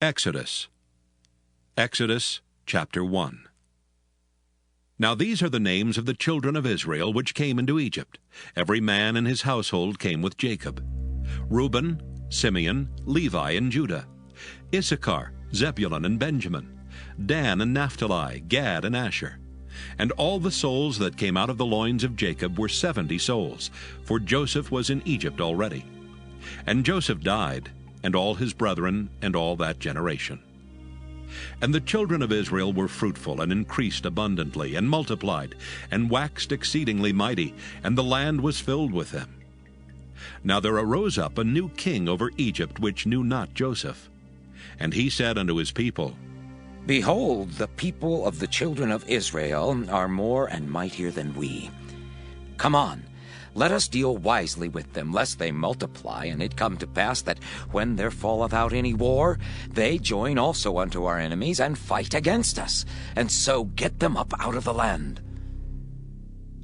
Exodus. Exodus chapter 1. Now these are the names of the children of Israel which came into Egypt. Every man in his household came with Jacob: Reuben, Simeon, Levi, and Judah; Issachar, Zebulun, and Benjamin; Dan and Naphtali, Gad and Asher. And all the souls that came out of the loins of Jacob were 70 souls, for Joseph was in Egypt already. And Joseph died, and all his brethren, and all that generation. And the children of Israel were fruitful, and increased abundantly, and multiplied, and waxed exceedingly mighty, and the land was filled with them. Now there arose up a new king over Egypt, which knew not Joseph. And he said unto his people, Behold, the people of the children of Israel are more and mightier than we. Come on, let us deal wisely with them, lest they multiply, and it come to pass that when there falleth out any war, they join also unto our enemies, and fight against us, and so get them up out of the land.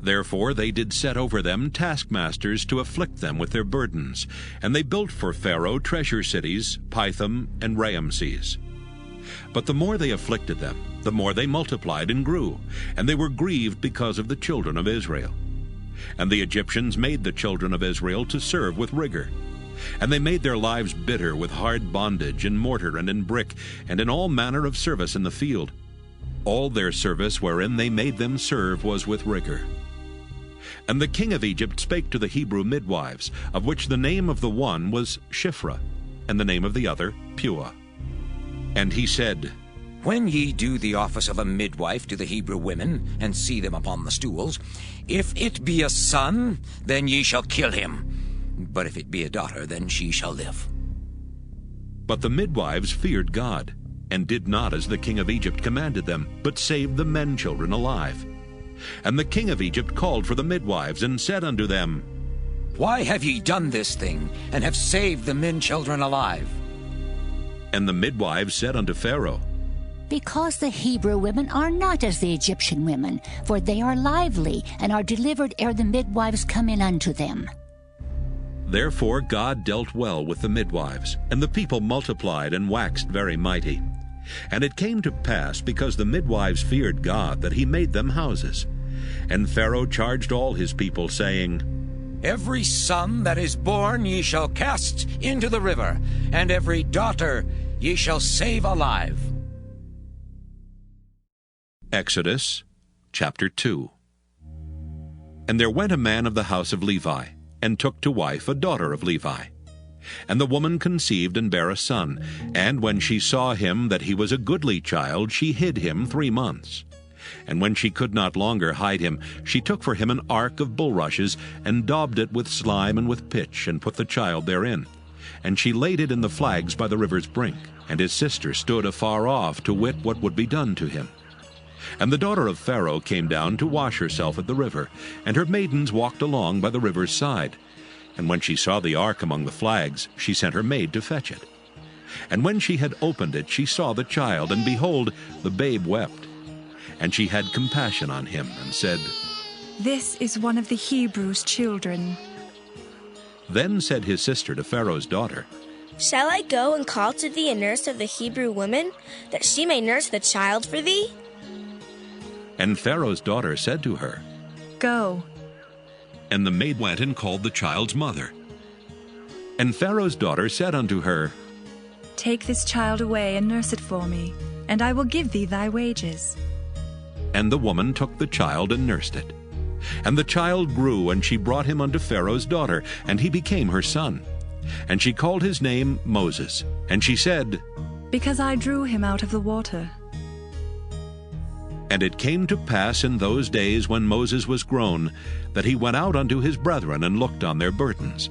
Therefore they did set over them taskmasters to afflict them with their burdens. And they built for Pharaoh treasure cities, Pithom and Raamses. But the more they afflicted them, the more they multiplied and grew, and they were grieved because of the children of Israel. And the Egyptians made the children of Israel to serve with rigor. And they made their lives bitter with hard bondage, in mortar and in brick, and in all manner of service in the field. All their service wherein they made them serve was with rigor. And the king of Egypt spake to the Hebrew midwives, of which the name of the one was Shiphrah, and the name of the other Puah. And he said, When ye do the office of a midwife to the Hebrew women, and see them upon the stools, if it be a son, then ye shall kill him. But if it be a daughter, then she shall live. But the midwives feared God, and did not as the king of Egypt commanded them, but saved the men children alive. And the king of Egypt called for the midwives, and said unto them, Why have ye done this thing, and have saved the men children alive? And the midwives said unto Pharaoh, Because the Hebrew women are not as the Egyptian women, for they are lively, and are delivered ere the midwives come in unto them. Therefore God dealt well with the midwives, and the people multiplied and waxed very mighty. And it came to pass, because the midwives feared God, that he made them houses. And Pharaoh charged all his people, saying, Every son that is born ye shall cast into the river, and every daughter ye shall save alive. Exodus chapter 2. And there went a man of the house of Levi, and took to wife a daughter of Levi. And the woman conceived and bare a son, and when she saw him that he was a goodly child, she hid him 3 months. And when she could not longer hide him, she took for him an ark of bulrushes, and daubed it with slime and with pitch, and put the child therein. And she laid it in the flags by the river's brink. And his sister stood afar off to wit what would be done to him. And the daughter of Pharaoh came down to wash herself at the river, and her maidens walked along by the river's side. And when she saw the ark among the flags, she sent her maid to fetch it. And when she had opened it, she saw the child, and behold, the babe wept. And she had compassion on him, and said, This is one of the Hebrews' children. Then said his sister to Pharaoh's daughter, Shall I go and call to thee a nurse of the Hebrew women, that she may nurse the child for thee? And Pharaoh's daughter said to her, Go. And the maid went and called the child's mother. And Pharaoh's daughter said unto her, Take this child away and nurse it for me, and I will give thee thy wages. And the woman took the child and nursed it. And the child grew, and she brought him unto Pharaoh's daughter, and he became her son. And she called his name Moses. And she said, Because I drew him out of the water. And it came to pass in those days when Moses was grown, that he went out unto his brethren, and looked on their burdens.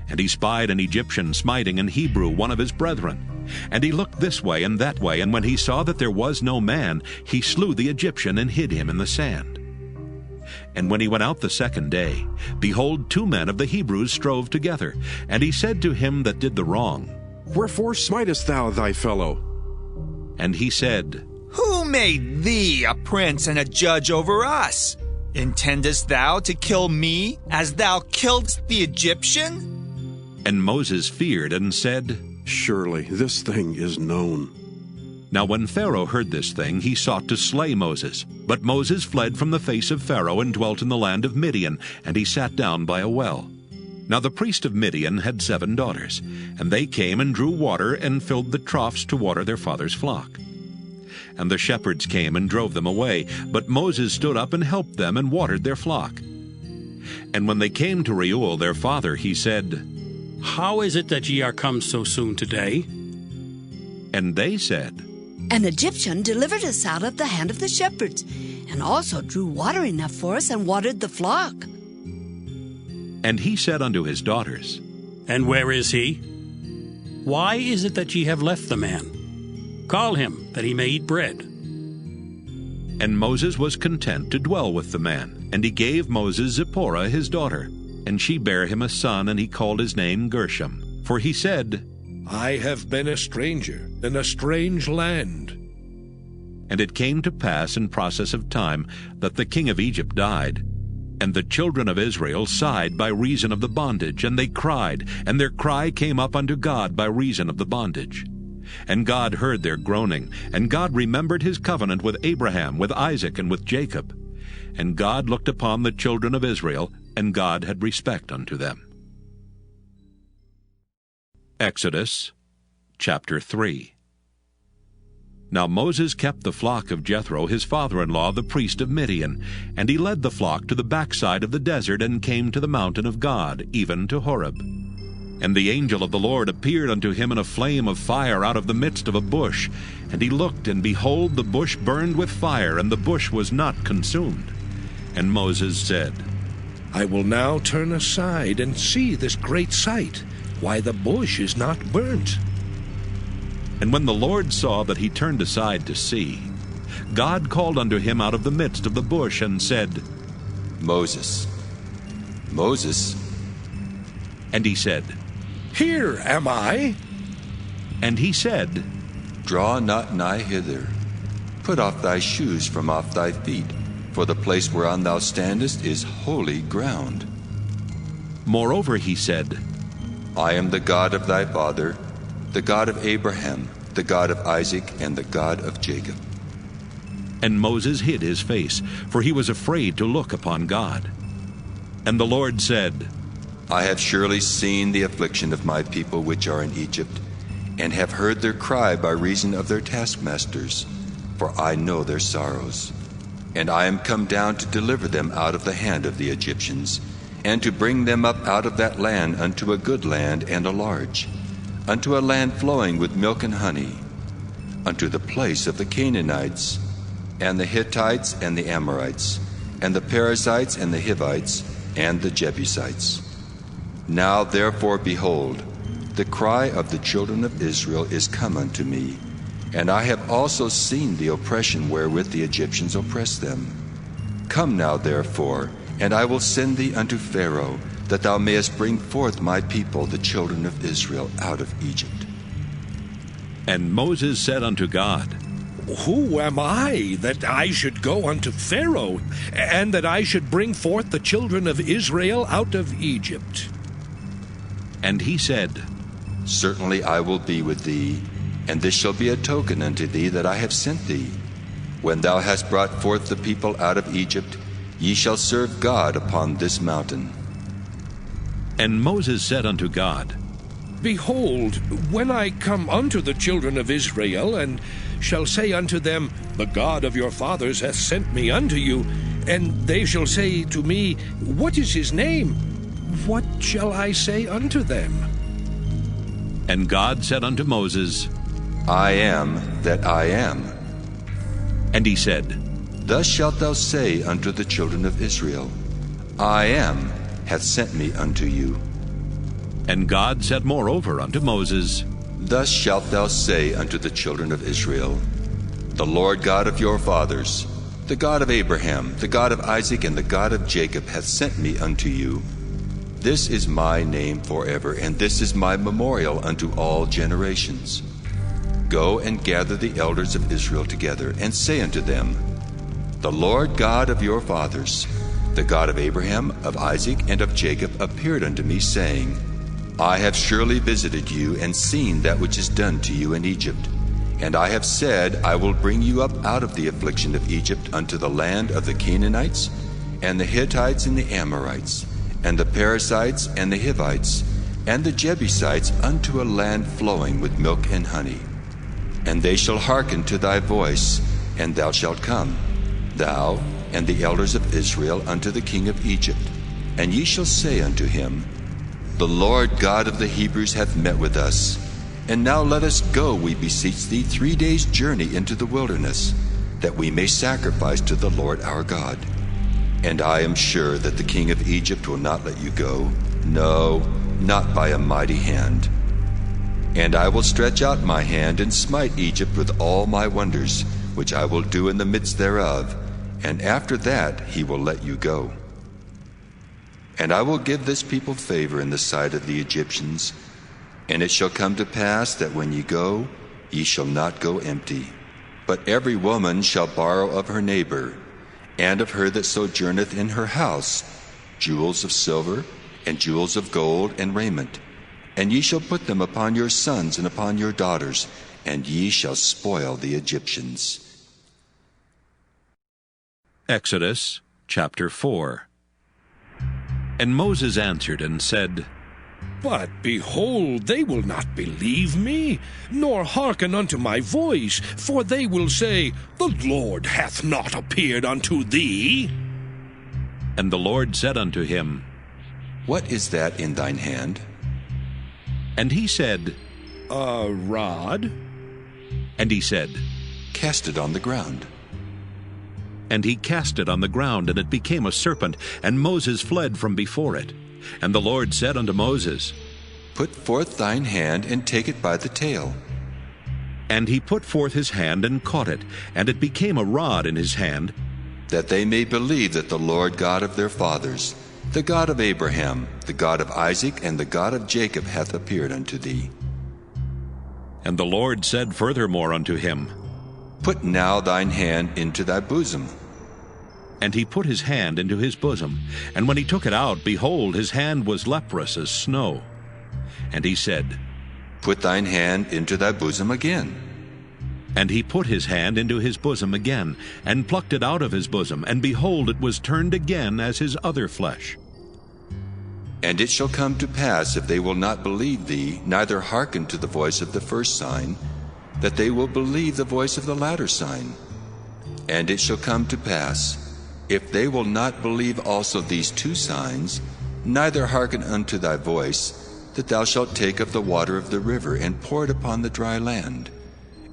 And he spied an Egyptian smiting an Hebrew, one of his brethren. And he looked this way and that way, and when he saw that there was no man, he slew the Egyptian, and hid him in the sand. And when he went out the second day, behold, 2 men of the Hebrews strove together. And he said to him that did the wrong, Wherefore smitest thou thy fellow? And he said, Who made thee a prince and a judge over us? Intendest thou to kill me, as thou killedst the Egyptian? And Moses feared and said, Surely this thing is known. Now when Pharaoh heard this thing, he sought to slay Moses. But Moses fled from the face of Pharaoh and dwelt in the land of Midian, and he sat down by a well. Now the priest of Midian had 7 daughters, and they came and drew water and filled the troughs to water their father's flock. And the shepherds came and drove them away, but Moses stood up and helped them and watered their flock. And when they came to Reuel their father, he said, How is it that ye are come so soon today? And they said, An Egyptian delivered us out of the hand of the shepherds, and also drew water enough for us and watered the flock. And he said unto his daughters, And where is he? Why is it that ye have left the man? Call him, that he may eat bread. And Moses was content to dwell with the man. And he gave Moses Zipporah his daughter. And she bare him a son, and he called his name Gershom. For he said, I have been a stranger in a strange land. And it came to pass in process of time that the king of Egypt died. And the children of Israel sighed by reason of the bondage, and they cried, and their cry came up unto God by reason of the bondage. And God heard their groaning, and God remembered his covenant with Abraham, with Isaac, and with Jacob. And God looked upon the children of Israel, and God had respect unto them. Exodus chapter 3. Now Moses kept the flock of Jethro his father-in-law, the priest of Midian, and he led the flock to the backside of the desert, and came to the mountain of God, even to Horeb. And the angel of the Lord appeared unto him in a flame of fire out of the midst of a bush. And he looked, and behold, the bush burned with fire, and the bush was not consumed. And Moses said, I will now turn aside and see this great sight, why the bush is not burnt. And when the Lord saw that he turned aside to see, God called unto him out of the midst of the bush, and said, Moses, Moses. And he said, Here am I. And he said, Draw not nigh hither. Put off thy shoes from off thy feet, for the place whereon thou standest is holy ground. Moreover he said, I am the God of thy father, the God of Abraham, the God of Isaac, and the God of Jacob. And Moses hid his face, for he was afraid to look upon God. And the Lord said, I have surely seen the affliction of my people which are in Egypt, and have heard their cry by reason of their taskmasters, for I know their sorrows. And I am come down to deliver them out of the hand of the Egyptians, and to bring them up out of that land unto a good land and a large, unto a land flowing with milk and honey, unto the place of the Canaanites, and the Hittites, and the Amorites, and the Perizzites, and the Hivites, and the Jebusites. Now therefore, behold, the cry of the children of Israel is come unto me, and I have also seen the oppression wherewith the Egyptians oppress them. Come now therefore, and I will send thee unto Pharaoh, that thou mayest bring forth my people, the children of Israel, out of Egypt. And Moses said unto God, Who am I, that I should go unto Pharaoh, and that I should bring forth the children of Israel out of Egypt? And he said, Certainly I will be with thee, and this shall be a token unto thee that I have sent thee. When thou hast brought forth the people out of Egypt, ye shall serve God upon this mountain. And Moses said unto God, Behold, when I come unto the children of Israel, and shall say unto them, The God of your fathers hath sent me unto you, and they shall say to me, What is his name? What shall I say unto them? And God said unto Moses, I am that I am. And he said, Thus shalt thou say unto the children of Israel, I am hath sent me unto you. And God said moreover unto Moses, Thus shalt thou say unto the children of Israel, The Lord God of your fathers, the God of Abraham, the God of Isaac, and the God of Jacob hath sent me unto you. This is my name forever, and this is my memorial unto all generations. Go and gather the elders of Israel together, and say unto them, The Lord God of your fathers, the God of Abraham, of Isaac, and of Jacob, appeared unto me, saying, I have surely visited you, and seen that which is done to you in Egypt, And I have said, I will bring you up out of the affliction of Egypt unto the land of the Canaanites, and the Hittites, and the Amorites, and the Perizzites, and the Hivites, and the Jebusites, unto a land flowing with milk and honey. And they shall hearken to thy voice, and thou shalt come, thou and the elders of Israel, unto the king of Egypt. And ye shall say unto him, The Lord God of the Hebrews hath met with us. And now let us go, we beseech thee, 3 days' journey into the wilderness, that we may sacrifice to the Lord our God. And I am sure that the king of Egypt will not let you go, no, not by a mighty hand. And I will stretch out my hand and smite Egypt with all my wonders, which I will do in the midst thereof, and after that he will let you go. And I will give this people favor in the sight of the Egyptians. And it shall come to pass that when ye go, ye shall not go empty. But every woman shall borrow of her neighbor, and of her that sojourneth in her house, jewels of silver, and jewels of gold, and raiment. And ye shall put them upon your sons and upon your daughters, and ye shall spoil the Egyptians. Exodus chapter 4. And Moses answered and said, But behold, they will not believe me, nor hearken unto my voice, for they will say, The Lord hath not appeared unto thee. And the Lord said unto him, What is that in thine hand? And he said, A rod. And he said, Cast it on the ground. And he cast it on the ground, and it became a serpent, and Moses fled from before it. And the Lord said unto Moses, Put forth thine hand, and take it by the tail. And he put forth his hand, and caught it, and it became a rod in his hand, that they may believe that the Lord God of their fathers, the God of Abraham, the God of Isaac, and the God of Jacob hath appeared unto thee. And the Lord said furthermore unto him, Put now thine hand into thy bosom. And he put his hand into his bosom, and when he took it out, behold, his hand was leprous as snow. And he said, Put thine hand into thy bosom again. And he put his hand into his bosom again, and plucked it out of his bosom, and behold, it was turned again as his other flesh. And it shall come to pass, if they will not believe thee, neither hearken to the voice of the first sign, that they will believe the voice of the latter sign. And it shall come to pass, if they will not believe also these 2 signs, neither hearken unto thy voice, that thou shalt take of the water of the river, and pour it upon the dry land.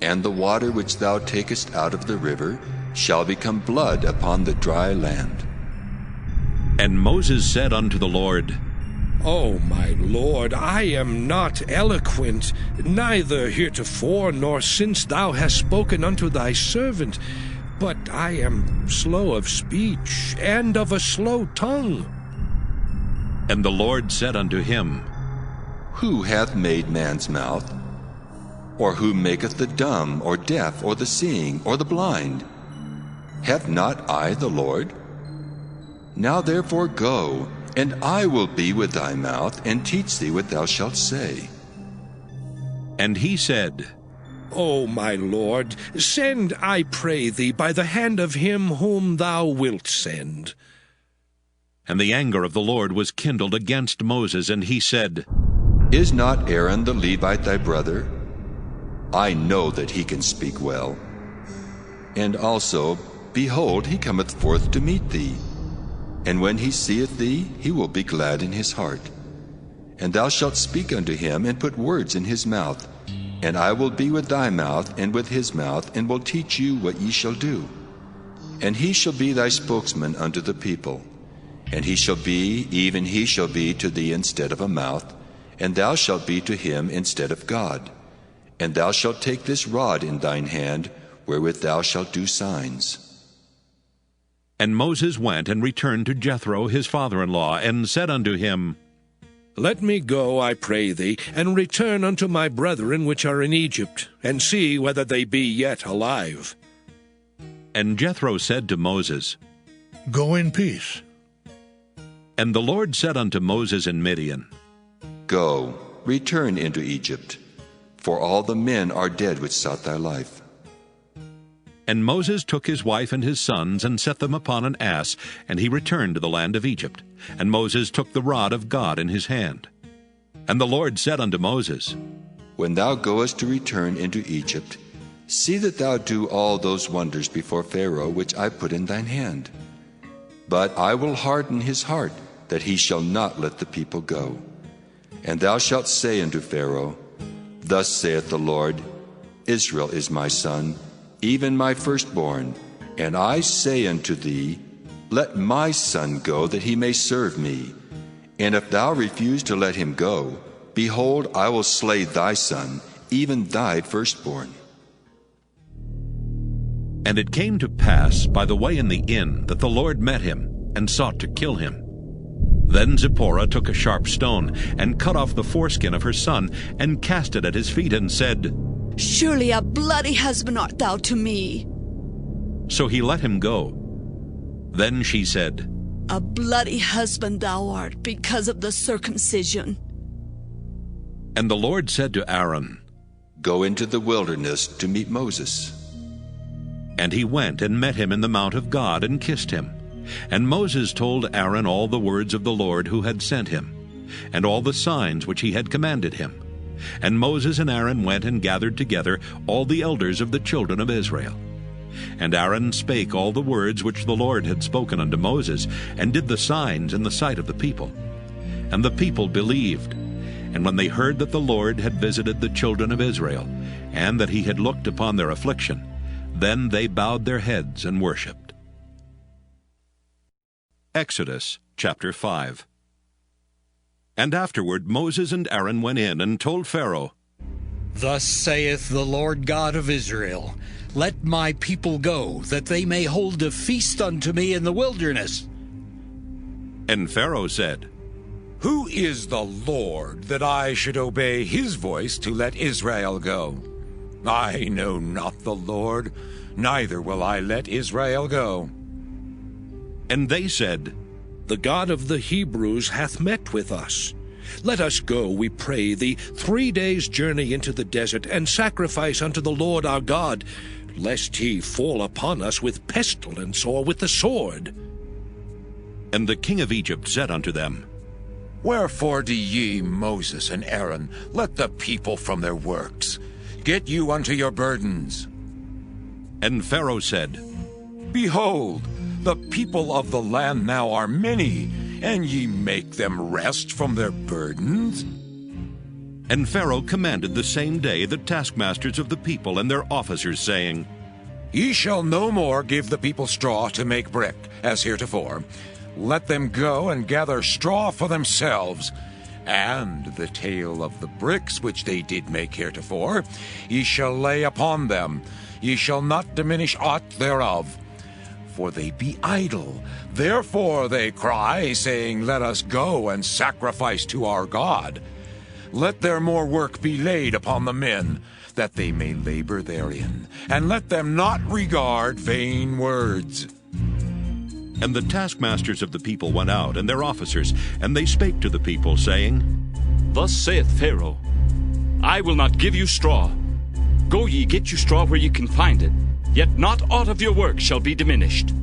And the water which thou takest out of the river shall become blood upon the dry land. And Moses said unto the Lord, O my Lord, I am not eloquent, neither heretofore nor since thou hast spoken unto thy servant, but I am slow of speech, and of a slow tongue. And the Lord said unto him, Who hath made man's mouth? Or who maketh the dumb, or deaf, or the seeing, or the blind? Have not I the Lord? Now therefore go, and I will be with thy mouth, and teach thee what thou shalt say. And he said, O my Lord, send, I pray thee, by the hand of him whom thou wilt send. And the anger of the Lord was kindled against Moses, and he said, Is not Aaron the Levite thy brother? I know that he can speak well. And also, behold, he cometh forth to meet thee. And when he seeth thee, he will be glad in his heart. And thou shalt speak unto him, and put words in his mouth. And I will be with thy mouth, and with his mouth, and will teach you what ye shall do. And he shall be thy spokesman unto the people. And he shall be, even he shall be to thee instead of a mouth, and thou shalt be to him instead of God. And thou shalt take this rod in thine hand, wherewith thou shalt do signs. And Moses went and returned to Jethro his father-in-law, and said unto him, Let me go, I pray thee, and return unto my brethren which are in Egypt, and see whether they be yet alive. And Jethro said to Moses, Go in peace. And the Lord said unto Moses in Midian, Go, return into Egypt. for all the men are dead which sought thy life. And Moses took his wife and his sons, and set them upon an ass, and he returned to the land of Egypt. And Moses took the rod of God in his hand. And the Lord said unto Moses, When thou goest to return into Egypt, see that thou do all those wonders before Pharaoh which I put in thine hand. But I will harden his heart, that he shall not let the people go. And thou shalt say unto Pharaoh, Thus saith the Lord, Israel is my son, even my firstborn. And I say unto thee, Let my son go, that he may serve me. And if thou refuse to let him go, behold, I will slay thy son, even thy firstborn. And it came to pass by the way in the inn that the Lord met him, and sought to kill him. Then Zipporah took a sharp stone, and cut off the foreskin of her son, and cast it at his feet, and said, Surely a bloody husband art thou to me. So he let him go. Then she said, A bloody husband thou art, because of the circumcision. And the Lord said to Aaron, Go into the wilderness to meet Moses. And he went and met him in the mount of God, and kissed him. And Moses told Aaron all the words of the Lord who had sent him, and all the signs which he had commanded him. And Moses and Aaron went and gathered together all the elders of the children of Israel. And Aaron spake all the words which the Lord had spoken unto Moses, and did the signs in the sight of the people. And the people believed. And when they heard that the Lord had visited the children of Israel, and that he had looked upon their affliction, then they bowed their heads and worshipped. Exodus chapter 5. And afterward Moses and Aaron went in and told Pharaoh, Thus saith the Lord God of Israel, Let my people go, that they may hold a feast unto me in the wilderness. And Pharaoh said, Who is the Lord, that I should obey his voice to let Israel go? I know not the Lord, neither will I let Israel go. And they said, The God of the Hebrews hath met with us. Let us go, we pray thee, 3 days' journey into the desert, and sacrifice unto the Lord our God, lest he fall upon us with pestilence or with the sword. And the king of Egypt said unto them, Wherefore do ye, Moses and Aaron, let the people from their works? Get you unto your burdens. And Pharaoh said, Behold, the people of the land now are many, and ye make them rest from their burdens? And Pharaoh commanded the same day the taskmasters of the people and their officers, saying, Ye shall no more give the people straw to make brick, as heretofore. Let them go and gather straw for themselves, and the tale of the bricks which they did make heretofore ye shall lay upon them. Ye shall not diminish aught thereof. For they be idle. Therefore they cry, saying, Let us go and sacrifice to our God. Let their more work be laid upon the men, that they may labor therein, and let them not regard vain words. And the taskmasters of the people went out, and their officers, and they spake to the people, saying, Thus saith Pharaoh, I will not give you straw. Go ye, get you straw where ye can find it, yet not aught of your work shall be diminished.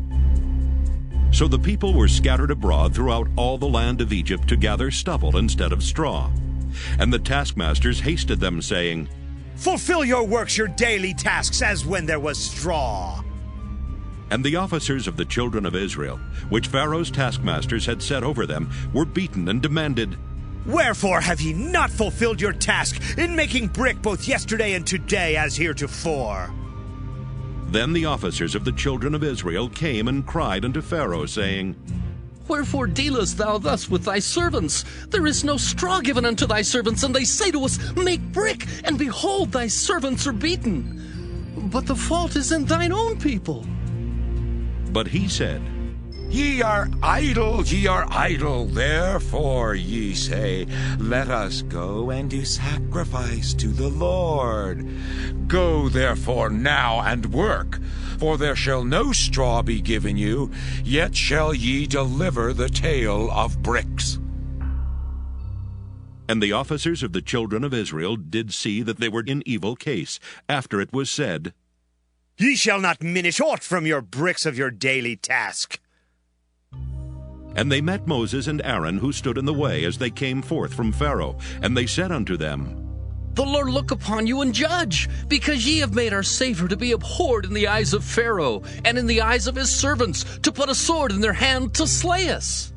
So the people were scattered abroad throughout all the land of Egypt to gather stubble instead of straw. And the taskmasters hasted them, saying, Fulfill your works, your daily tasks, as when there was straw. And the officers of the children of Israel, which Pharaoh's taskmasters had set over them, were beaten and demanded, Wherefore have ye not fulfilled your task in making brick both yesterday and today as heretofore? Then the officers of the children of Israel came and cried unto Pharaoh, saying, Wherefore dealest thou thus with thy servants? There is no straw given unto thy servants, and they say to us, Make brick, and behold, thy servants are beaten. But the fault is in thine own people. But he said, Ye are idle, therefore ye say, Let us go and do sacrifice to the Lord. Go therefore now and work, for there shall no straw be given you, yet shall ye deliver the tale of bricks. And the officers of the children of Israel did see that they were in evil case, after it was said, Ye shall not minish aught from your bricks of your daily task. And they met Moses and Aaron, who stood in the way as they came forth from Pharaoh. And they said unto them, The Lord look upon you and judge, because ye have made our Savior to be abhorred in the eyes of Pharaoh, and in the eyes of his servants, to put a sword in their hand to slay us.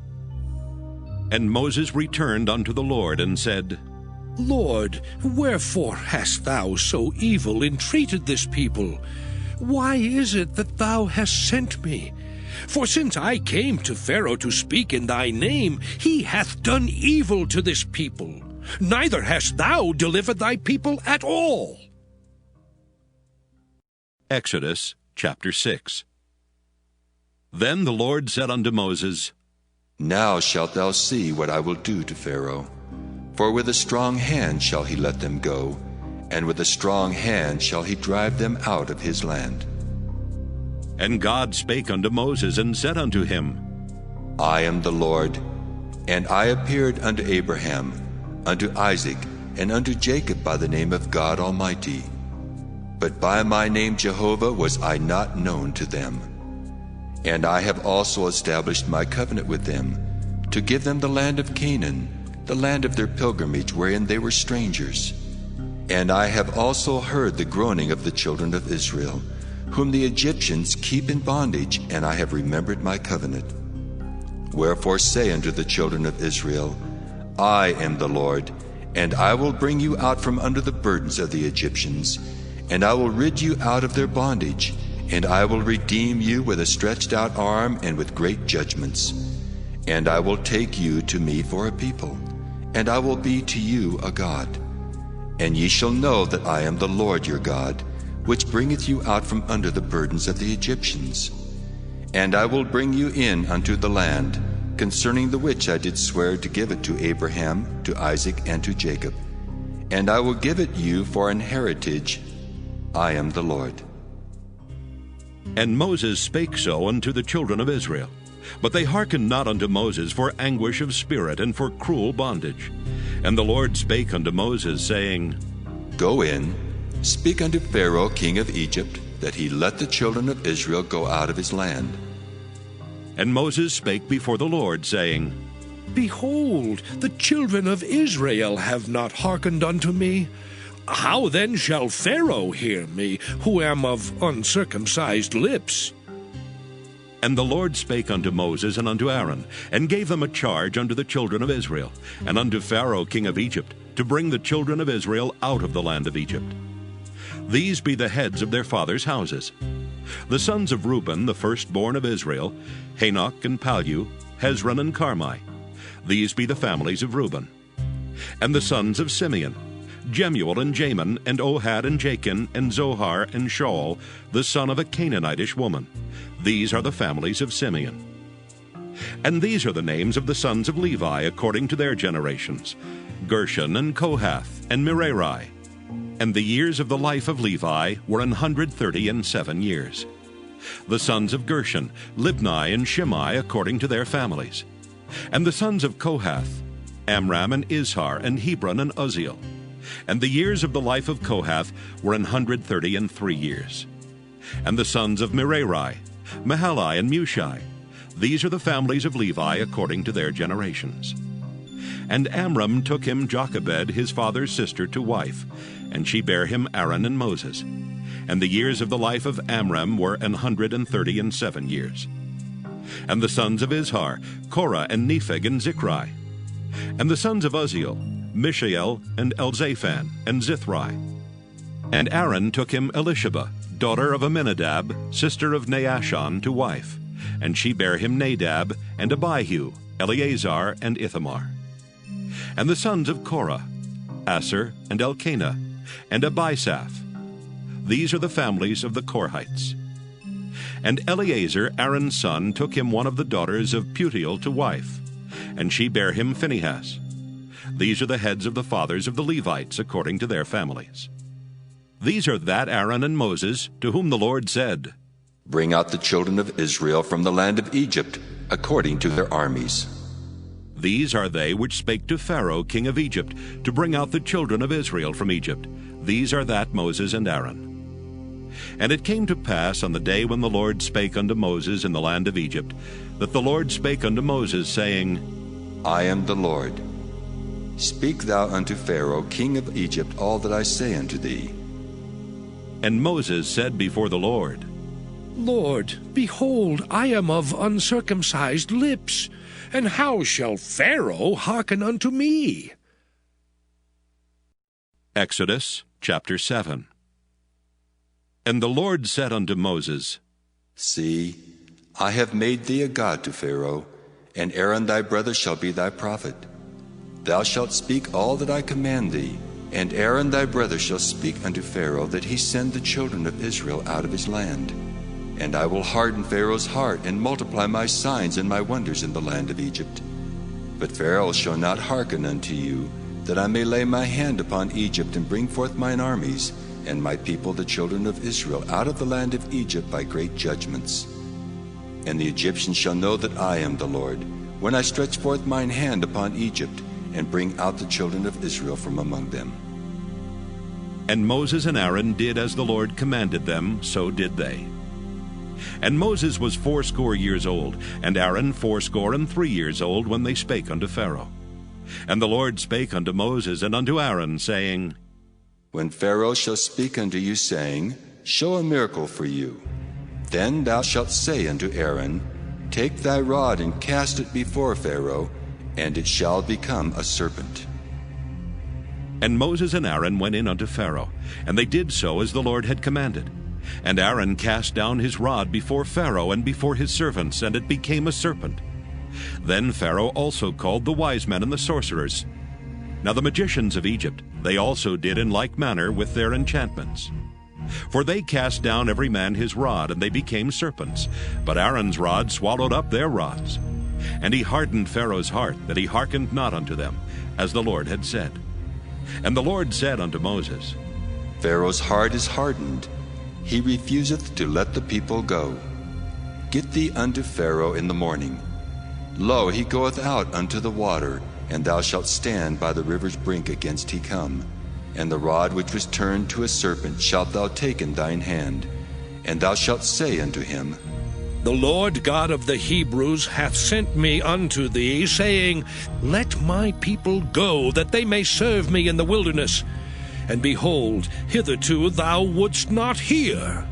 And Moses returned unto the Lord, and said, Lord, wherefore hast thou so evil entreated this people? Why is it that thou hast sent me? For since I came to Pharaoh to speak in thy name, he hath done evil to this people. Neither hast thou delivered thy people at all. Exodus chapter 6. Then the Lord said unto Moses, Now shalt thou see what I will do to Pharaoh. For with a strong hand shall he let them go, and with a strong hand shall he drive them out of his land. And God spake unto Moses, and said unto him, I am the Lord, and I appeared unto Abraham, unto Isaac, and unto Jacob by the name of God Almighty. But by my name Jehovah was I not known to them. And I have also established my covenant with them, to give them the land of Canaan, the land of their pilgrimage wherein they were strangers. And I have also heard the groaning of the children of Israel, whom the Egyptians keep in bondage, and I have remembered my covenant. Wherefore say unto the children of Israel, I am the Lord, and I will bring you out from under the burdens of the Egyptians, and I will rid you out of their bondage, and I will redeem you with a stretched out arm and with great judgments. And I will take you to me for a people, and I will be to you a God. And ye shall know that I am the Lord your God, which bringeth you out from under the burdens of the Egyptians. And I will bring you in unto the land, concerning the which I did swear to give it to Abraham, to Isaac, and to Jacob. And I will give it you for an heritage. I am the Lord. And Moses spake so unto the children of Israel. But they hearkened not unto Moses for anguish of spirit and for cruel bondage. And the Lord spake unto Moses, saying, Go in, speak unto Pharaoh king of Egypt, that he let the children of Israel go out of his land. And Moses spake before the Lord, saying, Behold, the children of Israel have not hearkened unto me. How then shall Pharaoh hear me, who am of uncircumcised lips? And the Lord spake unto Moses and unto Aaron, and gave them a charge unto the children of Israel, and unto Pharaoh king of Egypt, to bring the children of Israel out of the land of Egypt. These be the heads of their fathers' houses. The sons of Reuben, the firstborn of Israel, Hanok and Palu, Hezron and Carmi. These be the families of Reuben. And the sons of Simeon, Jemuel and Jamin, and Ohad and Jachin, and Zohar and Shaul, the son of a Canaanitish woman. These are the families of Simeon. And these are the names of the sons of Levi according to their generations, Gershon and Kohath and Merari. And the years of the life of Levi were 137 years. The sons of Gershon, Libni and Shimei according to their families. And the sons of Kohath, Amram and Izhar and Hebron and Uzziel. And the years of the life of Kohath were 133 years. And the sons of Merari, Mahali and Mushi. These are the families of Levi according to their generations. And Amram took him Jochebed, his father's sister, to wife, and she bare him Aaron and Moses. And the years of the life of Amram were 137 years. And the sons of Izhar, Korah and Nepheg and Zichri. And the sons of Uzziel, Mishael and Elzaphan and Zithri. And Aaron took him Elisheba, daughter of Aminadab, sister of Naashon, to wife, and she bare him Nadab and Abihu, Eleazar and Ithamar. And the sons of Korah, Asher and Elkanah, and Abisaph. These are the families of the Korhites. And Eleazar, Aaron's son, took him one of the daughters of Putiel to wife, and she bare him Phinehas. These are the heads of the fathers of the Levites according to their families. These are that Aaron and Moses, to whom the Lord said, Bring out the children of Israel from the land of Egypt, according to their armies. These are they which spake to Pharaoh king of Egypt, to bring out the children of Israel from Egypt. These are that Moses and Aaron. And it came to pass on the day when the Lord spake unto Moses in the land of Egypt, that the Lord spake unto Moses, saying, I am the Lord. Speak thou unto Pharaoh king of Egypt all that I say unto thee. And Moses said before the Lord, Lord, behold, I am of uncircumcised lips, and how shall Pharaoh hearken unto me? Exodus chapter 7. And the Lord said unto Moses, See, I have made thee a god to Pharaoh, and Aaron thy brother shall be thy prophet. Thou shalt speak all that I command thee, and Aaron thy brother shall speak unto Pharaoh, that he send the children of Israel out of his land. And I will harden Pharaoh's heart, and multiply my signs and my wonders in the land of Egypt. But Pharaoh shall not hearken unto you, that I may lay my hand upon Egypt, and bring forth mine armies, and my people the children of Israel out of the land of Egypt by great judgments. And the Egyptians shall know that I am the Lord, when I stretch forth mine hand upon Egypt, and bring out the children of Israel from among them. And Moses and Aaron did as the Lord commanded them, so did they. And Moses was 80 years old, and Aaron 83 years old, when they spake unto Pharaoh. And the Lord spake unto Moses and unto Aaron, saying, When Pharaoh shall speak unto you, saying, Show a miracle for you, then thou shalt say unto Aaron, Take thy rod and cast it before Pharaoh, and it shall become a serpent. And Moses and Aaron went in unto Pharaoh, and they did so as the Lord had commanded. And Aaron cast down his rod before Pharaoh and before his servants, and it became a serpent. Then Pharaoh also called the wise men and the sorcerers. Now the magicians of Egypt, they also did in like manner with their enchantments. For they cast down every man his rod, and they became serpents. But Aaron's rod swallowed up their rods. And he hardened Pharaoh's heart, that he hearkened not unto them, as the Lord had said. And the Lord said unto Moses, Pharaoh's heart is hardened, he refuseth to let the people go. Get thee unto Pharaoh in the morning. Lo, he goeth out unto the water, and thou shalt stand by the river's brink against he come. And the rod which was turned to a serpent shalt thou take in thine hand, and thou shalt say unto him, The Lord God of the Hebrews hath sent me unto thee, saying, Let my people go, that they may serve me in the wilderness. And behold, hitherto thou wouldst not hear.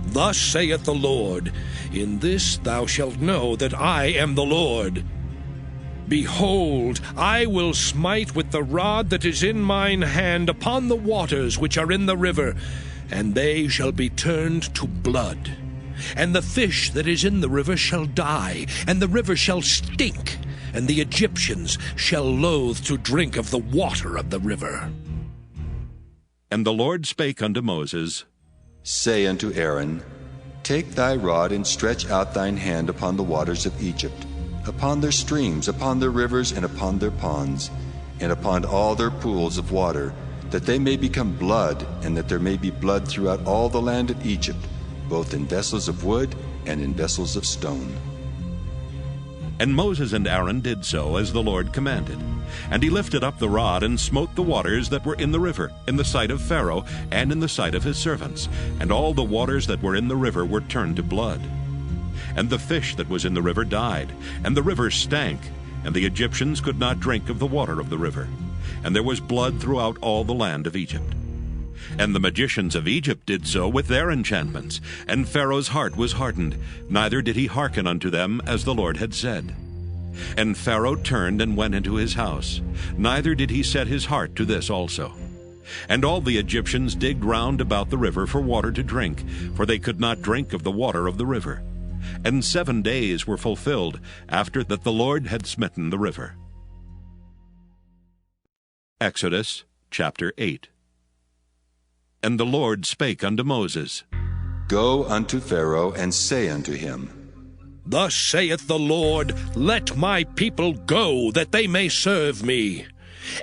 Thus saith the Lord, In this thou shalt know that I am the Lord. Behold, I will smite with the rod that is in mine hand upon the waters which are in the river, and they shall be turned to blood. And the fish that is in the river shall die, and the river shall stink, and the Egyptians shall loathe to drink of the water of the river. And the Lord spake unto Moses, Say unto Aaron, Take thy rod and stretch out thine hand upon the waters of Egypt, upon their streams, upon their rivers, and upon their ponds, and upon all their pools of water, that they may become blood, and that there may be blood throughout all the land of Egypt, both in vessels of wood and in vessels of stone. And Moses and Aaron did so as the Lord commanded. And he lifted up the rod, and smote the waters that were in the river, in the sight of Pharaoh, and in the sight of his servants. And all the waters that were in the river were turned to blood. And the fish that was in the river died, and the river stank, and the Egyptians could not drink of the water of the river. And there was blood throughout all the land of Egypt. And the magicians of Egypt did so with their enchantments, and Pharaoh's heart was hardened, neither did he hearken unto them as the Lord had said. And Pharaoh turned and went into his house, neither did he set his heart to this also. And all the Egyptians digged round about the river for water to drink, for they could not drink of the water of the river. And 7 days were fulfilled after that the Lord had smitten the river. Exodus chapter 8. And the Lord spake unto Moses, Go unto Pharaoh, and say unto him, Thus saith the Lord, Let my people go, that they may serve me.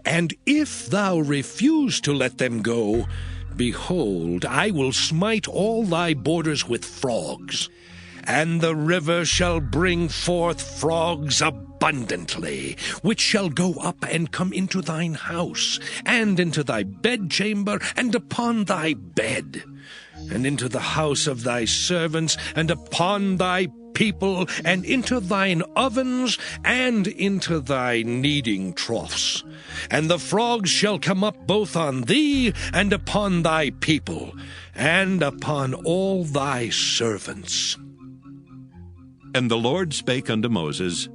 And if thou refuse to let them go, behold, I will smite all thy borders with frogs. And the river shall bring forth frogs abundantly, which shall go up and come into thine house, and into thy bedchamber, and upon thy bed, and into the house of thy servants, and upon thy people, and into thine ovens, and into thy kneading troughs. And the frogs shall come up both on thee, and upon thy people, and upon all thy servants. And the Lord spake unto Moses,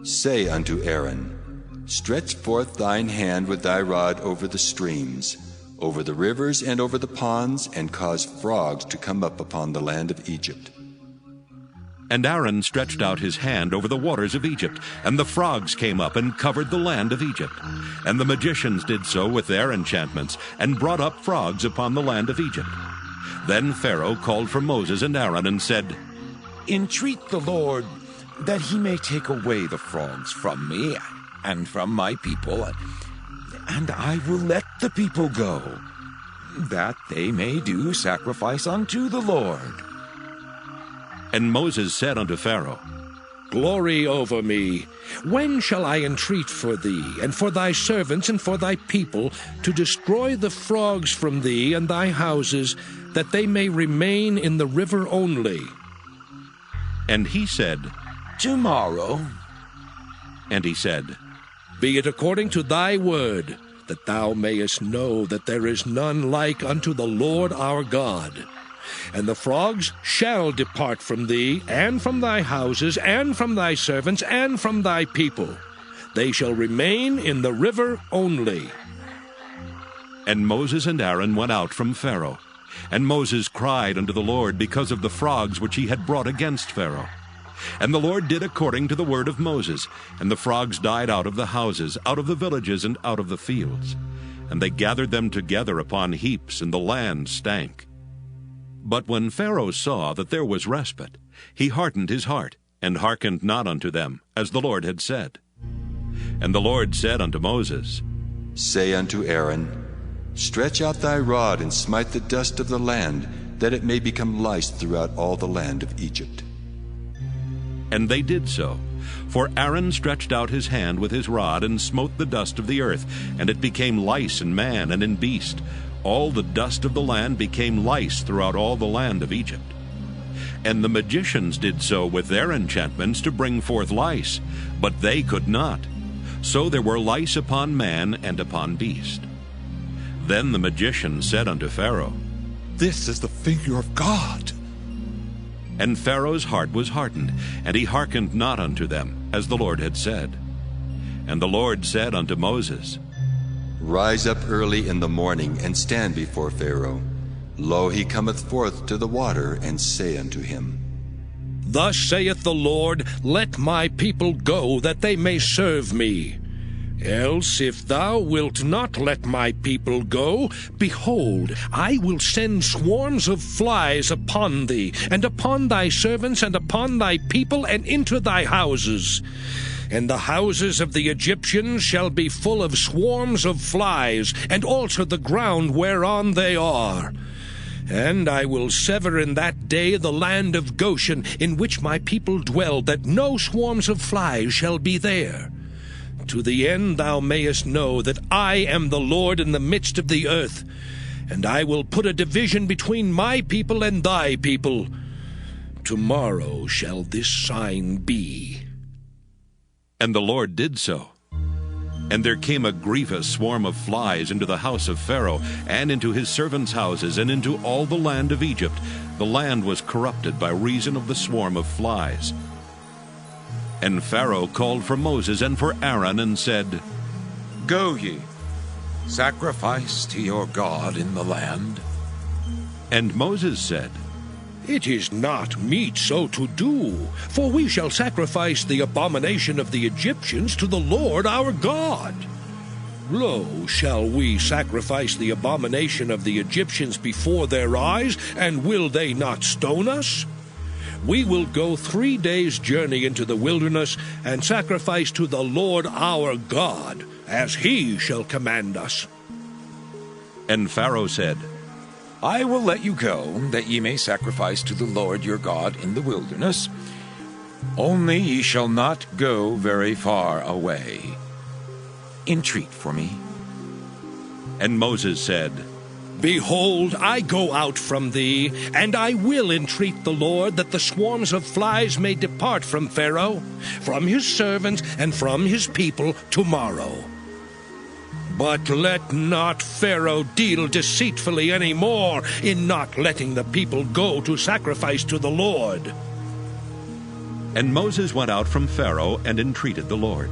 Say unto Aaron, Stretch forth thine hand with thy rod over the streams, over the rivers and over the ponds, and cause frogs to come up upon the land of Egypt. And Aaron stretched out his hand over the waters of Egypt, and the frogs came up and covered the land of Egypt. And the magicians did so with their enchantments, and brought up frogs upon the land of Egypt. Then Pharaoh called for Moses and Aaron, and said, Entreat the Lord that he may take away the frogs from me and from my people, and I will let the people go, that they may do sacrifice unto the Lord. And Moses said unto Pharaoh, Glory over me. When shall I entreat for thee, and for thy servants, and for thy people, to destroy the frogs from thee and thy houses, that they may remain in the river only? And he said, Tomorrow. And he said, Be it according to thy word, that thou mayest know that there is none like unto the Lord our God. And the frogs shall depart from thee, and from thy houses, and from thy servants, and from thy people. They shall remain in the river only. And Moses and Aaron went out from Pharaoh. And Moses cried unto the Lord because of the frogs which he had brought against Pharaoh. And the Lord did according to the word of Moses, and the frogs died out of the houses, out of the villages, and out of the fields. And they gathered them together upon heaps, and the land stank. But when Pharaoh saw that there was respite, he hardened his heart, and hearkened not unto them, as the Lord had said. And the Lord said unto Moses, Say unto Aaron, Stretch out thy rod, and smite the dust of the land, that it may become lice throughout all the land of Egypt. And they did so. For Aaron stretched out his hand with his rod, and smote the dust of the earth, and it became lice in man and in beast. All the dust of the land became lice throughout all the land of Egypt. And the magicians did so with their enchantments to bring forth lice, but they could not. So there were lice upon man and upon beast. Then the magician said unto Pharaoh, This is the finger of God. And Pharaoh's heart was hardened, and he hearkened not unto them, as the Lord had said. And the Lord said unto Moses, Rise up early in the morning, and stand before Pharaoh. Lo, he cometh forth to the water, and say unto him, Thus saith the Lord, Let my people go, that they may serve me. Else, if thou wilt not let my people go, behold, I will send swarms of flies upon thee, and upon thy servants, and upon thy people, and into thy houses. And the houses of the Egyptians shall be full of swarms of flies, and also the ground whereon they are. And I will sever in that day the land of Goshen, in which my people dwell, that no swarms of flies shall be there. To the end thou mayest know that I am the Lord in the midst of the earth. And I will put a division between my people and thy people. Tomorrow shall this sign be. And the Lord did so. And there came a grievous swarm of flies into the house of Pharaoh, and into his servants' houses, and into all the land of Egypt. The land was corrupted by reason of the swarm of flies. And Pharaoh called for Moses and for Aaron, and said, Go ye, sacrifice to your God in the land. And Moses said, It is not meet so to do, for we shall sacrifice the abomination of the Egyptians to the Lord our God. Lo, shall we sacrifice the abomination of the Egyptians before their eyes, and will they not stone us? We will go 3 days' journey into the wilderness, and sacrifice to the Lord our God, as he shall command us. And Pharaoh said, I will let you go, that ye may sacrifice to the Lord your God in the wilderness. Only ye shall not go very far away. Entreat for me. And Moses said, Behold, I go out from thee, and I will entreat the Lord that the swarms of flies may depart from Pharaoh, from his servants, and from his people tomorrow. But let not Pharaoh deal deceitfully any more in not letting the people go to sacrifice to the Lord. And Moses went out from Pharaoh and entreated the Lord.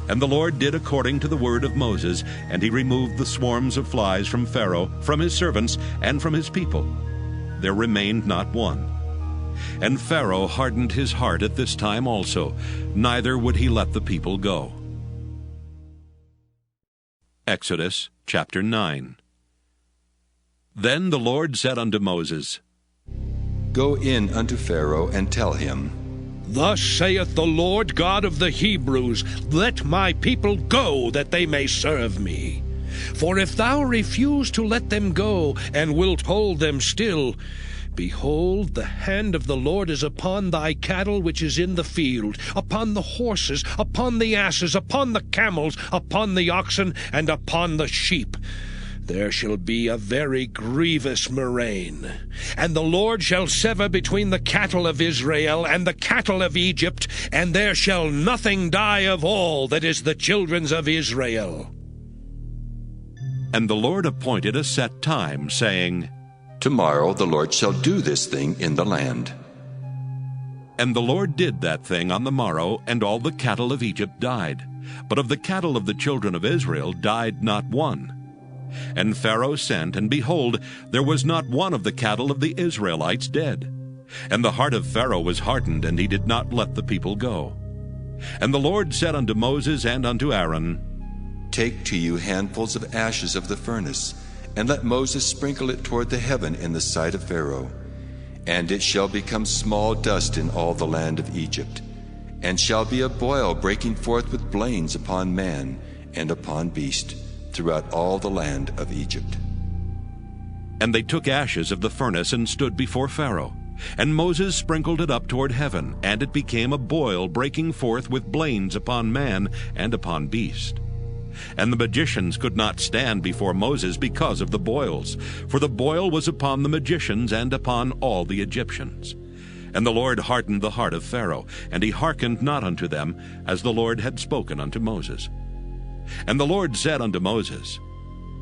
And the Lord did according to the word of Moses, and he removed the swarms of flies from Pharaoh, from his servants, and from his people. There remained not one. And Pharaoh hardened his heart at this time also, neither would he let the people go. Exodus chapter 9. Then the Lord said unto Moses, Go in unto Pharaoh, and tell him, Thus saith the Lord God of the Hebrews, Let my people go, that they may serve me. For if thou refuse to let them go, and wilt hold them still, behold, the hand of the Lord is upon thy cattle which is in the field, upon the horses, upon the asses, upon the camels, upon the oxen, and upon the sheep. There shall be a very grievous murrain. And the Lord shall sever between the cattle of Israel and the cattle of Egypt, and there shall nothing die of all that is the children's of Israel. And the Lord appointed a set time, saying, Tomorrow the Lord shall do this thing in the land. And the Lord did that thing on the morrow, and all the cattle of Egypt died. But of the cattle of the children of Israel died not one. And Pharaoh sent, and behold, there was not one of the cattle of the Israelites dead. And the heart of Pharaoh was hardened, and he did not let the people go. And the Lord said unto Moses and unto Aaron, Take to you handfuls of ashes of the furnace, and let Moses sprinkle it toward the heaven in the sight of Pharaoh. And it shall become small dust in all the land of Egypt, and shall be a boil breaking forth with blains upon man and upon beast, throughout all the land of Egypt. And they took ashes of the furnace and stood before Pharaoh. And Moses sprinkled it up toward heaven, and it became a boil breaking forth with blains upon man and upon beast. And the magicians could not stand before Moses because of the boils, for the boil was upon the magicians and upon all the Egyptians. And the Lord hardened the heart of Pharaoh, and he hearkened not unto them, as the Lord had spoken unto Moses. And the Lord said unto Moses,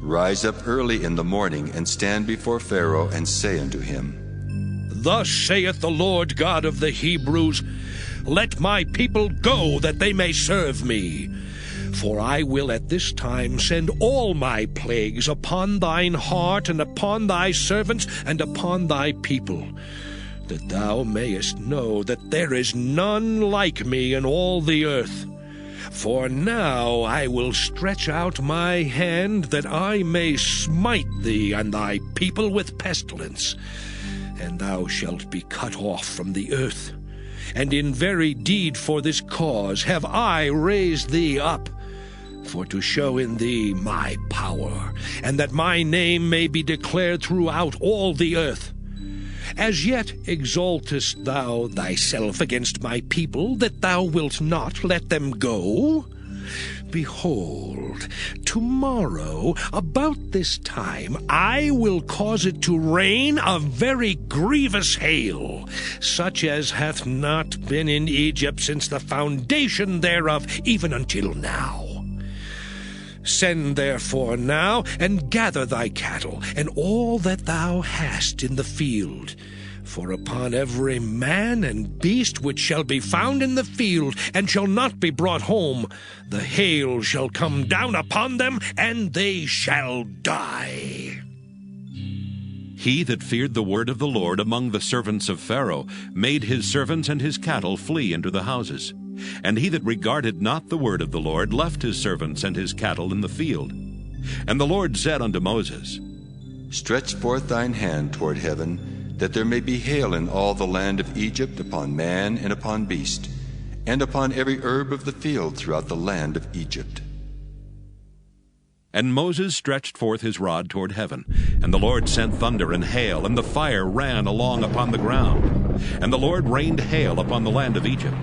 Rise up early in the morning, and stand before Pharaoh, and say unto him, Thus saith the Lord God of the Hebrews, Let my people go, that they may serve me. For I will at this time send all my plagues upon thine heart, and upon thy servants, and upon thy people, that thou mayest know that there is none like me in all the earth. For now I will stretch out my hand, that I may smite thee and thy people with pestilence, and thou shalt be cut off from the earth. And in very deed for this cause have I raised thee up, for to show in thee my power, and that my name may be declared throughout all the earth. As yet exaltest thou thyself against my people, that thou wilt not let them go? Behold, tomorrow, about this time, I will cause it to rain a very grievous hail, such as hath not been in Egypt since the foundation thereof, even until now. Send therefore now, and gather thy cattle, and all that thou hast in the field. For upon every man and beast which shall be found in the field, and shall not be brought home, the hail shall come down upon them, and they shall die. He that feared the word of the Lord among the servants of Pharaoh made his servants and his cattle flee into the houses. And he that regarded not the word of the Lord left his servants and his cattle in the field. And the Lord said unto Moses, Stretch forth thine hand toward heaven, that there may be hail in all the land of Egypt, upon man and upon beast, and upon every herb of the field throughout the land of Egypt. And Moses stretched forth his rod toward heaven, and the Lord sent thunder and hail, and the fire ran along upon the ground. And the Lord rained hail upon the land of Egypt.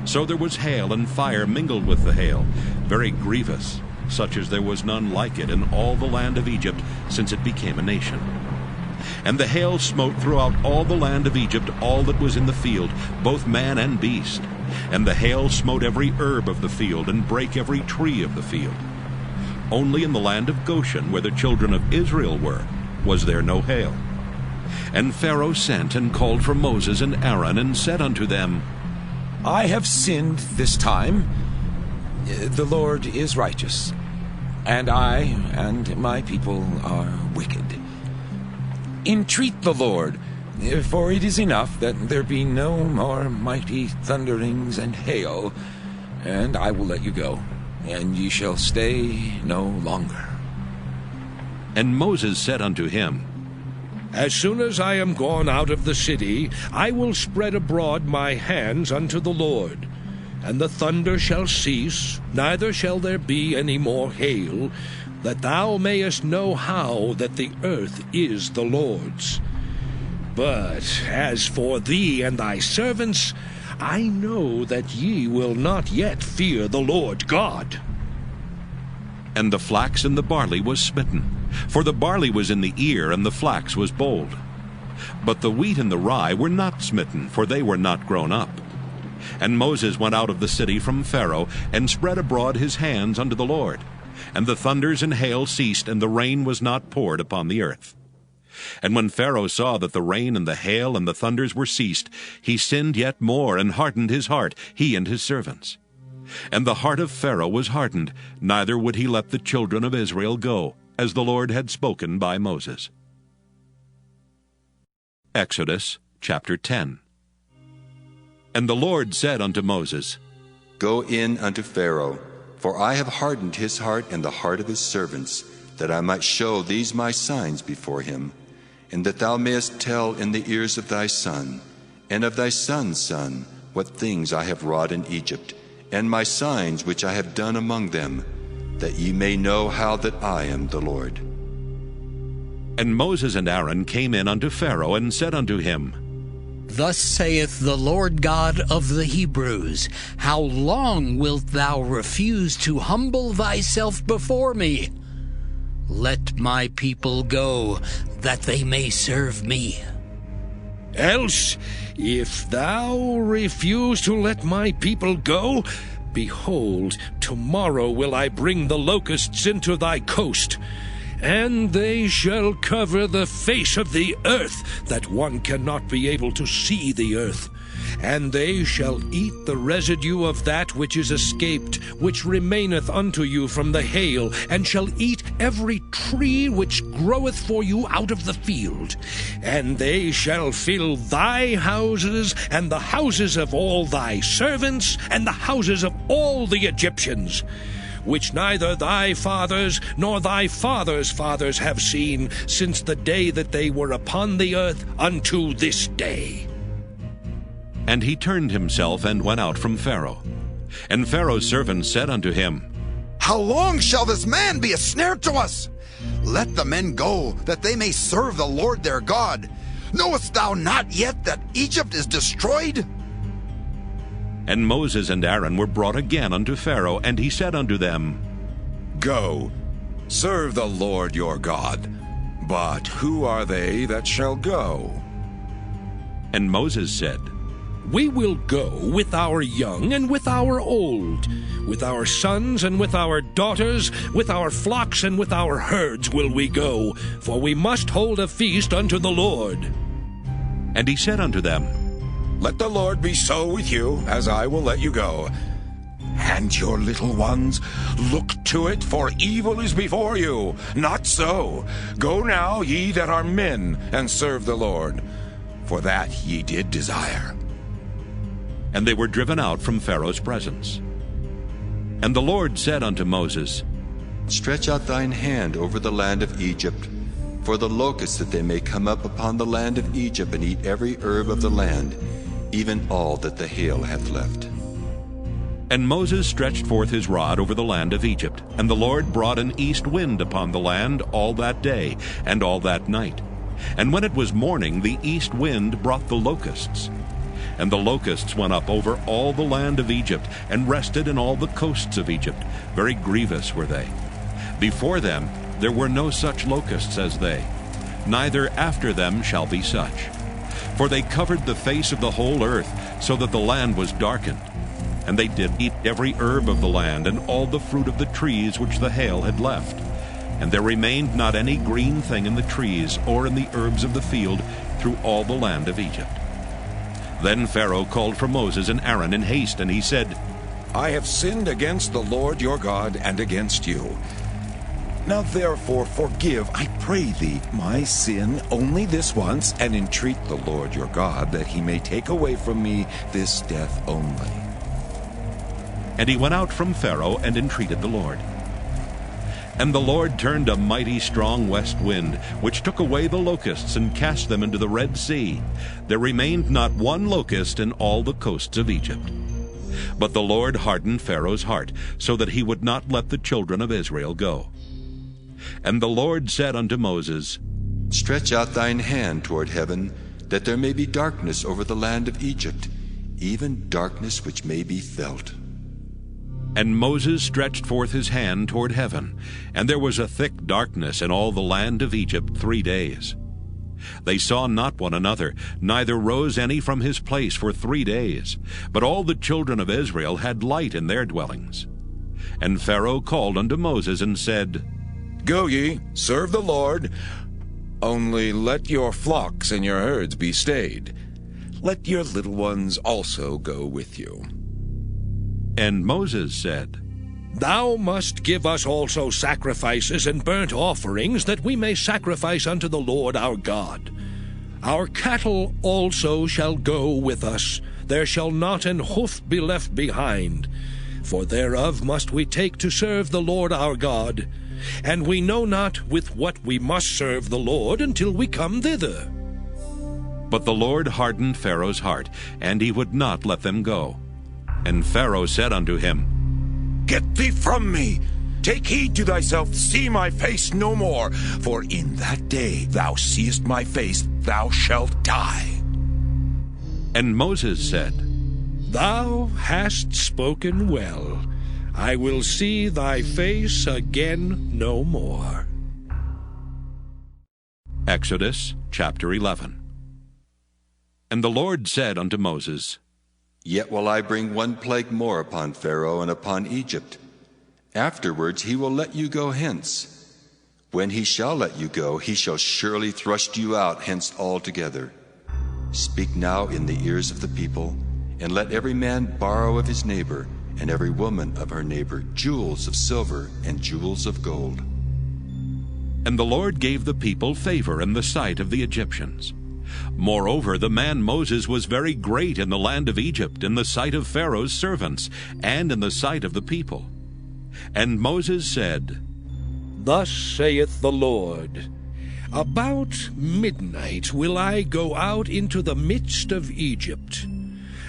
So there was hail and fire mingled with the hail, very grievous, such as there was none like it in all the land of Egypt since it became a nation. And the hail smote throughout all the land of Egypt all that was in the field, both man and beast. And the hail smote every herb of the field, and brake every tree of the field. Only in the land of Goshen, where the children of Israel were, was there no hail. And Pharaoh sent and called for Moses and Aaron, and said unto them, I have sinned this time. The Lord is righteous, and I and my people are wicked. Entreat the Lord, for it is enough that there be no more mighty thunderings and hail, and I will let you go, and ye shall stay no longer. And Moses said unto him, As soon as I am gone out of the city, I will spread abroad my hands unto the Lord. And the thunder shall cease, neither shall there be any more hail, that thou mayest know how that the earth is the Lord's. But as for thee and thy servants, I know that ye will not yet fear the Lord God. And the flax and the barley was smitten, for the barley was in the ear, and the flax was bold. But the wheat and the rye were not smitten, for they were not grown up. And Moses went out of the city from Pharaoh, and spread abroad his hands unto the Lord. And the thunders and hail ceased, and the rain was not poured upon the earth. And when Pharaoh saw that the rain and the hail and the thunders were ceased, he sinned yet more, and hardened his heart, he and his servants. And the heart of Pharaoh was hardened, neither would he let the children of Israel go, as the Lord had spoken by Moses. Exodus chapter 10. And the Lord said unto Moses, Go in unto Pharaoh, for I have hardened his heart and the heart of his servants, that I might show these my signs before him, and that thou mayest tell in the ears of thy son, and of thy son's son, what things I have wrought in Egypt, and my signs which I have done among them, that ye may know how that I am the Lord. And Moses and Aaron came in unto Pharaoh, and said unto him, Thus saith the Lord God of the Hebrews, How long wilt thou refuse to humble thyself before me? Let my people go, that they may serve me. Else, if thou refuse to let my people go, behold, tomorrow will I bring the locusts into thy coast, and they shall cover the face of the earth, that one cannot be able to see the earth. And they shall eat the residue of that which is escaped, which remaineth unto you from the hail, and shall eat every tree which groweth for you out of the field. And they shall fill thy houses, and the houses of all thy servants, and the houses of all the Egyptians, which neither thy fathers nor thy fathers' fathers have seen, since the day that they were upon the earth unto this day. And he turned himself and went out from Pharaoh. And Pharaoh's servants said unto him, How long shall this man be a snare to us? Let the men go, that they may serve the Lord their God. Knowest thou not yet that Egypt is destroyed? And Moses and Aaron were brought again unto Pharaoh, and he said unto them, Go, serve the Lord your God. But who are they that shall go? And Moses said, We will go with our young and with our old, with our sons and with our daughters, with our flocks and with our herds will we go, for we must hold a feast unto the Lord. And he said unto them, Let the Lord be so with you, as I will let you go. And your little ones, look to it, for evil is before you. Not so. Go now, ye that are men, and serve the Lord, for that ye did desire. And they were driven out from Pharaoh's presence. And the Lord said unto Moses, Stretch out thine hand over the land of Egypt, for the locusts, that they may come up upon the land of Egypt, and eat every herb of the land, even all that the hail hath left. And Moses stretched forth his rod over the land of Egypt, And the Lord brought an east wind upon the land all that day and all that night. And when it was morning, the east wind brought the locusts. And the locusts went up over all the land of Egypt, and rested in all the coasts of Egypt. Very grievous were they. Before them there were no such locusts as they, neither after them shall be such. For they covered the face of the whole earth, so that the land was darkened. And they did eat every herb of the land, and all the fruit of the trees which the hail had left. And there remained not any green thing in the trees, or in the herbs of the field, through all the land of Egypt. Then Pharaoh called for Moses and Aaron in haste, and he said, I have sinned against the Lord your God and against you. Now therefore forgive, I pray thee, my sin only this once, and entreat the Lord your God that he may take away from me this death only. And he went out from Pharaoh and entreated the Lord. And the Lord turned a mighty strong west wind, which took away the locusts and cast them into the Red Sea. There remained not one locust in all the coasts of Egypt. But the Lord hardened Pharaoh's heart, so that he would not let the children of Israel go. And the Lord said unto Moses, Stretch out thine hand toward heaven, that there may be darkness over the land of Egypt, even darkness which may be felt. And Moses stretched forth his hand toward heaven, and there was a thick darkness in all the land of Egypt 3 days. They saw not one another, neither rose any from his place for 3 days. But all the children of Israel had light in their dwellings. And Pharaoh called unto Moses and said, Go ye, serve the Lord, only let your flocks and your herds be stayed. Let your little ones also go with you. And Moses said, Thou must give us also sacrifices and burnt offerings, that we may sacrifice unto the Lord our God. Our cattle also shall go with us. There shall not an hoof be left behind. For thereof must we take to serve the Lord our God. And we know not with what we must serve the Lord until we come thither. But the Lord hardened Pharaoh's heart, and he would not let them go. And Pharaoh said unto him, Get thee from me! Take heed to thyself, see my face no more, for in that day thou seest my face, thou shalt die. And Moses said, Thou hast spoken well. I will see thy face again no more. Exodus chapter 11. And the Lord said unto Moses, Yet will I bring one plague more upon Pharaoh and upon Egypt. Afterwards he will let you go hence. When he shall let you go, he shall surely thrust you out hence altogether. Speak now in the ears of the people, and let every man borrow of his neighbor, and every woman of her neighbor, jewels of silver and jewels of gold. And the Lord gave the people favor in the sight of the Egyptians. Moreover, the man Moses was very great in the land of Egypt, in the sight of Pharaoh's servants, and in the sight of the people. And Moses said, Thus saith the Lord, About midnight will I go out into the midst of Egypt,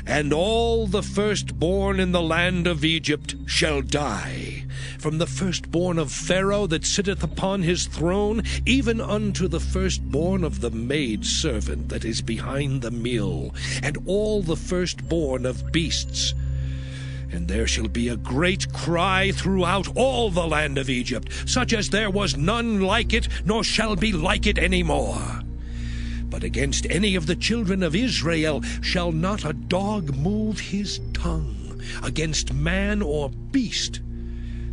and all the firstborn in the land of Egypt shall die, from the firstborn of Pharaoh that sitteth upon his throne, even unto the firstborn of the maidservant that is behind the mill, and all the firstborn of beasts. And there shall be a great cry throughout all the land of Egypt, such as there was none like it, nor shall be like it any more. But against any of the children of Israel shall not a dog move his tongue, against man or beast,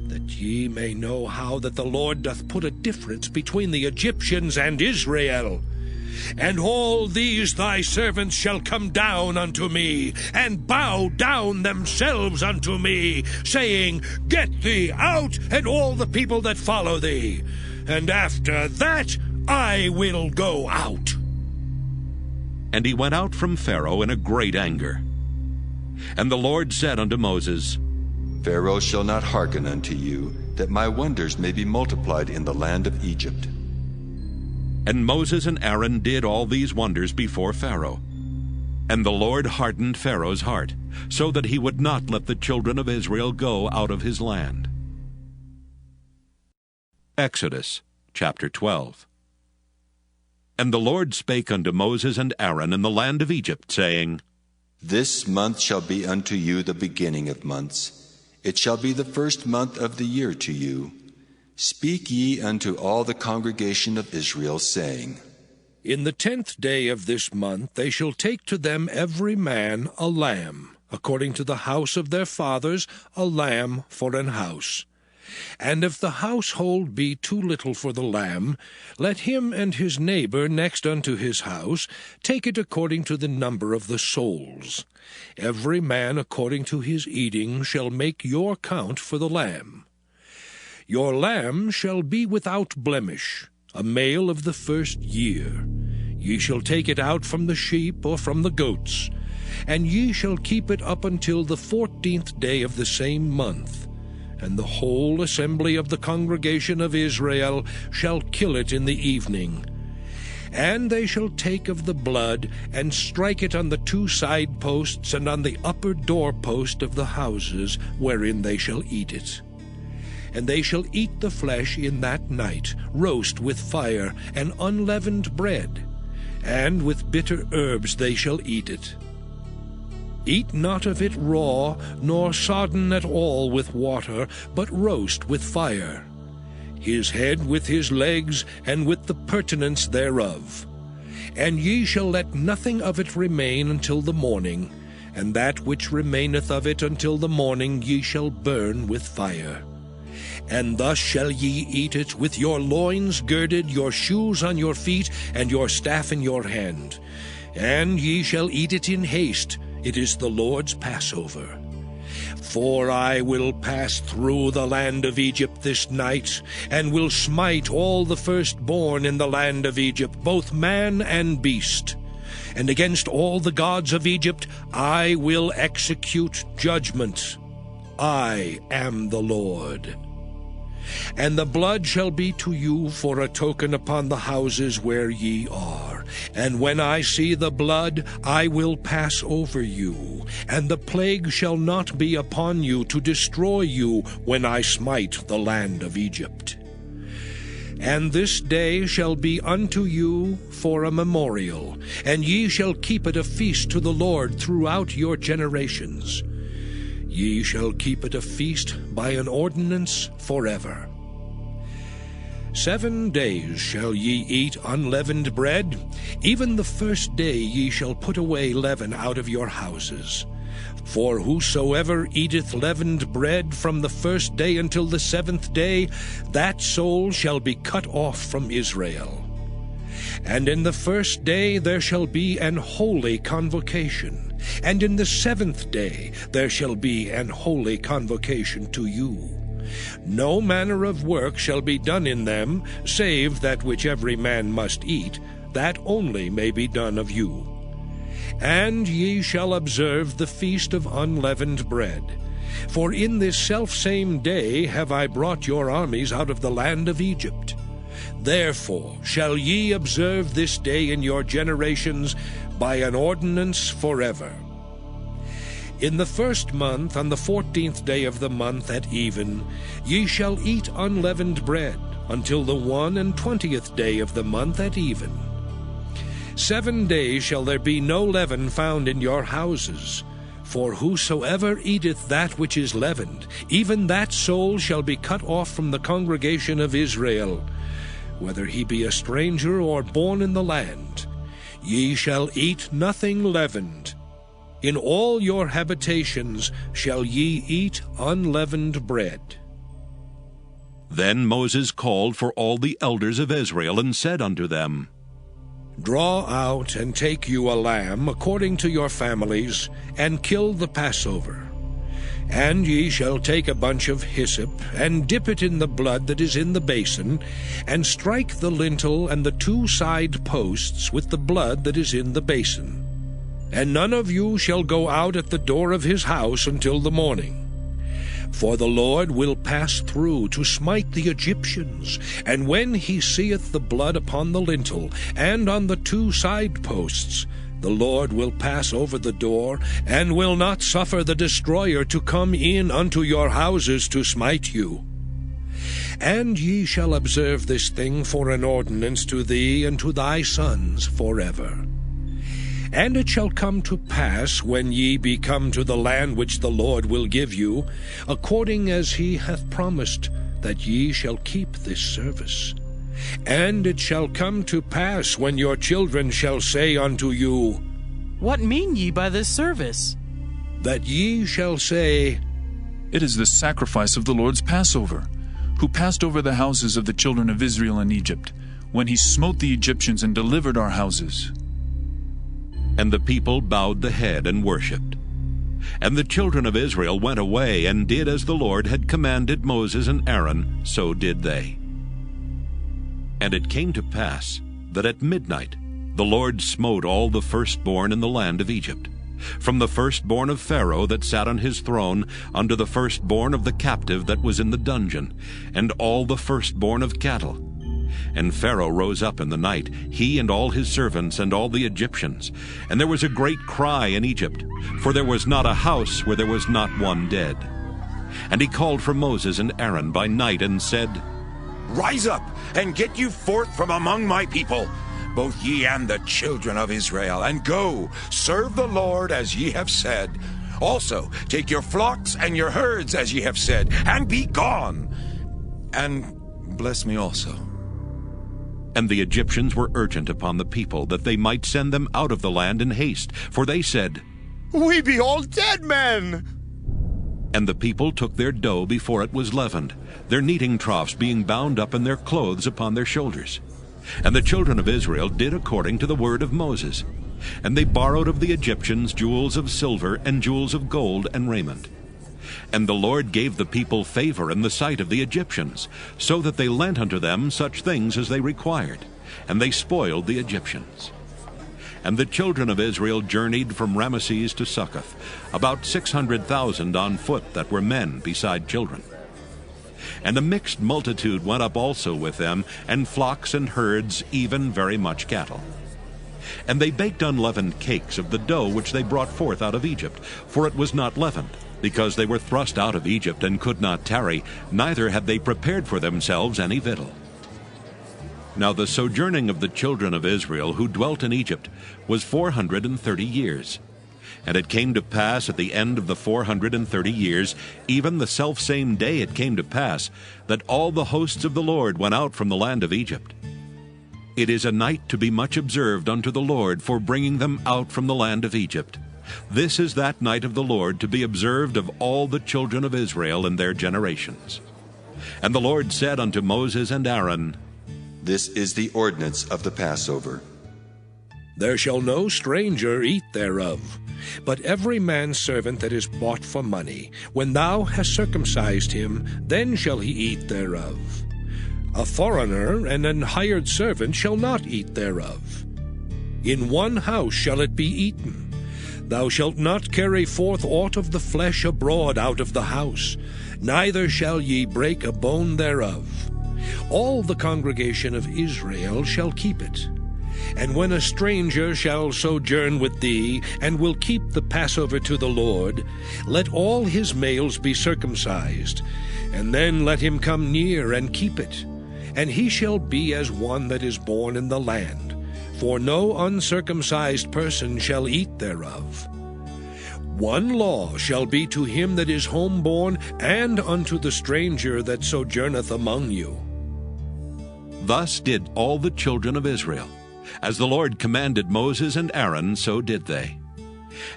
that ye may know how that the Lord doth put a difference between the Egyptians and Israel. And all these thy servants shall come down unto me, and bow down themselves unto me, saying, Get thee out, and all the people that follow thee. And after that I will go out. And he went out from Pharaoh in a great anger. And the Lord said unto Moses, Pharaoh shall not hearken unto you, that my wonders may be multiplied in the land of Egypt. And Moses and Aaron did all these wonders before Pharaoh. And the Lord hardened Pharaoh's heart, so that he would not let the children of Israel go out of his land. Exodus chapter 12. And the Lord spake unto Moses and Aaron in the land of Egypt, saying, This month shall be unto you the beginning of months. It shall be the first month of the year to you. Speak ye unto all the congregation of Israel, saying, In the 10th day of this month they shall take to them every man a lamb, according to the house of their fathers, a lamb for an house. And if the household be too little for the lamb, let him and his neighbor next unto his house take it according to the number of the souls. Every man according to his eating shall make your count for the lamb. Your lamb shall be without blemish, a male of the first year. Ye shall take it out from the sheep or from the goats, and ye shall keep it up until the 14th day of the same month. And the whole assembly of the congregation of Israel shall kill it in the evening. And they shall take of the blood, and strike it on the 2 side posts and on the upper doorpost of the houses wherein they shall eat it. And they shall eat the flesh in that night, roast with fire, and unleavened bread, and with bitter herbs they shall eat it. Eat not of it raw, nor sodden at all with water, but roast with fire, his head with his legs, and with the purtenance thereof. And ye shall let nothing of it remain until the morning, and that which remaineth of it until the morning ye shall burn with fire. And thus shall ye eat it, with your loins girded, your shoes on your feet, and your staff in your hand. And ye shall eat it in haste. It is the Lord's Passover. For I will pass through the land of Egypt this night, and will smite all the firstborn in the land of Egypt, both man and beast. And against all the gods of Egypt I will execute judgment. I am the Lord. And the blood shall be to you for a token upon the houses where ye are. And when I see the blood, I will pass over you, and the plague shall not be upon you to destroy you when I smite the land of Egypt. And this day shall be unto you for a memorial, and ye shall keep it a feast to the Lord throughout your generations. Ye shall keep it a feast by an ordinance forever. 7 days shall ye eat unleavened bread. Even the first day ye shall put away leaven out of your houses. For whosoever eateth leavened bread from the first day until the 7th day, that soul shall be cut off from Israel. And in the first day there shall be an holy convocation, and in the 7th day there shall be an holy convocation to you. No manner of work shall be done in them, save that which every man must eat, that only may be done of you. And ye shall observe the feast of unleavened bread. For in this selfsame day have I brought your armies out of the land of Egypt. Therefore shall ye observe this day in your generations by an ordinance forever. In the 1st month, on the 14th day of the month at even, ye shall eat unleavened bread, until the 21st day of the month at even. 7 days shall there be no leaven found in your houses. For whosoever eateth that which is leavened, even that soul shall be cut off from the congregation of Israel, whether he be a stranger or born in the land. Ye shall eat nothing leavened. In all your habitations shall ye eat unleavened bread. Then Moses called for all the elders of Israel, and said unto them, Draw out and take you a lamb according to your families, and kill the Passover. And ye shall take a bunch of hyssop, and dip it in the blood that is in the basin, and strike the lintel and the 2 side posts with the blood that is in the basin. And none of you shall go out at the door of his house until the morning. For the Lord will pass through to smite the Egyptians, and when he seeth the blood upon the lintel and on the 2 side posts, the Lord will pass over the door, and will not suffer the destroyer to come in unto your houses to smite you. And ye shall observe this thing for an ordinance to thee and to thy sons forever. And it shall come to pass, when ye be come to the land which the Lord will give you, according as he hath promised, that ye shall keep this service. And it shall come to pass, when your children shall say unto you, What mean ye by this service? That ye shall say, It is the sacrifice of the Lord's Passover, who passed over the houses of the children of Israel in Egypt, when he smote the Egyptians and delivered our houses. And the people bowed the head and worshipped. And the children of Israel went away and did as the Lord had commanded Moses and Aaron, so did they. And it came to pass that at midnight the Lord smote all the firstborn in the land of Egypt, from the firstborn of Pharaoh that sat on his throne unto the firstborn of the captive that was in the dungeon, and all the firstborn of cattle. And Pharaoh rose up in the night, he and all his servants and all the Egyptians. And there was a great cry in Egypt, for there was not a house where there was not one dead. And he called for Moses and Aaron by night and said, Rise up, and get you forth from among my people, both ye and the children of Israel, and go, serve the Lord as ye have said. Also take your flocks and your herds as ye have said, and be gone. And bless me also. And the Egyptians were urgent upon the people, that they might send them out of the land in haste, for they said, We be all dead men. And the people took their dough before it was leavened, their kneading troughs being bound up in their clothes upon their shoulders. And the children of Israel did according to the word of Moses. And they borrowed of the Egyptians jewels of silver and jewels of gold and raiment. And the Lord gave the people favor in the sight of the Egyptians, so that they lent unto them such things as they required, and they spoiled the Egyptians. And the children of Israel journeyed from Ramesses to Succoth, about 600,000 on foot that were men beside children. And a mixed multitude went up also with them, and flocks and herds, even very much cattle. And they baked unleavened cakes of the dough which they brought forth out of Egypt, for it was not leavened, because they were thrust out of Egypt and could not tarry, neither had they prepared for themselves any victual. Now the sojourning of the children of Israel who dwelt in Egypt was 430 years. And it came to pass at the end of the 430 years, even the selfsame day it came to pass, that all the hosts of the Lord went out from the land of Egypt. It is a night to be much observed unto the Lord for bringing them out from the land of Egypt. This is that night of the Lord to be observed of all the children of Israel in their generations. And the Lord said unto Moses and Aaron, This is the ordinance of the Passover. There shall no stranger eat thereof, but every man's servant that is bought for money. When thou hast circumcised him, then shall he eat thereof. A foreigner and an hired servant shall not eat thereof. In one house shall it be eaten. Thou shalt not carry forth aught of the flesh abroad out of the house, neither shall ye break a bone thereof. All the congregation of Israel shall keep it. And when a stranger shall sojourn with thee, and will keep the Passover to the Lord, let all his males be circumcised, and then let him come near and keep it. And he shall be as one that is born in the land, for no uncircumcised person shall eat thereof. One law shall be to him that is homeborn, and unto the stranger that sojourneth among you. Thus did all the children of Israel. As the Lord commanded Moses and Aaron, so did they.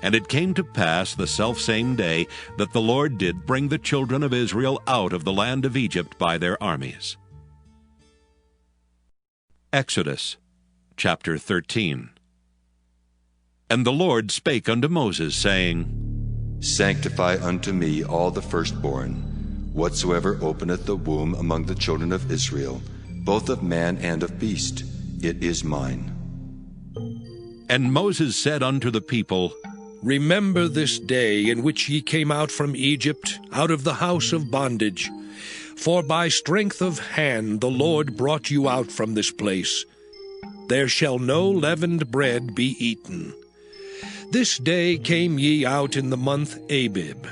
And it came to pass the selfsame day that the Lord did bring the children of Israel out of the land of Egypt by their armies. Exodus chapter 13. And the Lord spake unto Moses, saying, Sanctify unto me all the firstborn, whatsoever openeth the womb among the children of Israel, both of man and of beast, it is mine. And Moses said unto the people, Remember this day in which ye came out from Egypt, out of the house of bondage. For by strength of hand the Lord brought you out from this place. There shall no leavened bread be eaten. This day came ye out in the month Abib.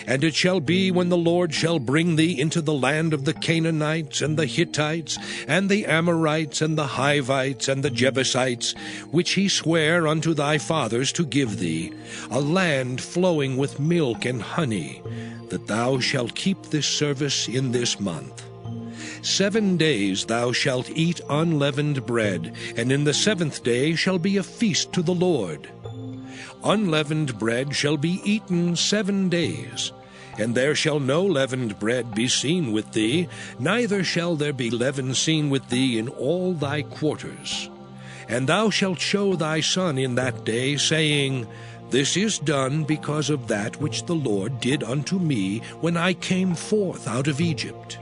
And it shall be, when the Lord shall bring thee into the land of the Canaanites, and the Hittites, and the Amorites, and the Hivites, and the Jebusites, which he sware unto thy fathers to give thee, a land flowing with milk and honey, that thou shalt keep this service in this month. 7 days thou shalt eat unleavened bread, and in the 7th day shall be a feast to the Lord. Unleavened bread shall be eaten 7 days, and there shall no leavened bread be seen with thee, neither shall there be leaven seen with thee in all thy quarters. And thou shalt show thy son in that day, saying, This is done because of that which the Lord did unto me when I came forth out of Egypt.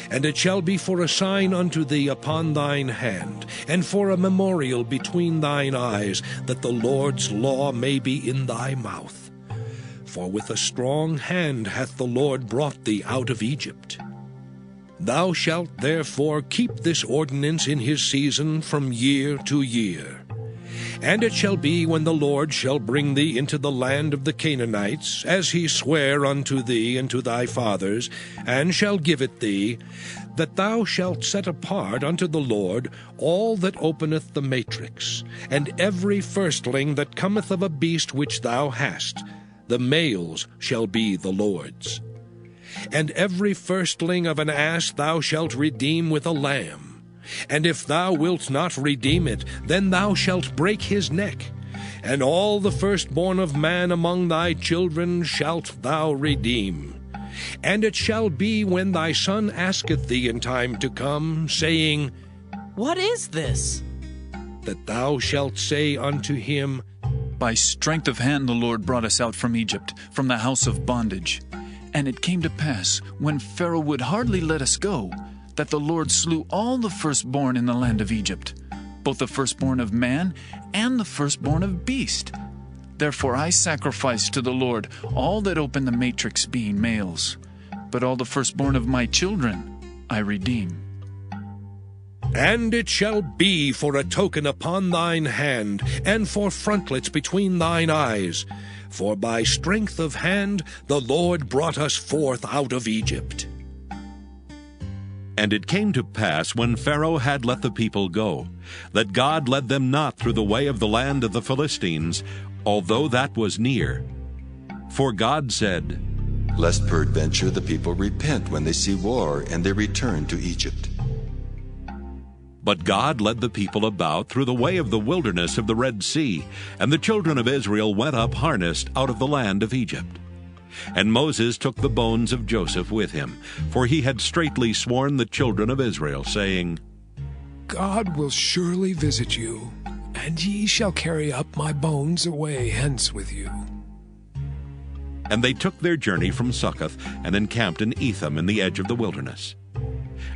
And it shall be for a sign unto thee upon thine hand, and for a memorial between thine eyes, that the Lord's law may be in thy mouth. For with a strong hand hath the Lord brought thee out of Egypt. Thou shalt therefore keep this ordinance in his season from year to year. And it shall be, when the Lord shall bring thee into the land of the Canaanites, as he sware unto thee and to thy fathers, and shall give it thee, that thou shalt set apart unto the Lord all that openeth the matrix, and every firstling that cometh of a beast which thou hast, the males shall be the Lord's. And every firstling of an ass thou shalt redeem with a lamb. And if thou wilt not redeem it, then thou shalt break his neck. And all the firstborn of man among thy children shalt thou redeem. And it shall be, when thy son asketh thee in time to come, saying, What is this? That thou shalt say unto him, By strength of hand the Lord brought us out from Egypt, from the house of bondage. And it came to pass, when Pharaoh would hardly let us go, that the Lord slew all the firstborn in the land of Egypt, both the firstborn of man and the firstborn of beast. Therefore I sacrifice to the Lord all that open the matrix, being males. But all the firstborn of my children I redeem. And it shall be for a token upon thine hand, and for frontlets between thine eyes. For by strength of hand the Lord brought us forth out of Egypt. And it came to pass, when Pharaoh had let the people go, that God led them not through the way of the land of the Philistines, although that was near. For God said, Lest peradventure the people repent when they see war, and they return to Egypt. But God led the people about through the way of the wilderness of the Red Sea, and the children of Israel went up harnessed out of the land of Egypt. And Moses took the bones of Joseph with him, for he had straitly sworn the children of Israel, saying, God will surely visit you, and ye shall carry up my bones away hence with you. And they took their journey from Succoth, and encamped in Etham in the edge of the wilderness.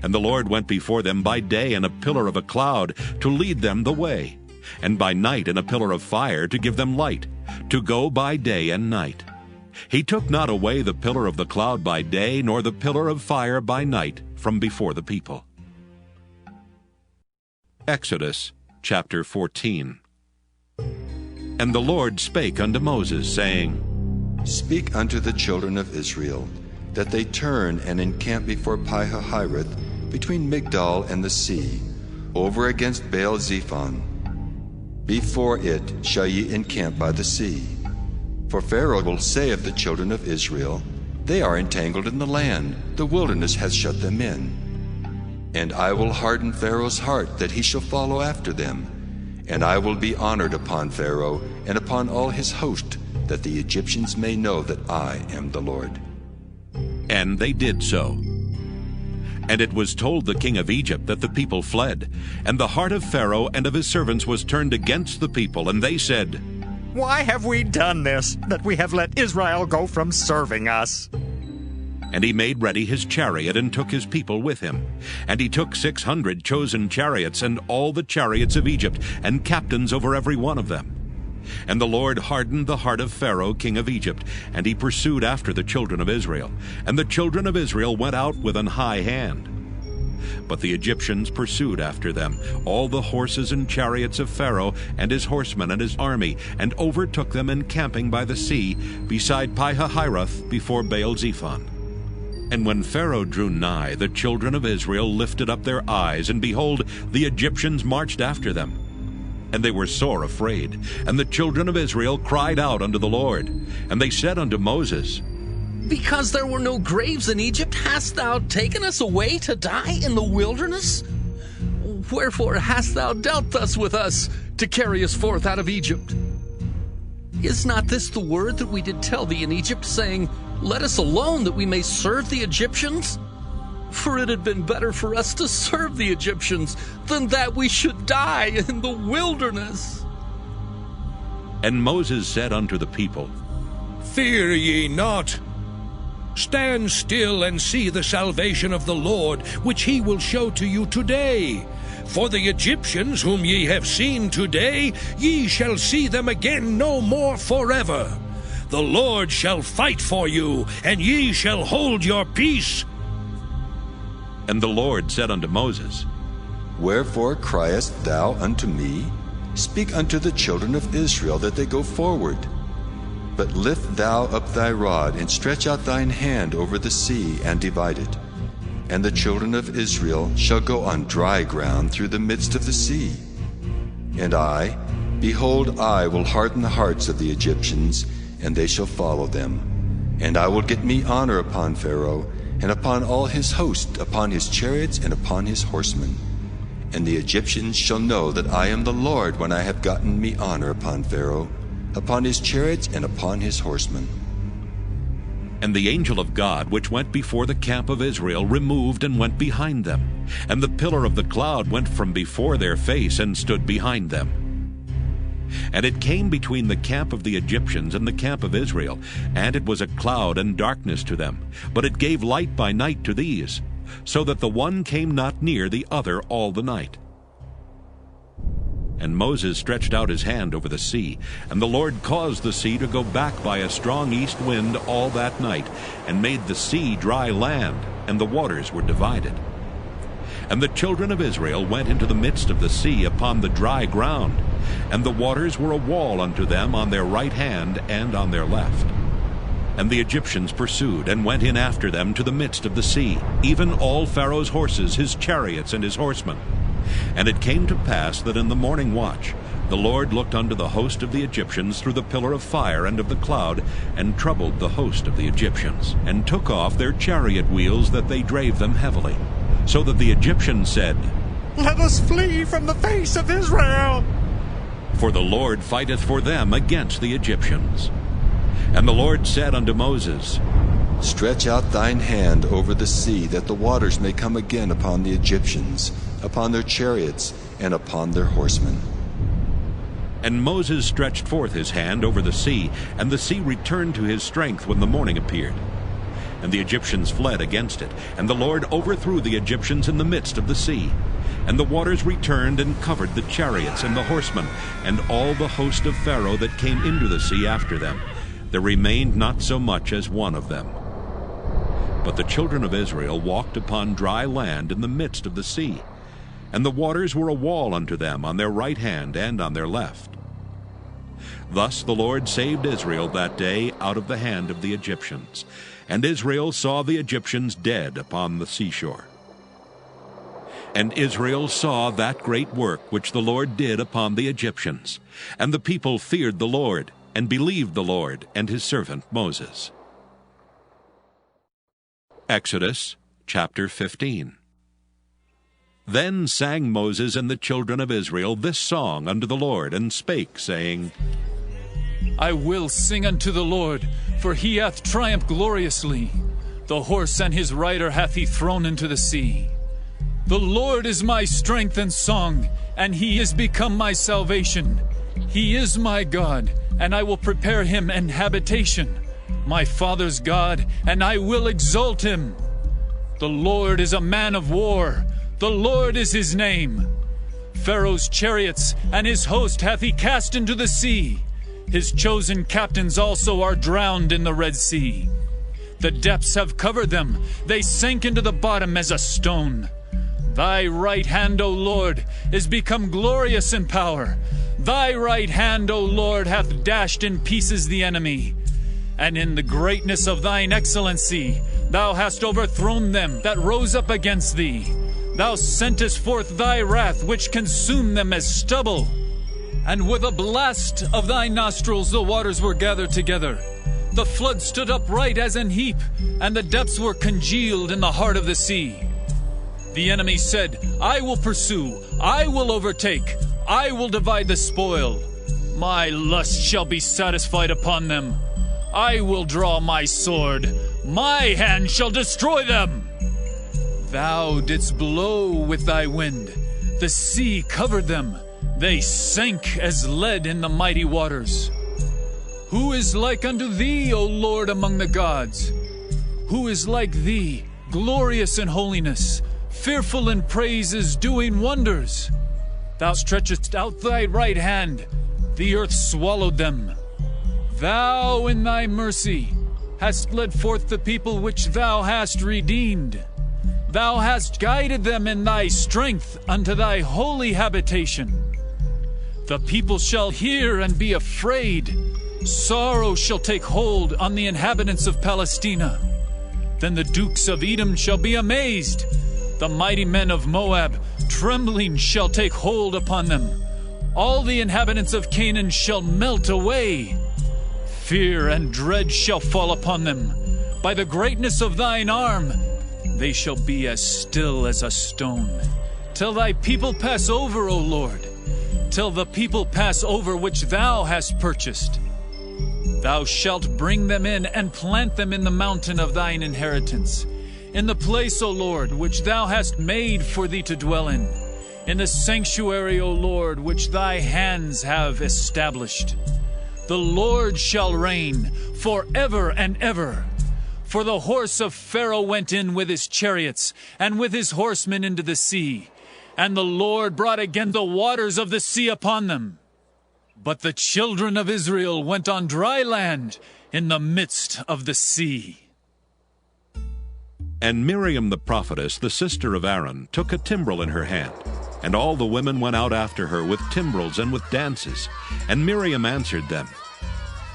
And the Lord went before them by day in a pillar of a cloud, to lead them the way, and by night in a pillar of fire, to give them light, to go by day and night. He took not away the pillar of the cloud by day, nor the pillar of fire by night from before the people. Exodus chapter 14. And the Lord spake unto Moses, saying, Speak unto the children of Israel, that they turn and encamp before Pi-hahiroth, between Migdol and the sea, over against Baal-zephon. Before it shall ye encamp by the sea. For Pharaoh will say of the children of Israel, They are entangled in the land, the wilderness hath shut them in. And I will harden Pharaoh's heart, that he shall follow after them. And I will be honored upon Pharaoh, and upon all his host, that the Egyptians may know that I am the Lord. And they did so. And it was told the king of Egypt that the people fled. And the heart of Pharaoh and of his servants was turned against the people, and they said, Why have we done this, that we have let Israel go from serving us? And he made ready his chariot, and took his people with him. And he took 600 chosen chariots, and all the chariots of Egypt, and captains over every one of them. And the Lord hardened the heart of Pharaoh king of Egypt, and he pursued after the children of Israel. And the children of Israel went out with an high hand. But the Egyptians pursued after them, all the horses and chariots of Pharaoh and his horsemen and his army, and overtook them encamping by the sea, beside Pi-hahiroth, before Baal-zephon. And when Pharaoh drew nigh, the children of Israel lifted up their eyes, and behold, the Egyptians marched after them. And they were sore afraid. And the children of Israel cried out unto the Lord. And they said unto Moses, Because there were no graves in Egypt, hast thou taken us away to die in the wilderness? Wherefore hast thou dealt thus with us, to carry us forth out of Egypt? Is not this the word that we did tell thee in Egypt, saying, Let us alone, that we may serve the Egyptians? For it had been better for us to serve the Egyptians, than that we should die in the wilderness. And Moses said unto the people, Fear ye not. Stand still and see the salvation of the Lord, which he will show to you today. For the Egyptians whom ye have seen today, ye shall see them again no more forever. The Lord shall fight for you, and ye shall hold your peace. And the Lord said unto Moses, Wherefore criest thou unto me? Speak unto the children of Israel that they go forward. But lift thou up thy rod, and stretch out thine hand over the sea, and divide it. And the children of Israel shall go on dry ground through the midst of the sea. And I, behold, I will harden the hearts of the Egyptians, and they shall follow them. And I will get me honor upon Pharaoh, and upon all his host, upon his chariots, and upon his horsemen. And the Egyptians shall know that I am the Lord, when I have gotten me honor upon Pharaoh, upon his chariots, and upon his horsemen. And the angel of God, which went before the camp of Israel, removed and went behind them. And the pillar of the cloud went from before their face, and stood behind them. And it came between the camp of the Egyptians and the camp of Israel, and it was a cloud and darkness to them, but it gave light by night to these, so that the one came not near the other all the night. And Moses stretched out his hand over the sea, and the Lord caused the sea to go back by a strong east wind all that night, and made the sea dry land, and the waters were divided. And the children of Israel went into the midst of the sea upon the dry ground, and the waters were a wall unto them on their right hand and on their left. And the Egyptians pursued, and went in after them to the midst of the sea, even all Pharaoh's horses, his chariots, and his horsemen. And it came to pass that in the morning watch the Lord looked unto the host of the Egyptians through the pillar of fire and of the cloud, and troubled the host of the Egyptians, and took off their chariot wheels, that they drave them heavily. So that the Egyptians said, Let us flee from the face of Israel. For the Lord fighteth for them against the Egyptians. And the Lord said unto Moses, Stretch out thine hand over the sea, that the waters may come again upon the Egyptians, upon their chariots, and upon their horsemen. And Moses stretched forth his hand over the sea, and the sea returned to his strength when the morning appeared. And the Egyptians fled against it, and the Lord overthrew the Egyptians in the midst of the sea. And the waters returned and covered the chariots and the horsemen, and all the host of Pharaoh that came into the sea after them. There remained not so much as one of them. But the children of Israel walked upon dry land in the midst of the sea, and the waters were a wall unto them on their right hand and on their left. Thus the Lord saved Israel that day out of the hand of the Egyptians. And Israel saw the Egyptians dead upon the seashore. And Israel saw that great work which the Lord did upon the Egyptians. And the people feared the Lord, and believed the Lord and his servant Moses. Exodus chapter 15. Then sang Moses and the children of Israel this song unto the Lord, and spake, saying, I will sing unto the Lord, for he hath triumphed gloriously. The horse and his rider hath he thrown into the sea. The Lord is my strength and song, and he is become my salvation. He is my God, and I will prepare him an habitation. My father's God, and I will exalt him. The Lord is a man of war. The Lord is his name. Pharaoh's chariots and his host hath he cast into the sea. His chosen captains also are drowned in the Red Sea. The depths have covered them. They sank into the bottom as a stone. Thy right hand, O Lord, is become glorious in power. Thy right hand, O Lord, hath dashed in pieces the enemy. And in the greatness of thine excellency, thou hast overthrown them that rose up against thee. Thou sentest forth thy wrath, which consumed them as stubble. And with a blast of thy nostrils the waters were gathered together. The flood stood upright as an heap, and the depths were congealed in the heart of the sea. The enemy said, I will pursue, I will overtake, I will divide the spoil. My lust shall be satisfied upon them. I will draw my sword, my hand shall destroy them. Thou didst blow with thy wind, the sea covered them, they sank as lead in the mighty waters. Who is like unto thee, O Lord, among the gods? Who is like thee, glorious in holiness, fearful in praises, doing wonders? Thou stretchest out thy right hand, the earth swallowed them. Thou in thy mercy hast led forth the people which thou hast redeemed. Thou hast guided them in thy strength unto thy holy habitation. The people shall hear and be afraid. Sorrow shall take hold on the inhabitants of Palestina. Then the dukes of Edom shall be amazed. The mighty men of Moab, trembling, shall take hold upon them. All the inhabitants of Canaan shall melt away. Fear and dread shall fall upon them. By the greatness of thine arm, they shall be as still as a stone. Till thy people pass over, O Lord. Till the people pass over which thou hast purchased. Thou shalt bring them in and plant them in the mountain of thine inheritance, in the place, O Lord, which thou hast made for thee to dwell in the sanctuary, O Lord, which thy hands have established. The Lord shall reign forever and ever. For the horse of Pharaoh went in with his chariots and with his horsemen into the sea, and the Lord brought again the waters of the sea upon them. But the children of Israel went on dry land in the midst of the sea. And Miriam the prophetess, the sister of Aaron, took a timbrel in her hand. And all the women went out after her with timbrels and with dances. And Miriam answered them,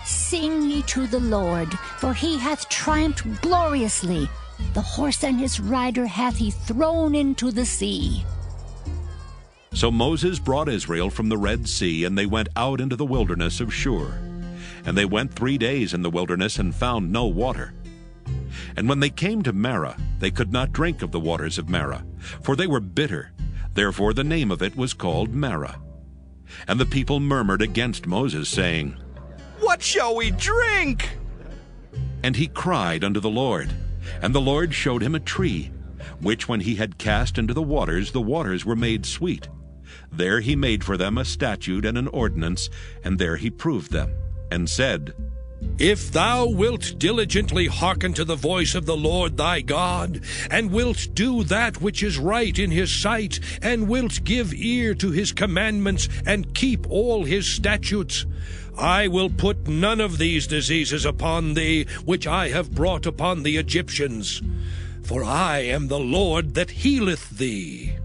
Sing ye to the Lord, for he hath triumphed gloriously. The horse and his rider hath he thrown into the sea. So Moses brought Israel from the Red Sea, and they went out into the wilderness of Shur. And they went 3 days in the wilderness and found no water. And when they came to Marah, they could not drink of the waters of Marah, for they were bitter. Therefore the name of it was called Marah. And the people murmured against Moses, saying, What shall we drink? And he cried unto the Lord, and the Lord showed him a tree, which when he had cast into the waters were made sweet. There he made for them a statute and an ordinance, and there he proved them, and said, If thou wilt diligently hearken to the voice of the Lord thy God, and wilt do that which is right in his sight, and wilt give ear to his commandments, and keep all his statutes, I will put none of these diseases upon thee, which I have brought upon the Egyptians. For I am the Lord that healeth thee.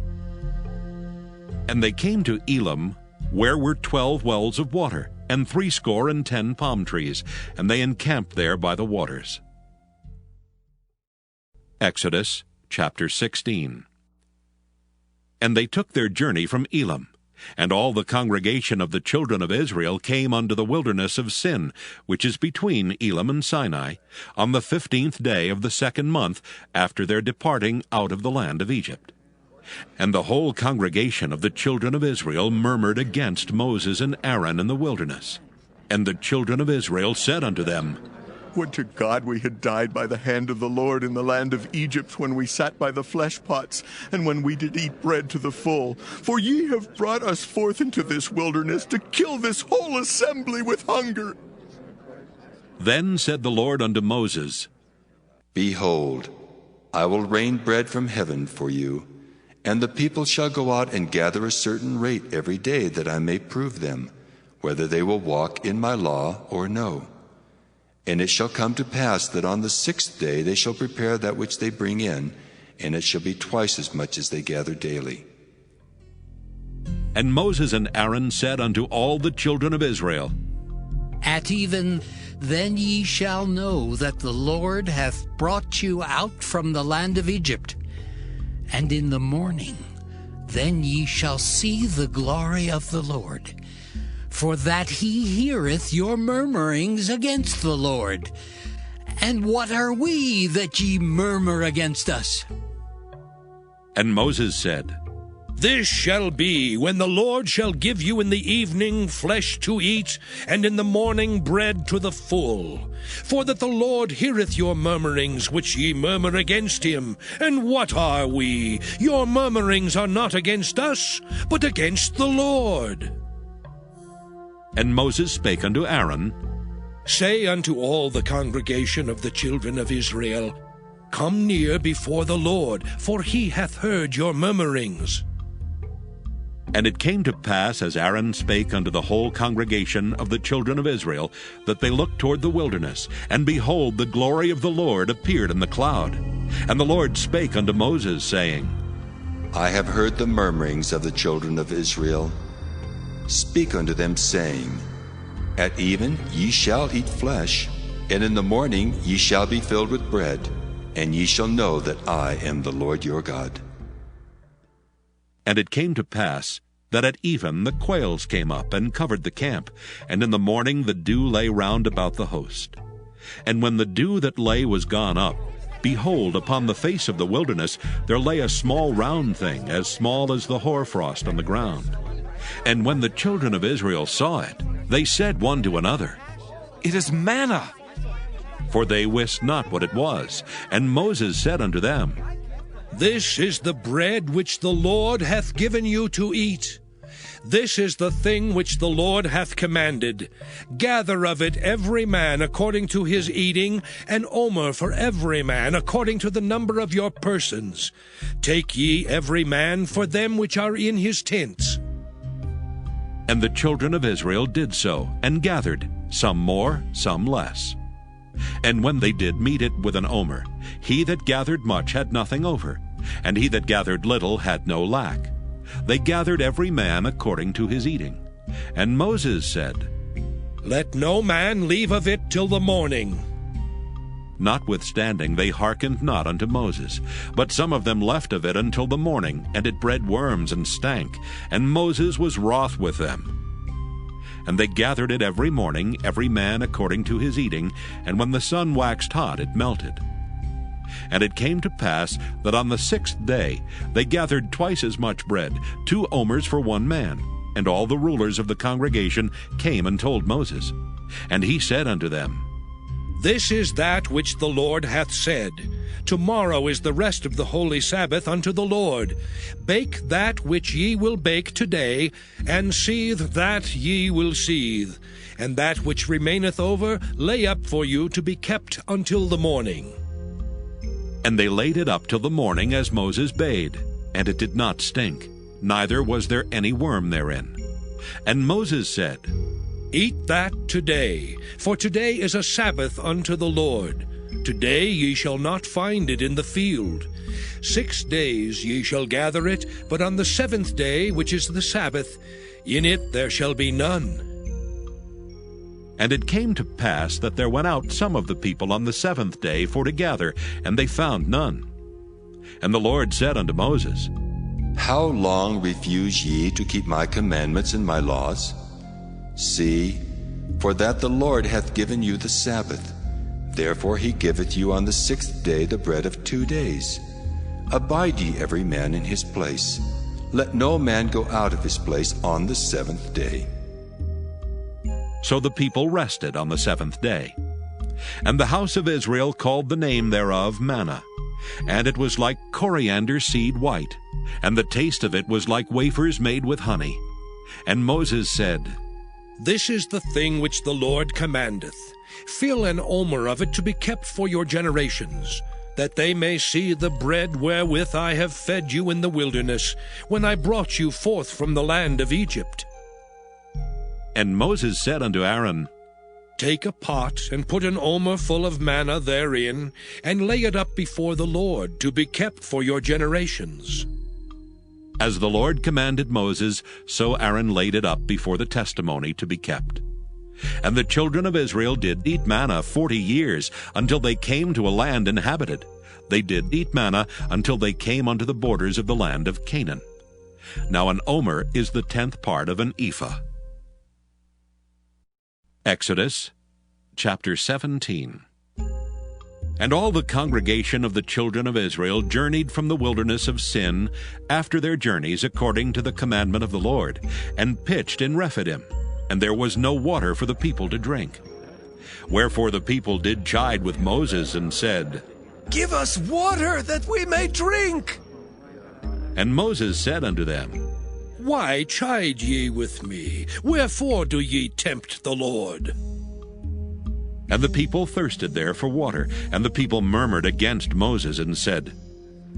And they came to Elim, where were 12 wells of water, and 70 palm trees, and they encamped there by the waters. Exodus chapter 16. And they took their journey from Elim, and all the congregation of the children of Israel came unto the wilderness of Sin, which is between Elim and Sinai, on the 15th day of the 2nd month after their departing out of the land of Egypt. And the whole congregation of the children of Israel murmured against Moses and Aaron in the wilderness. And the children of Israel said unto them, Would to God we had died by the hand of the Lord in the land of Egypt, when we sat by the flesh pots, and when we did eat bread to the full. For ye have brought us forth into this wilderness to kill this whole assembly with hunger. Then said the Lord unto Moses, Behold, I will rain bread from heaven for you, and the people shall go out and gather a certain rate every day, that I may prove them, whether they will walk in my law or no. And it shall come to pass that on the 6th day they shall prepare that which they bring in, and it shall be twice as much as they gather daily. And Moses and Aaron said unto all the children of Israel, At even then ye shall know that the Lord hath brought you out from the land of Egypt. And in the morning then ye shall see the glory of the Lord, for that he heareth your murmurings against the Lord. And what are we that ye murmur against us? And Moses said, This shall be when the Lord shall give you in the evening flesh to eat, and in the morning bread to the full. For that the Lord heareth your murmurings which ye murmur against him. And what are we? Your murmurings are not against us, but against the Lord. And Moses spake unto Aaron, Say unto all the congregation of the children of Israel, Come near before the Lord, for he hath heard your murmurings. And it came to pass, as Aaron spake unto the whole congregation of the children of Israel, that they looked toward the wilderness, and behold, the glory of the Lord appeared in the cloud. And the Lord spake unto Moses, saying, I have heard the murmurings of the children of Israel. Speak unto them, saying, At even ye shall eat flesh, and in the morning ye shall be filled with bread, and ye shall know that I am the Lord your God. And it came to pass that at even the quails came up and covered the camp, and in the morning the dew lay round about the host. And when the dew that lay was gone up, behold, upon the face of the wilderness there lay a small round thing, as small as the hoarfrost on the ground. And when the children of Israel saw it, they said one to another, It is manna. For they wist not what it was. And Moses said unto them, This is the bread which the Lord hath given you to eat. This is the thing which the Lord hath commanded. Gather of it every man according to his eating, an omer for every man according to the number of your persons. Take ye every man for them which are in his tents. And the children of Israel did so, and gathered, some more, some less. And when they did meet it with an omer, he that gathered much had nothing over, and he that gathered little had no lack. They gathered every man according to his eating. And Moses said, Let no man leave of it till the morning. Notwithstanding they hearkened not unto Moses, but some of them left of it until the morning, and it bred worms and stank, and Moses was wroth with them. And they gathered it every morning, every man according to his eating, and when the sun waxed hot, it melted. And it came to pass that on the 6th day they gathered twice as much bread, 2 omers for one man. And all the rulers of the congregation came and told Moses. And he said unto them, This is that which the Lord hath said. Tomorrow is the rest of the holy Sabbath unto the Lord. Bake that which ye will bake today, and seethe that ye will seethe. And that which remaineth over lay up for you to be kept until the morning. And they laid it up till the morning as Moses bade, and it did not stink, neither was there any worm therein. And Moses said, Eat that today, for today is a Sabbath unto the Lord. Today ye shall not find it in the field. 6 days ye shall gather it, but on the 7th day, which is the Sabbath, in it there shall be none. And it came to pass that there went out some of the people on the 7th day for to gather, and they found none. And the Lord said unto Moses, How long refuse ye to keep my commandments and my laws? See, for that the Lord hath given you the Sabbath. Therefore he giveth you on the 6th day the bread of 2 days. Abide ye every man in his place. Let no man go out of his place on the 7th day. So the people rested on the 7th day. And the house of Israel called the name thereof manna. And it was like coriander seed white, and the taste of it was like wafers made with honey. And Moses said, This is the thing which the Lord commandeth. Fill an omer of it to be kept for your generations, that they may see the bread wherewith I have fed you in the wilderness, when I brought you forth from the land of Egypt. And Moses said unto Aaron, Take a pot, and put an omer full of manna therein, and lay it up before the Lord, to be kept for your generations. As the Lord commanded Moses, so Aaron laid it up before the testimony to be kept. And the children of Israel did eat manna 40 years, until they came to a land inhabited. They did eat manna until they came unto the borders of the land of Canaan. Now an omer is the 10th part of an ephah. Exodus chapter 17. And all the congregation of the children of Israel journeyed from the wilderness of Sin after their journeys according to the commandment of the Lord, and pitched in Rephidim, and there was no water for the people to drink. Wherefore the people did chide with Moses, and said, Give us water that we may drink. And Moses said unto them, Why chide ye with me? Wherefore do ye tempt the Lord? And the people thirsted there for water, and the people murmured against Moses, and said,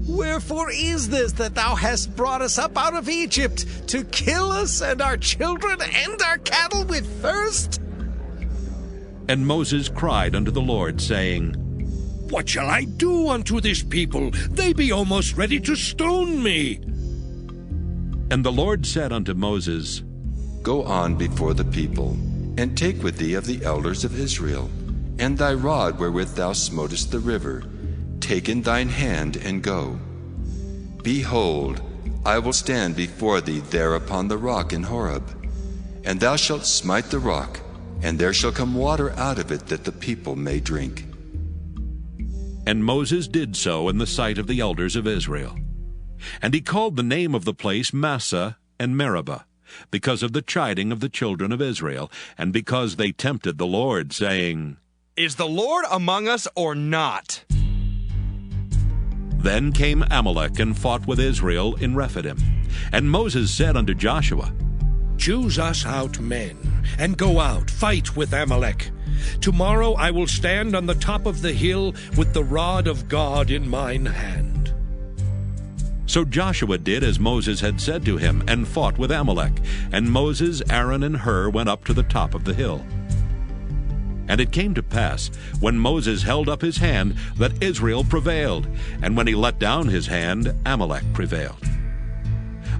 Wherefore is this that thou hast brought us up out of Egypt, to kill us and our children and our cattle with thirst? And Moses cried unto the Lord, saying, What shall I do unto this people? They be almost ready to stone me. And the Lord said unto Moses, Go on before the people, and take with thee of the elders of Israel, and thy rod wherewith thou smotest the river. Take in thine hand, and go. Behold, I will stand before thee there upon the rock in Horeb, and thou shalt smite the rock, and there shall come water out of it, that the people may drink. And Moses did so in the sight of the elders of Israel. And he called the name of the place Massah and Meribah, because of the chiding of the children of Israel, and because they tempted the Lord, saying, Is the Lord among us or not? Then came Amalek and fought with Israel in Rephidim. And Moses said unto Joshua, Choose us out men, and go out, fight with Amalek. Tomorrow I will stand on the top of the hill with the rod of God in mine hand. So Joshua did as Moses had said to him, and fought with Amalek. And Moses, Aaron, and Hur went up to the top of the hill. And it came to pass, when Moses held up his hand, that Israel prevailed, and when he let down his hand, Amalek prevailed.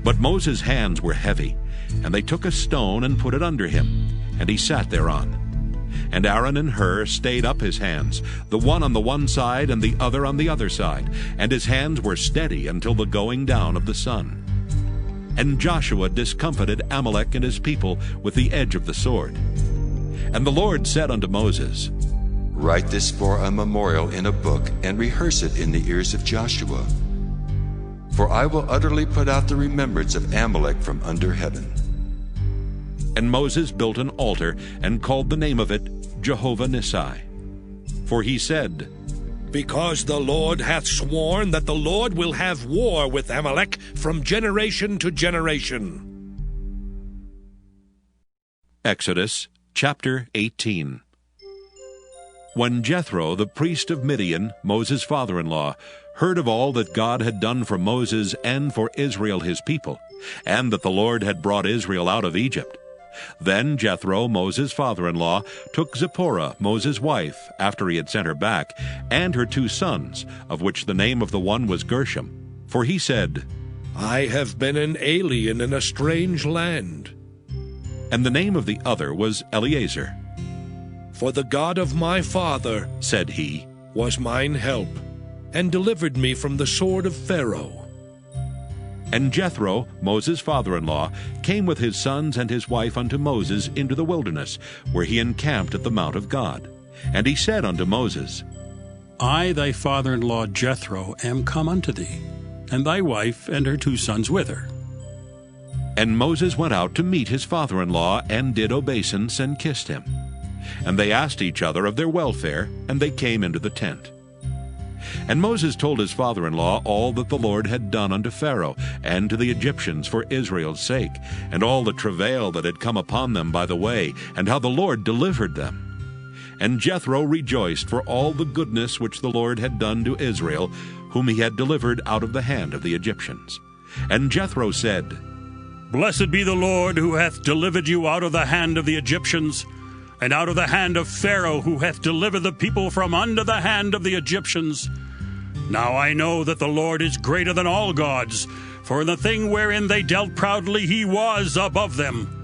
But Moses' hands were heavy, and they took a stone and put it under him, and he sat thereon. And Aaron and Hur stayed up his hands, the one on the one side and the other on the other side, and his hands were steady until the going down of the sun. And Joshua discomfited Amalek and his people with the edge of the sword. And the Lord said unto Moses, Write this for a memorial in a book, and rehearse it in the ears of Joshua. For I will utterly put out the remembrance of Amalek from under heaven. And Moses built an altar, and called the name of it Jehovah Nissi. For he said, Because the Lord hath sworn that the Lord will have war with Amalek from generation to generation. Exodus chapter 18. When Jethro, the priest of Midian, Moses' father-in-law, heard of all that God had done for Moses and for Israel his people, and that the Lord had brought Israel out of Egypt, then Jethro, Moses' father-in-law, took Zipporah, Moses' wife, after he had sent her back, and her 2 sons, of which the name of the one was Gershom. For he said, I have been an alien in a strange land. And the name of the other was Eleazar. For the God of my father, said he, was mine help, and delivered me from the sword of Pharaoh. And Jethro, Moses' father-in-law, came with his sons and his wife unto Moses into the wilderness, where he encamped at the mount of God. And he said unto Moses, I, thy father-in-law Jethro, am come unto thee, and thy wife and her 2 sons with her. And Moses went out to meet his father-in-law, and did obeisance, and kissed him. And they asked each other of their welfare, and they came into the tent. And Moses told his father-in-law all that the Lord had done unto Pharaoh and to the Egyptians for Israel's sake, and all the travail that had come upon them by the way, and how the Lord delivered them. And Jethro rejoiced for all the goodness which the Lord had done to Israel, whom he had delivered out of the hand of the Egyptians. And Jethro said, Blessed be the Lord, who hath delivered you out of the hand of the Egyptians, and out of the hand of Pharaoh, who hath delivered the people from under the hand of the Egyptians. Now I know that the Lord is greater than all gods, for in the thing wherein they dealt proudly he was above them.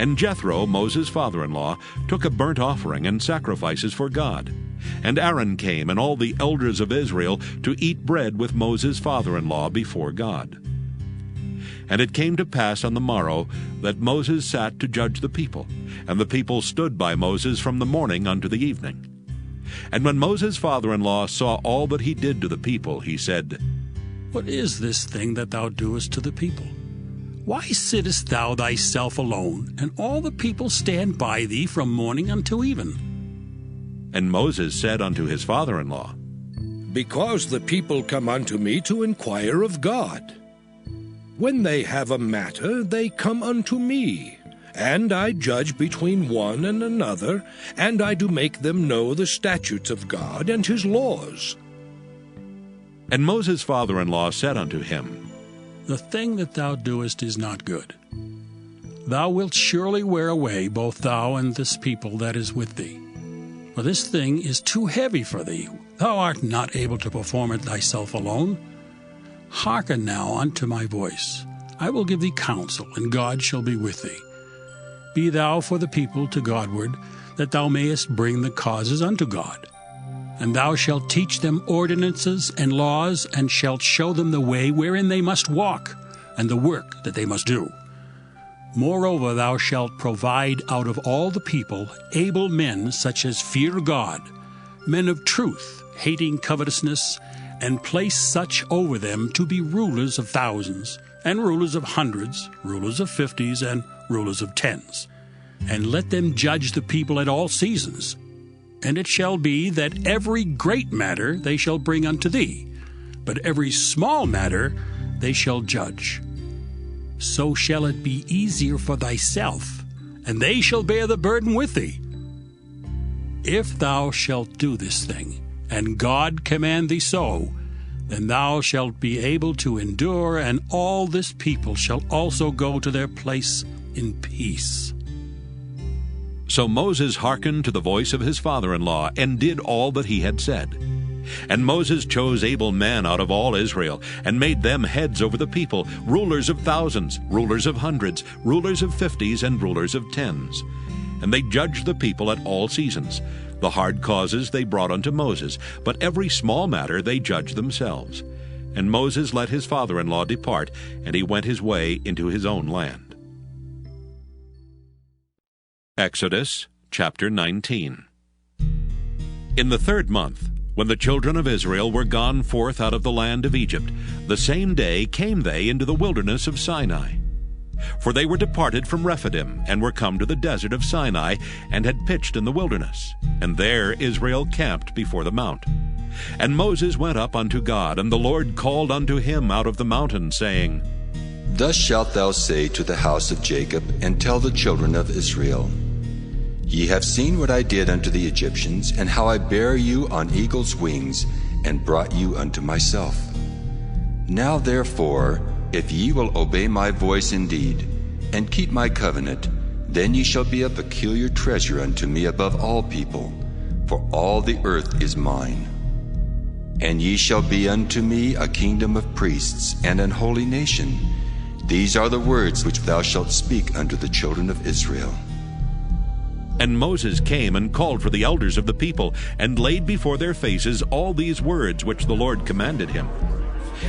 And Jethro, Moses' father-in-law, took a burnt offering and sacrifices for God. And Aaron came, and all the elders of Israel, to eat bread with Moses' father-in-law before God. And it came to pass on the morrow that Moses sat to judge the people, and the people stood by Moses from the morning unto the evening. And when Moses' father-in-law saw all that he did to the people, he said, What is this thing that thou doest to the people? Why sittest thou thyself alone, and all the people stand by thee from morning until even? And Moses said unto his father-in-law, Because the people come unto me to inquire of God. When they have a matter, they come unto me, and I judge between one and another, and I do make them know the statutes of God and his laws. And Moses' father-in-law said unto him, The thing that thou doest is not good. Thou wilt surely wear away both thou and this people that is with thee. For this thing is too heavy for thee. Thou art not able to perform it thyself alone. Hearken now unto my voice. I will give thee counsel, and God shall be with thee. Be thou for the people to Godward, that thou mayest bring the causes unto God. And thou shalt teach them ordinances and laws, and shalt show them the way wherein they must walk, and the work that they must do. Moreover, thou shalt provide out of all the people able men such as fear God, men of truth, hating covetousness, and place such over them to be rulers of thousands, and rulers of hundreds, rulers of 50s, and rulers of 10s. And let them judge the people at all seasons. And it shall be that every great matter they shall bring unto thee, but every small matter they shall judge. So shall it be easier for thyself, and they shall bear the burden with thee. If thou shalt do this thing, and God command thee so, then thou shalt be able to endure, and all this people shall also go to their place in peace. So Moses hearkened to the voice of his father-in-law, and did all that he had said. And Moses chose able men out of all Israel, and made them heads over the people, rulers of thousands, rulers of hundreds, rulers of 50s, and rulers of 10s. And they judged the people at all seasons. The hard causes they brought unto Moses, but every small matter they judged themselves. And Moses let his father-in-law depart, and he went his way into his own land. Exodus chapter 19. In the 3rd month, when the children of Israel were gone forth out of the land of Egypt, the same day came they into the wilderness of Sinai. For they were departed from Rephidim, and were come to the desert of Sinai, and had pitched in the wilderness. And there Israel camped before the mount. And Moses went up unto God, and the Lord called unto him out of the mountain, saying, Thus shalt thou say to the house of Jacob, and tell the children of Israel, Ye have seen what I did unto the Egyptians, and how I bare you on eagle's wings, and brought you unto myself. Now therefore, if ye will obey my voice indeed, and keep my covenant, then ye shall be a peculiar treasure unto me above all people, for all the earth is mine. And ye shall be unto me a kingdom of priests, and an holy nation. These are the words which thou shalt speak unto the children of Israel. And Moses came and called for the elders of the people, and laid before their faces all these words which the Lord commanded him.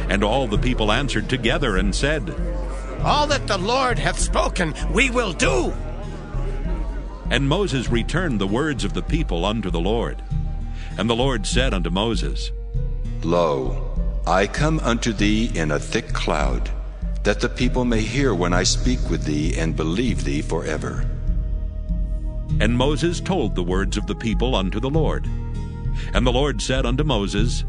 And all the people answered together and said, All that the Lord hath spoken, we will do. And Moses returned the words of the people unto the Lord. And the Lord said unto Moses, Lo, I come unto thee in a thick cloud, that the people may hear when I speak with thee, and believe thee forever. And Moses told the words of the people unto the Lord. And the Lord said unto Moses,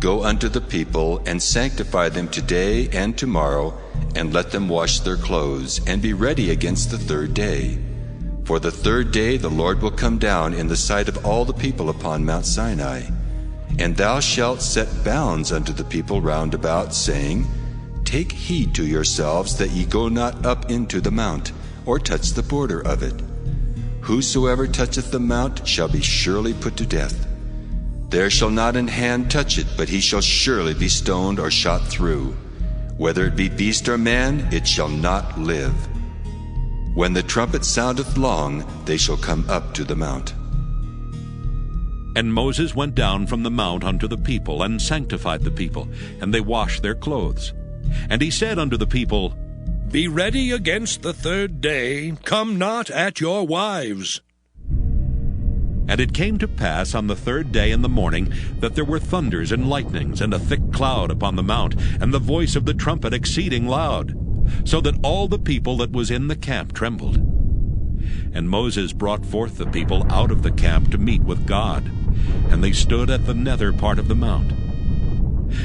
Go unto the people, and sanctify them today and tomorrow, and let them wash their clothes, and be ready against the 3rd day. For the 3rd day the Lord will come down in the sight of all the people upon Mount Sinai. And thou shalt set bounds unto the people round about, saying, Take heed to yourselves that ye go not up into the mount, or touch the border of it. Whosoever toucheth the mount shall be surely put to death. There shall not an hand touch it, but he shall surely be stoned or shot through. Whether it be beast or man, it shall not live. When the trumpet soundeth long, they shall come up to the mount. And Moses went down from the mount unto the people, and sanctified the people, and they washed their clothes. And he said unto the people, Be ready against the third day, come not at your wives. And it came to pass on the third day in the morning that there were thunders and lightnings, and a thick cloud upon the mount, and the voice of the trumpet exceeding loud, so that all the people that was in the camp trembled. And Moses brought forth the people out of the camp to meet with God, and they stood at the nether part of the mount.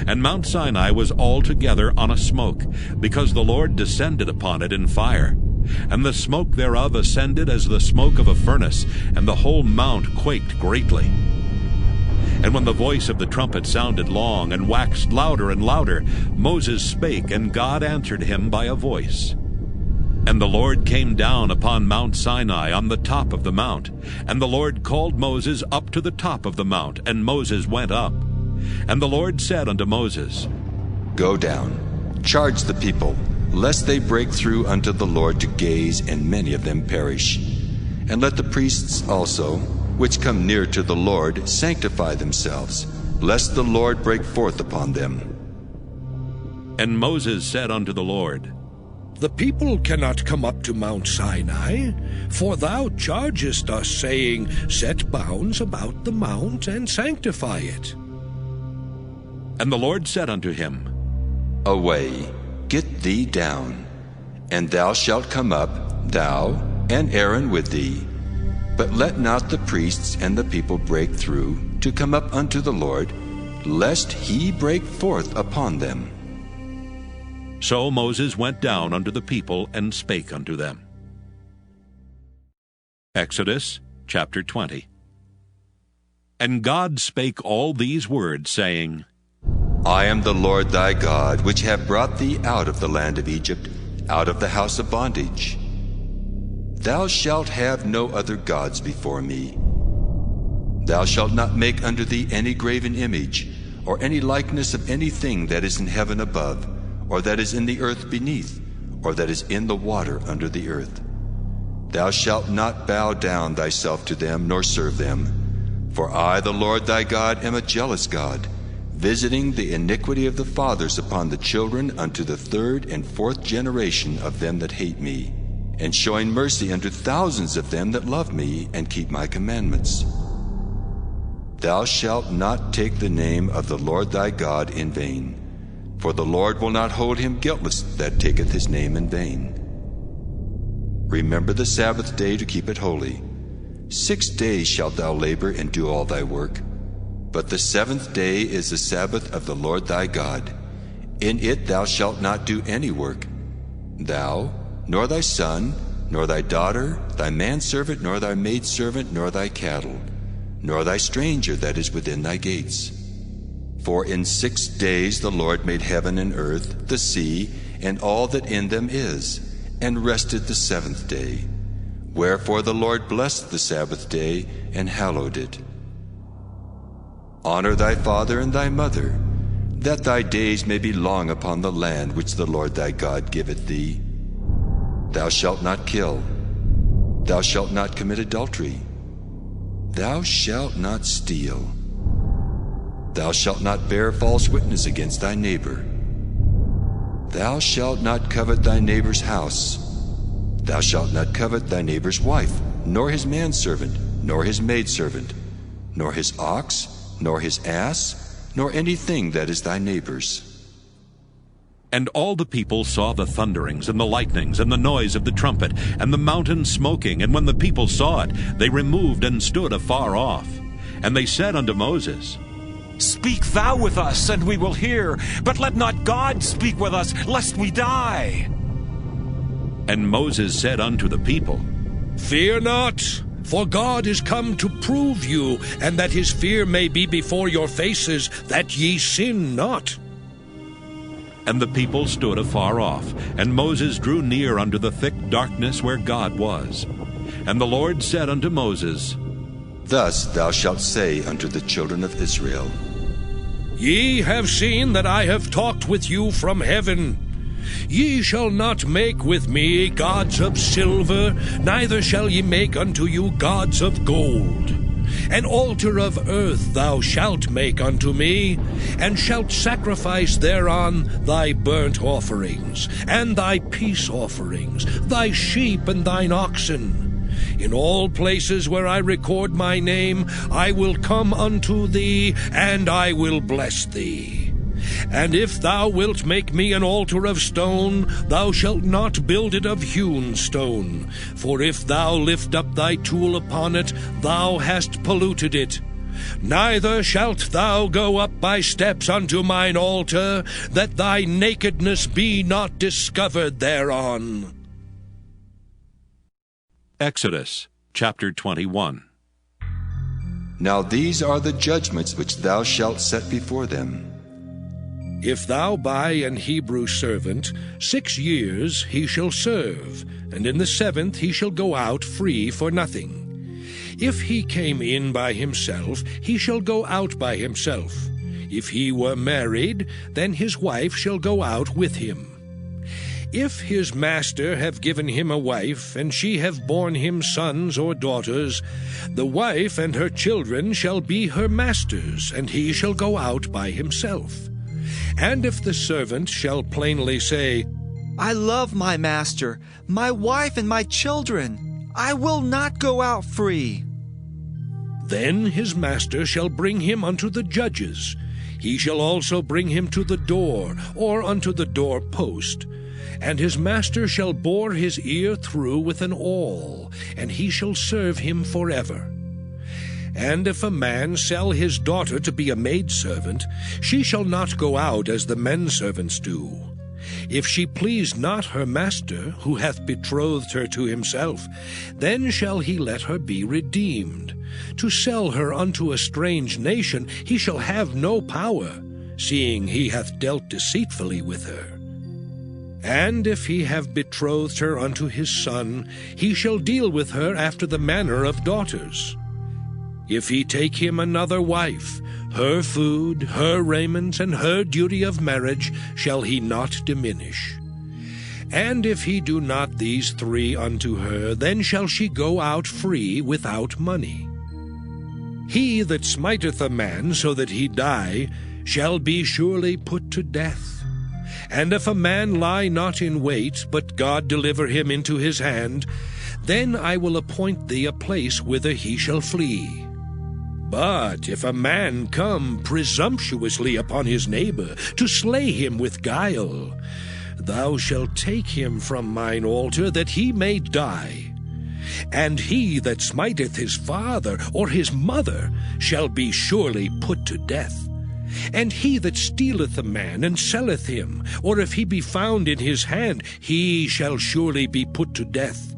And Mount Sinai was altogether on a smoke, because the Lord descended upon it in fire. And the smoke thereof ascended as the smoke of a furnace, and the whole mount quaked greatly. And when the voice of the trumpet sounded long, and waxed louder and louder, Moses spake, and God answered him by a voice. And the Lord came down upon Mount Sinai on the top of the mount. And the Lord called Moses up to the top of the mount, and Moses went up. And the Lord said unto Moses, Go down, charge the people, lest they break through unto the Lord to gaze, and many of them perish. And let the priests also, which come near to the Lord, sanctify themselves, lest the Lord break forth upon them. And Moses said unto the Lord, The people cannot come up to Mount Sinai, for thou chargest us, saying, Set bounds about the mount, and sanctify it. And the Lord said unto him, Away, get thee down, and thou shalt come up, thou and Aaron with thee. But let not the priests and the people break through to come up unto the Lord, lest he break forth upon them. So Moses went down unto the people, and spake unto them. Exodus chapter 20. And God spake all these words, saying, I am the Lord thy God, which have brought thee out of the land of Egypt, out of the house of bondage. Thou shalt have no other gods before me. Thou shalt not make unto thee any graven image, or any likeness of anything that is in heaven above, or that is in the earth beneath, or that is in the water under the earth. Thou shalt not bow down thyself to them, nor serve them. For I, the Lord thy God, am a jealous God, visiting the iniquity of the fathers upon the children unto the third and fourth generation of them that hate me, and showing mercy unto thousands of them that love me and keep my commandments. Thou shalt not take the name of the Lord thy God in vain, for the Lord will not hold him guiltless that taketh his name in vain. Remember the Sabbath day to keep it holy. 6 days shalt thou labor and do all thy work. But the seventh day is the Sabbath of the Lord thy God. In it thou shalt not do any work, thou, nor thy son, nor thy daughter, thy manservant, nor thy maidservant, nor thy cattle, nor thy stranger that is within thy gates. For in 6 days the Lord made heaven and earth, the sea, and all that in them is, and rested the seventh day. Wherefore the Lord blessed the Sabbath day, and hallowed it. Honor thy father and thy mother, that thy days may be long upon the land which the Lord thy God giveth thee. Thou shalt not kill. Thou shalt not commit adultery. Thou shalt not steal. Thou shalt not bear false witness against thy neighbor. Thou shalt not covet thy neighbor's house. Thou shalt not covet thy neighbor's wife, nor his manservant, nor his maidservant, nor his ox, nor his ass, nor anything that is thy neighbor's. And all the people saw the thunderings, and the lightnings, and the noise of the trumpet, and the mountain smoking. And when the people saw it, they removed and stood afar off. And they said unto Moses, Speak thou with us, and we will hear, but let not God speak with us, lest we die. And Moses said unto the people, Fear not, for God is come to prove you, and that his fear may be before your faces, that ye sin not. And the people stood afar off, and Moses drew near unto the thick darkness where God was. And the Lord said unto Moses, Thus thou shalt say unto the children of Israel, Ye have seen that I have talked with you from heaven. Ye shall not make with me gods of silver, neither shall ye make unto you gods of gold. An altar of earth thou shalt make unto me, and shalt sacrifice thereon thy burnt offerings, and thy peace offerings, thy sheep and thine oxen. In all places where I record my name, I will come unto thee, and I will bless thee. And if thou wilt make me an altar of stone, thou shalt not build it of hewn stone. For if thou lift up thy tool upon it, thou hast polluted it. Neither shalt thou go up by steps unto mine altar, that thy nakedness be not discovered thereon. Exodus chapter 21. Now these are the judgments which thou shalt set before them. If thou buy an Hebrew servant, 6 years he shall serve, and in the 7th he shall go out free for nothing. If he came in by himself, he shall go out by himself. If he were married, then his wife shall go out with him. If his master have given him a wife, and she have borne him sons or daughters, the wife and her children shall be her master's, and he shall go out by himself. And if the servant shall plainly say, I love my master, my wife and my children, I will not go out free, then his master shall bring him unto the judges. He shall also bring him to the door, or unto the door post. And his master shall bore his ear through with an awl, and he shall serve him forever. And if a man sell his daughter to be a maidservant, she shall not go out as the men servants do. If she please not her master, who hath betrothed her to himself, then shall he let her be redeemed. To sell her unto a strange nation he shall have no power, seeing he hath dealt deceitfully with her. And if he have betrothed her unto his son, he shall deal with her after the manner of daughters. If he take him another wife, her food, her raiment, and her duty of marriage shall he not diminish. And if he do not these 3 unto her, then shall she go out free without money. He that smiteth a man so that he die shall be surely put to death. And if a man lie not in wait, but God deliver him into his hand, then I will appoint thee a place whither he shall flee. But if a man come presumptuously upon his neighbor, to slay him with guile, thou shalt take him from mine altar, that he may die. And he that smiteth his father or his mother shall be surely put to death. And he that stealeth a man and selleth him, or if he be found in his hand, he shall surely be put to death.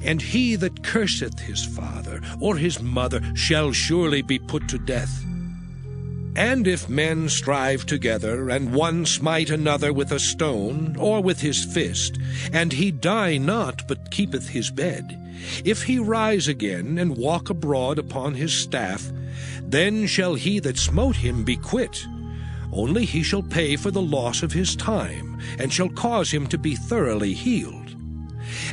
And he that curseth his father or his mother shall surely be put to death. And if men strive together, and one smite another with a stone, or with his fist, and he die not, but keepeth his bed, if he rise again, and walk abroad upon his staff, then shall he that smote him be quit. Only he shall pay for the loss of his time, and shall cause him to be thoroughly healed.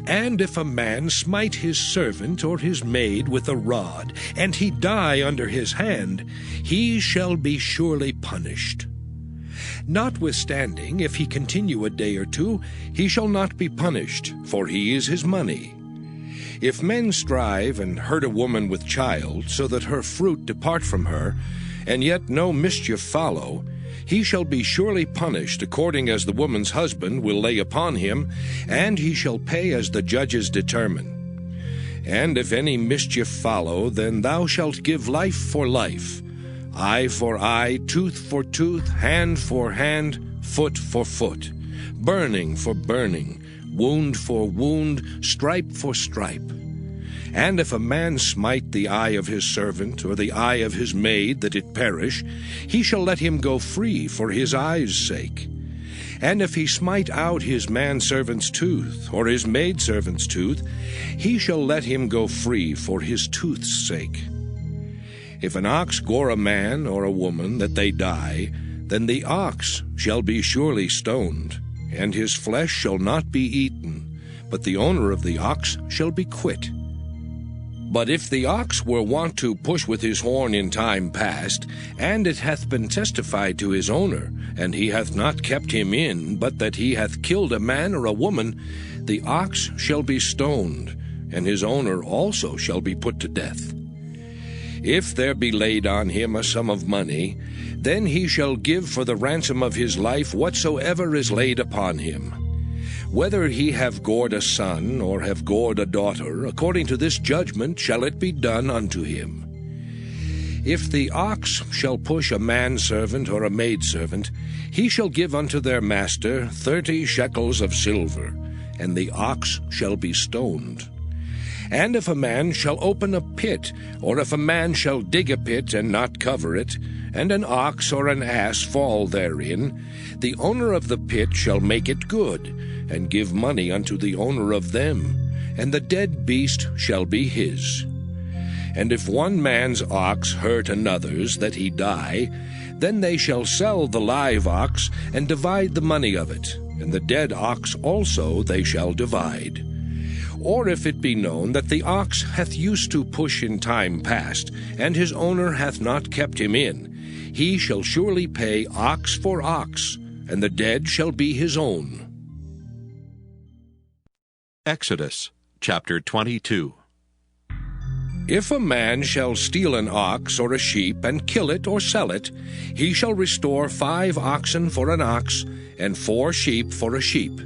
And if a man smite his servant or his maid with a rod, and he die under his hand, he shall be surely punished. Notwithstanding, if he continue a day or 2, he shall not be punished, for he is his money. If men strive and hurt a woman with child, so that her fruit depart from her, and yet no mischief follow, he shall be surely punished according as the woman's husband will lay upon him, and he shall pay as the judges determine. And if any mischief follow, then thou shalt give life for life, eye for eye, tooth for tooth, hand for hand, foot for foot, burning for burning, wound for wound, stripe for stripe. And if a man smite the eye of his servant, or the eye of his maid, that it perish, he shall let him go free for his eye's sake. And if he smite out his manservant's tooth, or his maidservant's tooth, he shall let him go free for his tooth's sake. If an ox gore a man or a woman, that they die, then the ox shall be surely stoned, and his flesh shall not be eaten, but the owner of the ox shall be quit. But if the ox were wont to push with his horn in time past, and it hath been testified to his owner, and he hath not kept him in, but that he hath killed a man or a woman, the ox shall be stoned, and his owner also shall be put to death. If there be laid on him a sum of money, then he shall give for the ransom of his life whatsoever is laid upon him. Whether he have gored a son, or have gored a daughter, according to this judgment shall it be done unto him. If the ox shall push a manservant or a maidservant, he shall give unto their master 30 shekels of silver, and the ox shall be stoned. And if a man shall open a pit, or if a man shall dig a pit and not cover it, and an ox or an ass fall therein, the owner of the pit shall make it good, and give money unto the owner of them, and the dead beast shall be his. And if one man's ox hurt another's, that he die, then they shall sell the live ox, and divide the money of it, and the dead ox also they shall divide. Or if it be known that the ox hath used to push in time past, and his owner hath not kept him in, he shall surely pay ox for ox, and the dead shall be his own. Exodus chapter 22. If a man shall steal an ox or a sheep, and kill it or sell it, he shall restore 5 oxen for an ox, and 4 sheep for a sheep.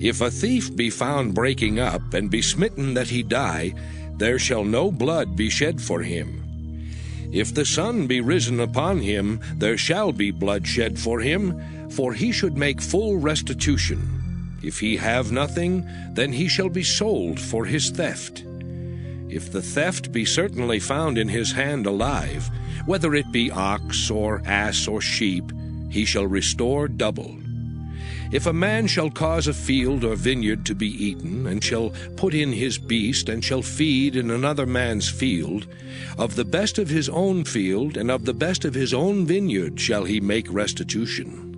If a thief be found breaking up, and be smitten that he die, there shall no blood be shed for him. If the sun be risen upon him, there shall be blood shed for him, for he should make full restitution. If he have nothing, then he shall be sold for his theft. If the theft be certainly found in his hand alive, whether it be ox or ass or sheep, he shall restore double. If a man shall cause a field or vineyard to be eaten, and shall put in his beast, and shall feed in another man's field, of the best of his own field and of the best of his own vineyard shall he make restitution.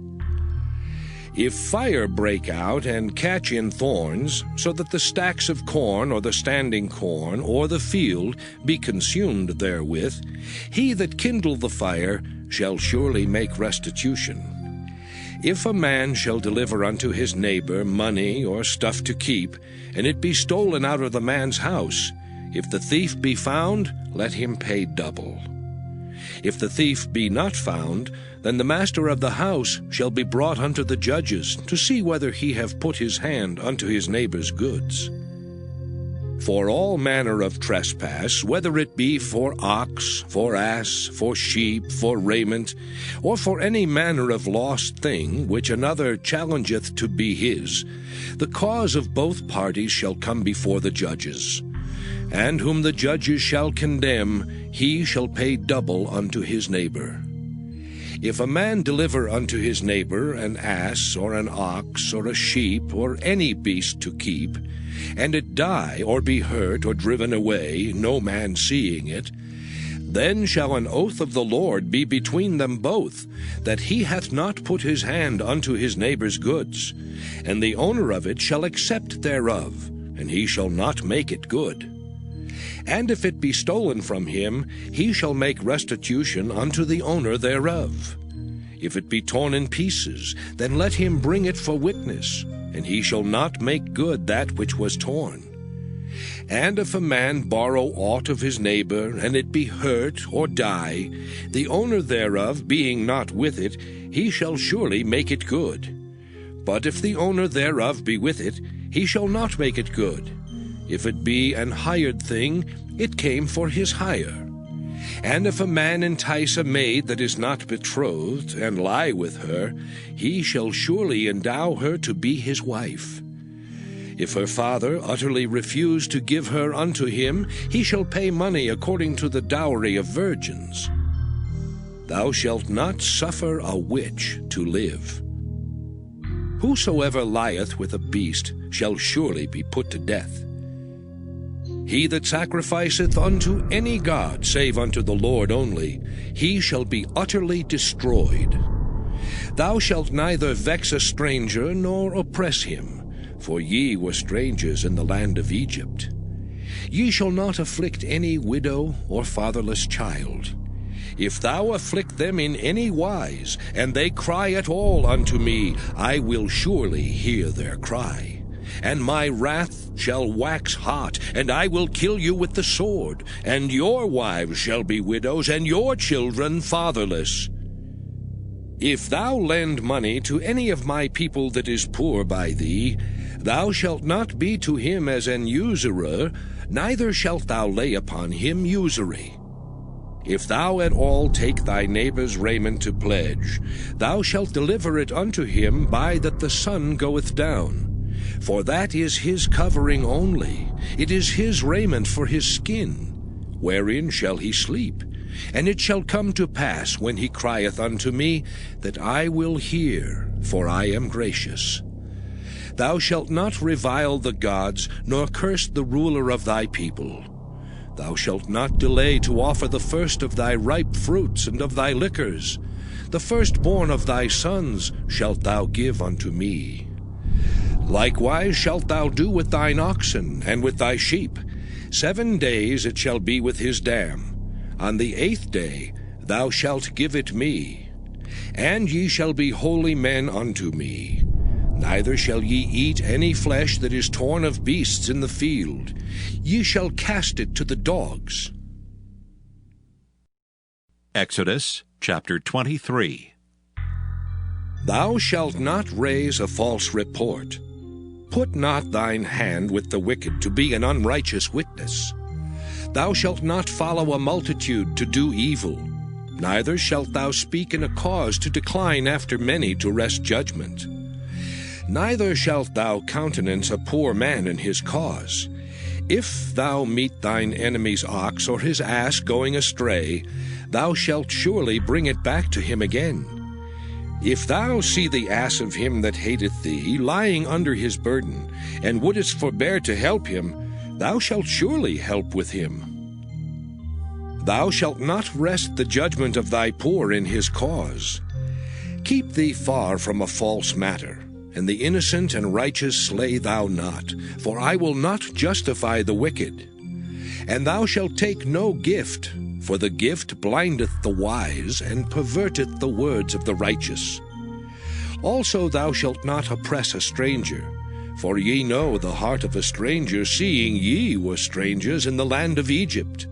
If fire break out and catch in thorns, so that the stacks of corn or the standing corn or the field be consumed therewith, he that kindled the fire shall surely make restitution. If a man shall deliver unto his neighbor money or stuff to keep, and it be stolen out of the man's house, if the thief be found, let him pay double. If the thief be not found, then the master of the house shall be brought unto the judges, to see whether he have put his hand unto his neighbor's goods. For all manner of trespass, whether it be for ox, for ass, for sheep, for raiment, or for any manner of lost thing which another challengeth to be his, the cause of both parties shall come before the judges. And whom the judges shall condemn, he shall pay double unto his neighbor. If a man deliver unto his neighbor an ass, or an ox, or a sheep, or any beast to keep, and it die, or be hurt, or driven away, no man seeing it, then shall an oath of the Lord be between them both, that he hath not put his hand unto his neighbor's goods, and the owner of it shall accept thereof, and he shall not make it good. And if it be stolen from him, he shall make restitution unto the owner thereof. If it be torn in pieces, then let him bring it for witness, and he shall not make good that which was torn. And if a man borrow aught of his neighbor, and it be hurt or die, the owner thereof being not with it, he shall surely make it good. But if the owner thereof be with it, he shall not make it good. If it be an hired thing, it came for his hire. And if a man entice a maid that is not betrothed, and lie with her, he shall surely endow her to be his wife. If her father utterly refuse to give her unto him, he shall pay money according to the dowry of virgins. Thou shalt not suffer a witch to live. Whosoever lieth with a beast shall surely be put to death. He that sacrificeth unto any god save unto the Lord only, he shall be utterly destroyed. Thou shalt neither vex a stranger nor oppress him, for ye were strangers in the land of Egypt. Ye shall not afflict any widow or fatherless child. If thou afflict them in any wise, and they cry at all unto me, I will surely hear their cry. And my wrath shall wax hot, and I will kill you with the sword, and your wives shall be widows, and your children fatherless. If thou lend money to any of my people that is poor by thee, thou shalt not be to him as an usurer, neither shalt thou lay upon him usury. If thou at all take thy neighbor's raiment to pledge, thou shalt deliver it unto him by that the sun goeth down. For that is his covering only, it is his raiment for his skin. Wherein shall he sleep? And it shall come to pass, when he crieth unto me, that I will hear, for I am gracious. Thou shalt not revile the gods, nor curse the ruler of thy people. Thou shalt not delay to offer the first of thy ripe fruits and of thy liquors. The firstborn of thy sons shalt thou give unto me. Likewise shalt thou do with thine oxen and with thy sheep. 7 days it shall be with his dam. On the 8th day thou shalt give it me. And ye shall be holy men unto me. Neither shall ye eat any flesh that is torn of beasts in the field. Ye shall cast it to the dogs. Exodus chapter 23. Thou shalt not raise a false report. Put not thine hand with the wicked to be an unrighteous witness. Thou shalt not follow a multitude to do evil, neither shalt thou speak in a cause to decline after many to wrest judgment. Neither shalt thou countenance a poor man in his cause. If thou meet thine enemy's ox or his ass going astray, thou shalt surely bring it back to him again. If thou see the ass of him that hateth thee lying under his burden, and wouldest forbear to help him, thou shalt surely help with him. Thou shalt not wrest the judgment of thy poor in his cause. Keep thee far from a false matter, and the innocent and righteous slay thou not, for I will not justify the wicked. And thou shalt take no gift, for the gift blindeth the wise, and perverteth the words of the righteous. Also thou shalt not oppress a stranger, for ye know the heart of a stranger, seeing ye were strangers in the land of Egypt.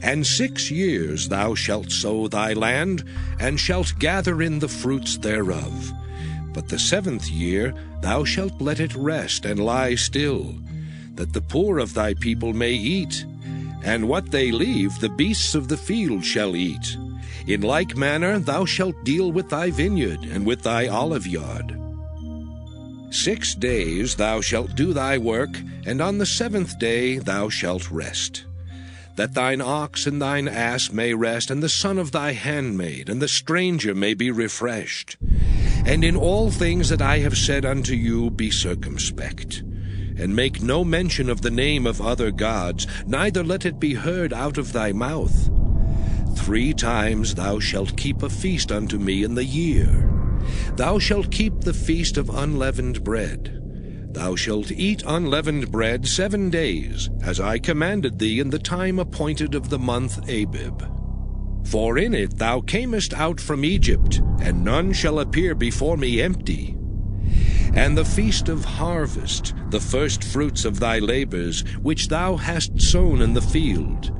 And 6 years thou shalt sow thy land, and shalt gather in the fruits thereof. But the 7th year thou shalt let it rest and lie still, that the poor of thy people may eat, and what they leave the beasts of the field shall eat. In like manner thou shalt deal with thy vineyard and with thy oliveyard. 6 days thou shalt do thy work, and on the 7th day thou shalt rest. That thine ox and thine ass may rest, and the son of thy handmaid, and the stranger may be refreshed. And in all things that I have said unto you be circumspect. And make no mention of the name of other gods, neither let it be heard out of thy mouth. 3 times thou shalt keep a feast unto me in the year. Thou shalt keep the feast of unleavened bread. Thou shalt eat unleavened bread 7 days, as I commanded thee in the time appointed of the month Abib. For in it thou camest out from Egypt, and none shall appear before me empty. And the feast of harvest, the first fruits of thy labors, which thou hast sown in the field.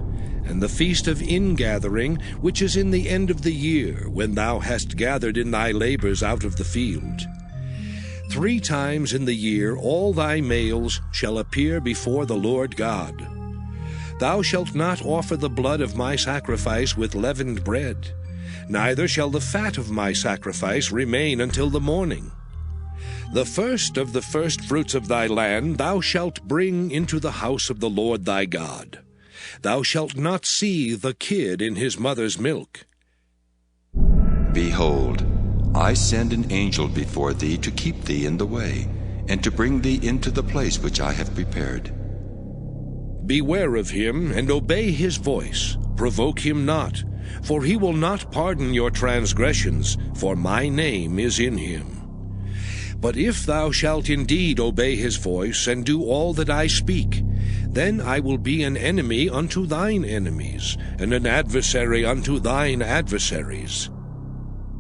And the feast of ingathering, which is in the end of the year, when thou hast gathered in thy labors out of the field. 3 times in the year all thy males shall appear before the Lord God. Thou shalt not offer the blood of my sacrifice with leavened bread, neither shall the fat of my sacrifice remain until the morning. The first of the firstfruits of thy land thou shalt bring into the house of the Lord thy God. Thou shalt not see the kid in his mother's milk. Behold, I send an angel before thee to keep thee in the way, and to bring thee into the place which I have prepared. Beware of him, and obey his voice. Provoke him not, for he will not pardon your transgressions, for my name is in him. But if thou shalt indeed obey his voice, and do all that I speak, then I will be an enemy unto thine enemies, and an adversary unto thine adversaries.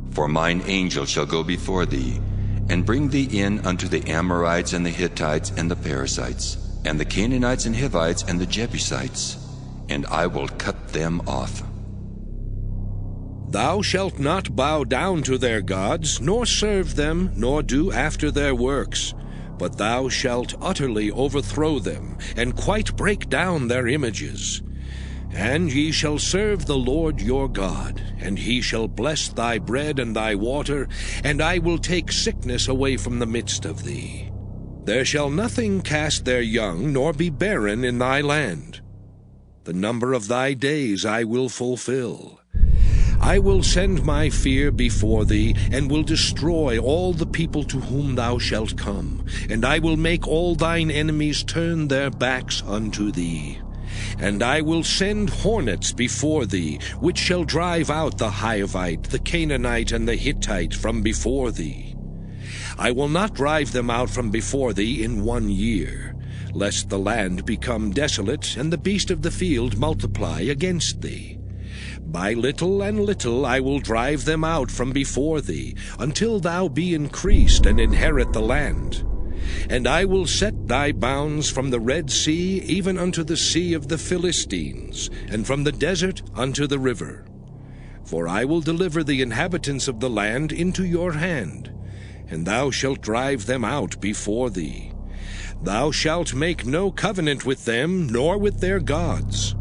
For mine angel shall go before thee, and bring thee in unto the Amorites, and the Hittites, and the Perizzites, and the Canaanites, and Hivites, and the Jebusites, and I will cut them off. Thou shalt not bow down to their gods, nor serve them, nor do after their works, but thou shalt utterly overthrow them, and quite break down their images. And ye shall serve the Lord your God, and he shall bless thy bread and thy water, and I will take sickness away from the midst of thee. There shall nothing cast their young, nor be barren in thy land. The number of thy days I will fulfill. I will send my fear before thee, and will destroy all the people to whom thou shalt come, and I will make all thine enemies turn their backs unto thee. And I will send hornets before thee, which shall drive out the Hivite, the Canaanite, and the Hittite from before thee. I will not drive them out from before thee in 1 year, lest the land become desolate, and the beast of the field multiply against thee. By little and little I will drive them out from before thee, until thou be increased and inherit the land. And I will set thy bounds from the Red Sea even unto the sea of the Philistines, and from the desert unto the river. For I will deliver the inhabitants of the land into your hand, and thou shalt drive them out before thee. Thou shalt make no covenant with them, nor with their gods.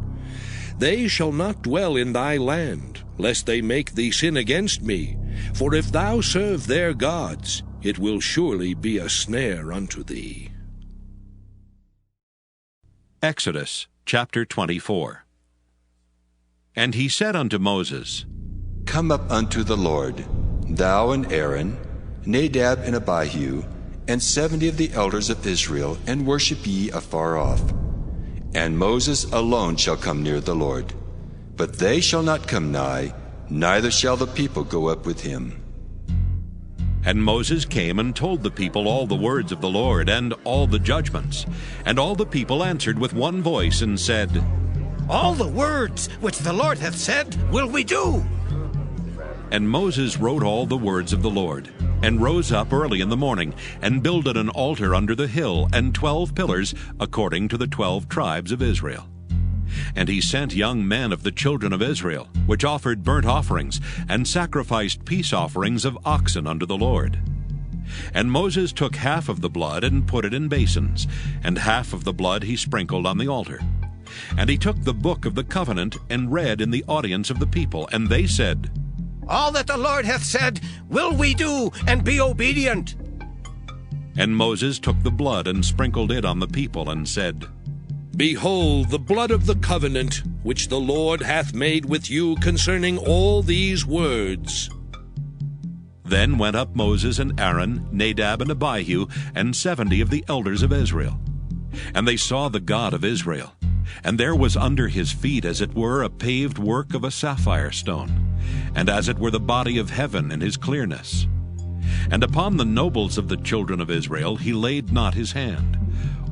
They shall not dwell in thy land, lest they make thee sin against me. For if thou serve their gods, it will surely be a snare unto thee. Exodus chapter 24. And he said unto Moses, Come up unto the Lord, thou and Aaron, Nadab and Abihu, and 70 of the elders of Israel, and worship ye afar off. And Moses alone shall come near the Lord. But they shall not come nigh, neither shall the people go up with him. And Moses came and told the people all the words of the Lord, and all the judgments. And all the people answered with one voice, and said, All the words which the Lord hath said will we do. And Moses wrote all the words of the Lord, and rose up early in the morning, and builded an altar under the hill, and 12 pillars, according to the 12 tribes of Israel. And he sent young men of the children of Israel, which offered burnt offerings, and sacrificed peace offerings of oxen unto the Lord. And Moses took half of the blood, and put it in basins, and half of the blood he sprinkled on the altar. And he took the book of the covenant, and read in the audience of the people, and they said, All that the Lord hath said will we do, and be obedient. And Moses took the blood, and sprinkled it on the people, and said, Behold the blood of the covenant, which the Lord hath made with you concerning all these words. Then went up Moses and Aaron, Nadab and Abihu, and 70 of the elders of Israel. And they saw the God of Israel. And there was under his feet as it were a paved work of a sapphire stone, and as it were the body of heaven in his clearness. And upon the nobles of the children of Israel he laid not his hand.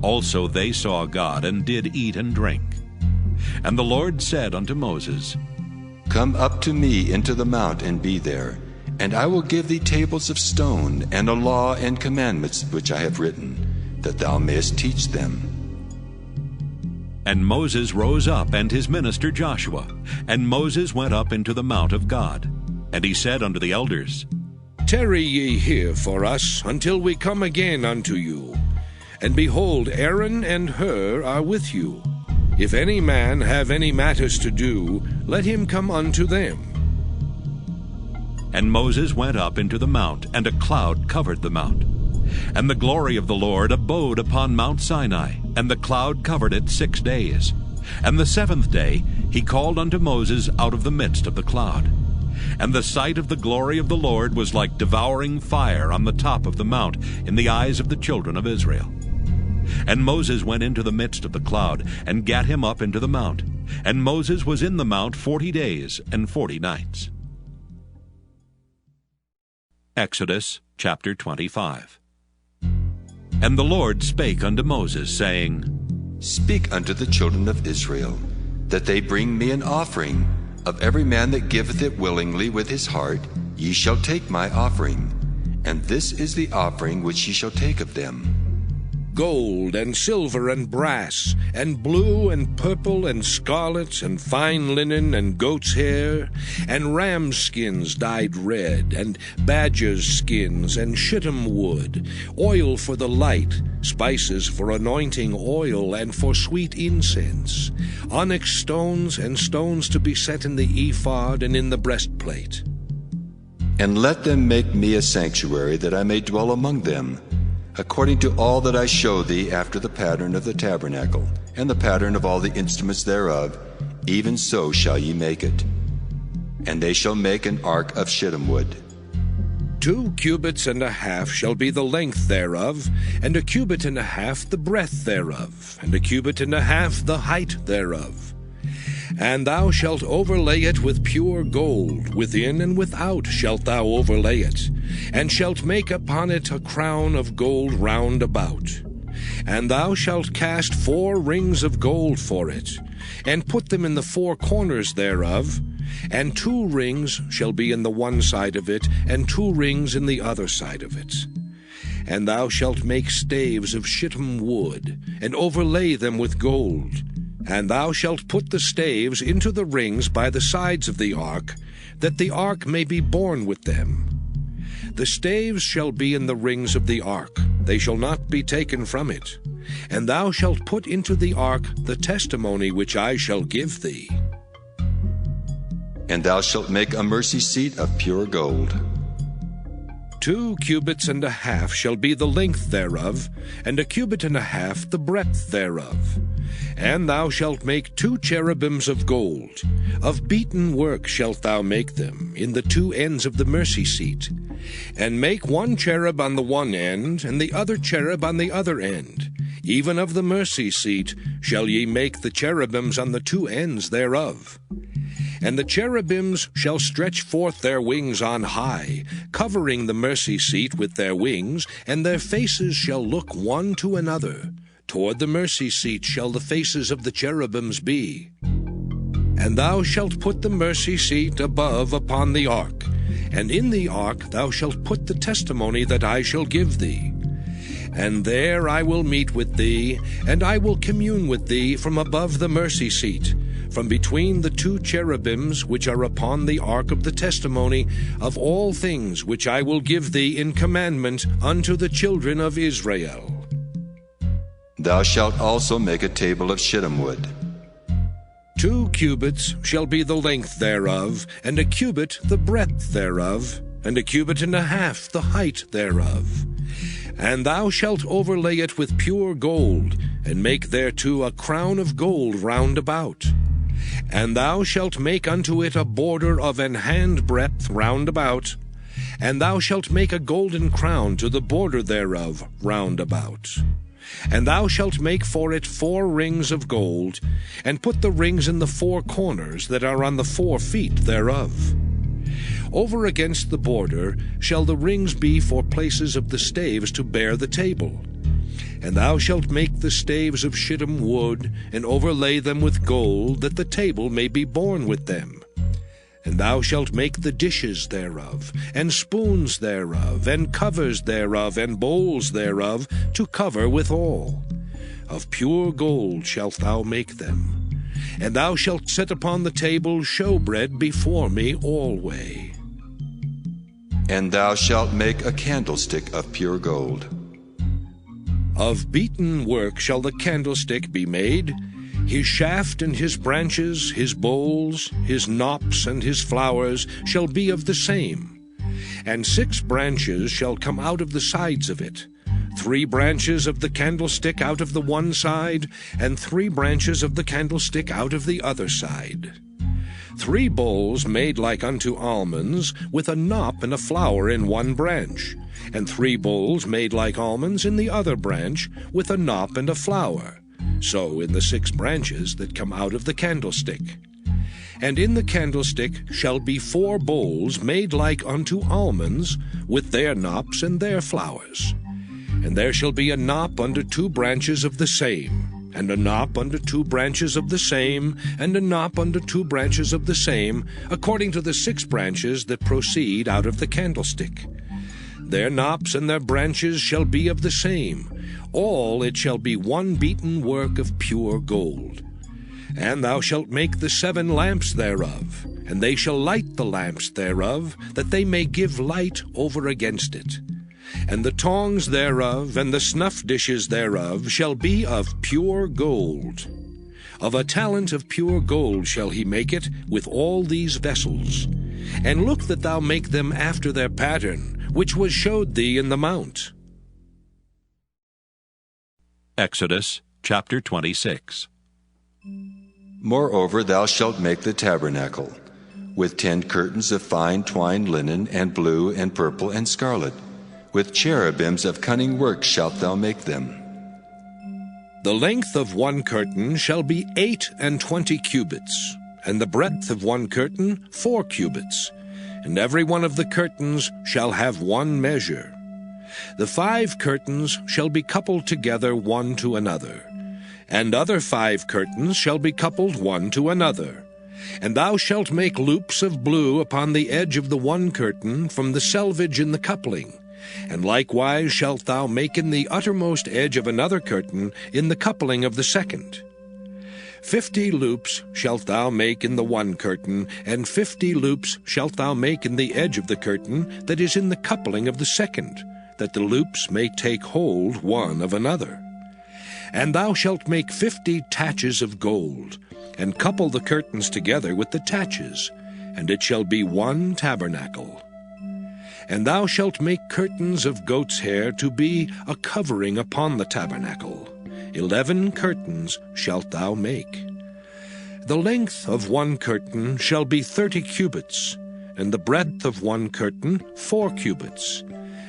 Also they saw God, and did eat and drink. And the Lord said unto Moses, Come up to me into the mount, and be there, and I will give thee tables of stone, and a law and commandments which I have written, that thou mayest teach them. And Moses rose up, and his minister Joshua. And Moses went up into the mount of God. And he said unto the elders, Tarry ye here for us, until we come again unto you. And behold, Aaron and Hur are with you. If any man have any matters to do, let him come unto them. And Moses went up into the mount, and a cloud covered the mount. And the glory of the Lord abode upon Mount Sinai, and the cloud covered it 6 days. And the 7th day he called unto Moses out of the midst of the cloud. And the sight of the glory of the Lord was like devouring fire on the top of the mount in the eyes of the children of Israel. And Moses went into the midst of the cloud, and gat him up into the mount. And Moses was in the mount 40 days and 40 nights. Exodus chapter 25. And the Lord spake unto Moses, saying, Speak unto the children of Israel, that they bring me an offering. Of every man that giveth it willingly with his heart, ye shall take my offering. And this is the offering which ye shall take of them: gold and silver and brass, and blue and purple and scarlet, and fine linen and goat's hair, and ram's skins dyed red, and badger's skins, and shittim wood, oil for the light, spices for anointing oil and for sweet incense, onyx stones, and stones to be set in the ephod and in the breastplate. And let them make me a sanctuary, that I may dwell among them, according to all that I show thee, after the pattern of the tabernacle, and the pattern of all the instruments thereof, even so shall ye make it. And they shall make an ark of shittim wood. 2 cubits and a half shall be the length thereof, and 1 cubit and a half the breadth thereof, and 1 cubit and a half the height thereof. And thou shalt overlay it with pure gold, within and without shalt thou overlay it, and shalt make upon it a crown of gold round about. And thou shalt cast 4 rings of gold for it, and put them in the 4 corners thereof, and 2 rings shall be in the one side of it, and 2 rings in the other side of it. And thou shalt make staves of shittim wood, and overlay them with gold. And thou shalt put the staves into the rings by the sides of the ark, that the ark may be borne with them. The staves shall be in the rings of the ark, they shall not be taken from it. And thou shalt put into the ark the testimony which I shall give thee. And thou shalt make a mercy seat of pure gold. 2 cubits and a half shall be the length thereof, and 1 cubit and a half the breadth thereof. And thou shalt make 2 cherubims of gold. Of beaten work shalt thou make them, in the 2 ends of the mercy seat. And make 1 cherub on the one end, and the other cherub on the other end. Even of the mercy seat shall ye make the cherubims on the 2 ends thereof. And the cherubims shall stretch forth their wings on high, covering the mercy seat with their wings, and their faces shall look one to another. Toward the mercy seat shall the faces of the cherubims be. And thou shalt put the mercy seat above upon the ark, and in the ark thou shalt put the testimony that I shall give thee. And there I will meet with thee, and I will commune with thee from above the mercy seat, from between the 2 cherubims which are upon the ark of the testimony, of all things which I will give thee in commandment unto the children of Israel. Thou shalt also make a table of shittim wood. 2 cubits shall be the length thereof, and 1 cubit the breadth thereof, and 1 cubit and a half the height thereof. And thou shalt overlay it with pure gold, and make thereto a crown of gold round about. And thou shalt make unto it a border of an handbreadth round about. And thou shalt make a golden crown to the border thereof round about. And thou shalt make for it 4 rings of gold, and put the rings in the 4 corners that are on the 4 feet thereof. Over against the border shall the rings be for places of the staves to bear the table. And thou shalt make the staves of shittim wood, and overlay them with gold, that the table may be borne with them. And thou shalt make the dishes thereof, and spoons thereof, and covers thereof, and bowls thereof, to cover withal. Of pure gold shalt thou make them. And thou shalt set upon the table showbread before me alway. And thou shalt make a candlestick of pure gold. Of beaten work shall the candlestick be made, his shaft and his branches, his bowls, his knops and his flowers shall be of the same. And 6 branches shall come out of the sides of it, 3 branches of the candlestick out of the one side, and 3 branches of the candlestick out of the other side. 3 bowls made like unto almonds, with a knop and a flower in one branch, and 3 bowls made like almonds in the other branch, with a knop and a flower, so in the 6 branches that come out of the candlestick. And in the candlestick shall be 4 bowls made like unto almonds, with their knops and their flowers. And there shall be a knop under 2 branches of the same, and a knop under 2 branches of the same, and a knop under 2 branches of the same, according to the 6 branches that proceed out of the candlestick. Their knops and their branches shall be of the same. All it shall be one beaten work of pure gold. And thou shalt make the 7 lamps thereof, and they shall light the lamps thereof, that they may give light over against it. And the tongs thereof, and the snuff dishes thereof, shall be of pure gold. Of a talent of pure gold shall he make it, with all these vessels. And look that thou make them after their pattern, which was showed thee in the mount. Exodus chapter 26. Moreover, thou shalt make the tabernacle, with 10 curtains of fine twined linen, and blue, and purple, and scarlet. With cherubims of cunning work shalt thou make them. The length of 1 curtain shall be 28 cubits, and the breadth of 1 curtain 4 cubits, and every one of the curtains shall have 1 measure. The 5 curtains shall be coupled together one to another, and other 5 curtains shall be coupled one to another. And thou shalt make loops of blue upon the edge of the 1 curtain from the selvage in the coupling, and likewise shalt thou make in the uttermost edge of another curtain in the coupling of the 2nd. 50 loops shalt thou make in the 1 curtain, and 50 loops shalt thou make in the edge of the curtain that is in the coupling of the 2nd, that the loops may take hold one of another. And thou shalt make 50 taches of gold, and couple the curtains together with the taches, and it shall be 1 tabernacle. And thou shalt make curtains of goat's hair to be a covering upon the tabernacle. 11 curtains shalt thou make. The length of 1 curtain shall be 30 cubits, and the breadth of 1 curtain 4 cubits,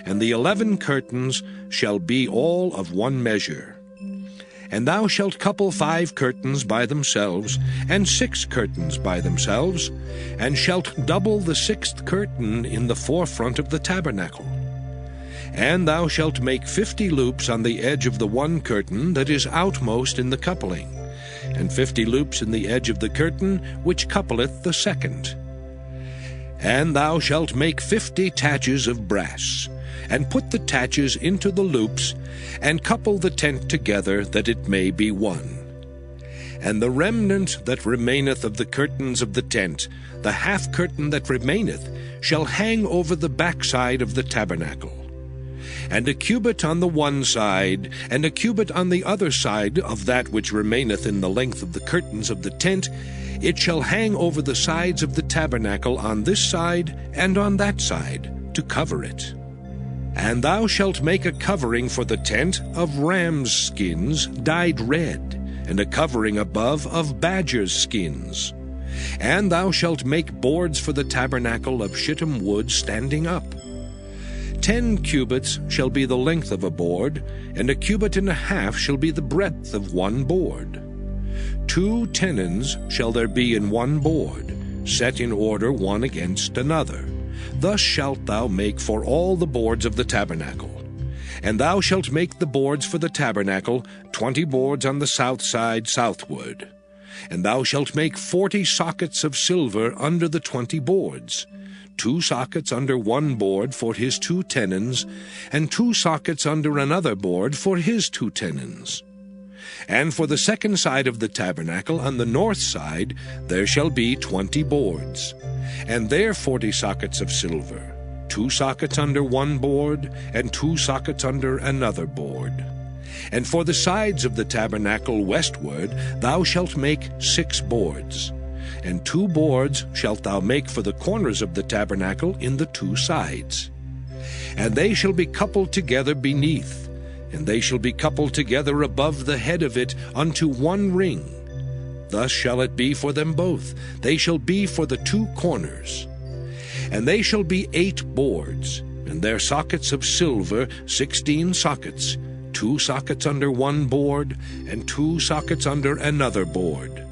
and the 11 curtains shall be all of 1 measure. And thou shalt couple 5 curtains by themselves, and 6 curtains by themselves, and shalt double the 6th curtain in the forefront of the tabernacle. And thou shalt make 50 loops on the edge of the 1 curtain that is outmost in the coupling, and 50 loops in the edge of the curtain which coupleth the 2nd. And thou shalt make 50 taches of brass, and put the taches into the loops, and couple the tent together, that it may be one. And the remnant that remaineth of the curtains of the tent, the half curtain that remaineth, shall hang over the backside of the tabernacle. And a cubit on the one side, and a cubit on the other side of that which remaineth in the length of the curtains of the tent, it shall hang over the sides of the tabernacle on this side and on that side, to cover it. And thou shalt make a covering for the tent of rams' skins dyed red, and a covering above of badgers' skins. And thou shalt make boards for the tabernacle of shittim wood standing up. 10 cubits shall be the length of a board, and a cubit and a half shall be the breadth of 1 board. 2 tenons shall there be in 1 board, set in order one against another. Thus shalt thou make for all the boards of the tabernacle. And thou shalt make the boards for the tabernacle, 20 boards on the south side southward. And thou shalt make 40 sockets of silver under the 20 boards, 2 sockets under 1 board for his 2 tenons, and 2 sockets under another board for his 2 tenons. And for the 2nd side of the tabernacle, on the north side, there shall be 20 boards, and there 40 sockets of silver, 2 sockets under 1 board, and 2 sockets under another board. And for the sides of the tabernacle westward thou shalt make 6 boards, and 2 boards shalt thou make for the corners of the tabernacle in the 2 sides. And they shall be coupled together beneath, and they shall be coupled together above the head of it unto 1 ring. thus shall it be for them both. They shall be for the 2 corners. And they shall be 8 boards, and their sockets of silver 16 sockets, 2 sockets under one board, and 2 sockets under another board.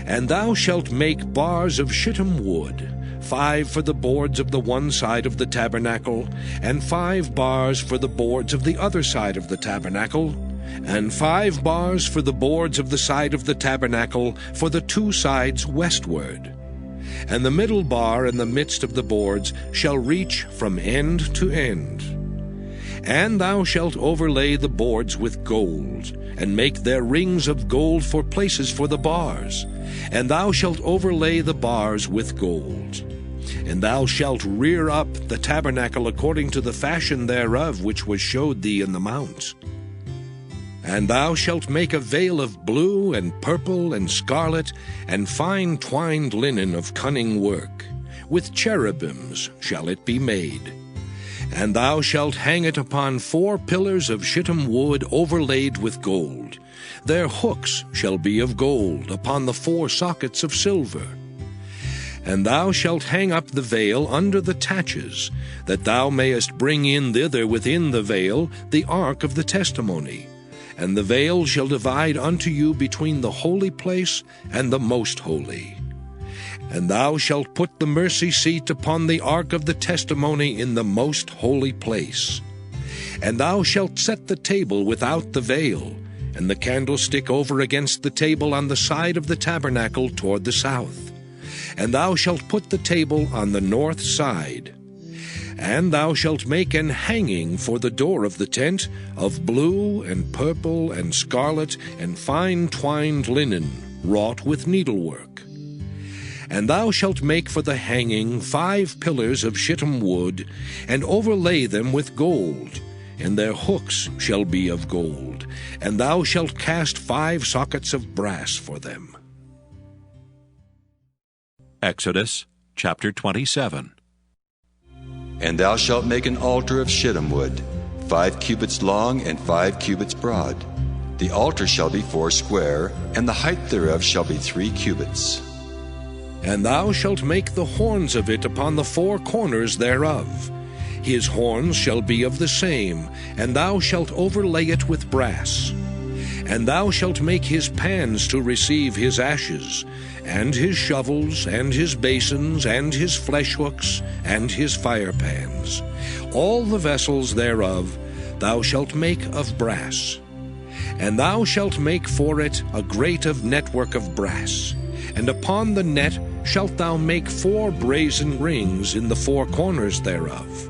And thou shalt make bars of shittim wood, 5 for the boards of the one side of the tabernacle, and 5 bars for the boards of the other side of the tabernacle, and 5 bars for the boards of the side of the tabernacle for the 2 sides westward. And the middle bar in the midst of the boards shall reach from end to end. And thou shalt overlay the boards with gold, and make their rings of gold for places for the bars. And thou shalt overlay the bars with gold. And thou shalt rear up the tabernacle according to the fashion thereof which was showed thee in the mount. And thou shalt make a veil of blue and purple and scarlet and fine twined linen of cunning work. With cherubims shall it be made. And thou shalt hang it upon 4 pillars of shittim wood overlaid with gold. Their hooks shall be of gold upon the 4 sockets of silver. And thou shalt hang up the veil under the taches, that thou mayest bring in thither within the veil the ark of the testimony. And the veil shall divide unto you between the holy place and the most holy. And thou shalt put the mercy seat upon the ark of the testimony in the most holy place. And thou shalt set the table without the veil, and the candlestick over against the table on the side of the tabernacle toward the south. And thou shalt put the table on the north side. And thou shalt make an hanging for the door of the tent of blue and purple and scarlet and fine twined linen, wrought with needlework. And thou shalt make for the hanging 5 pillars of shittim wood, and overlay them with gold, and their hooks shall be of gold, and thou shalt cast 5 sockets of brass for them. Exodus chapter 27. And thou shalt make an altar of shittim wood, 5 cubits long and 5 cubits broad. The altar shall be 4 square, and the height thereof shall be 3 cubits. And thou shalt make the horns of it upon the 4 corners thereof. His horns shall be of the same, and thou shalt overlay it with brass. And thou shalt make his pans to receive his ashes, and his shovels, and his basins, and his flesh hooks, and his fire pans. All the vessels thereof thou shalt make of brass. And thou shalt make for it a grate of network of brass. And upon the net shalt thou make 4 brazen rings in the 4 corners thereof.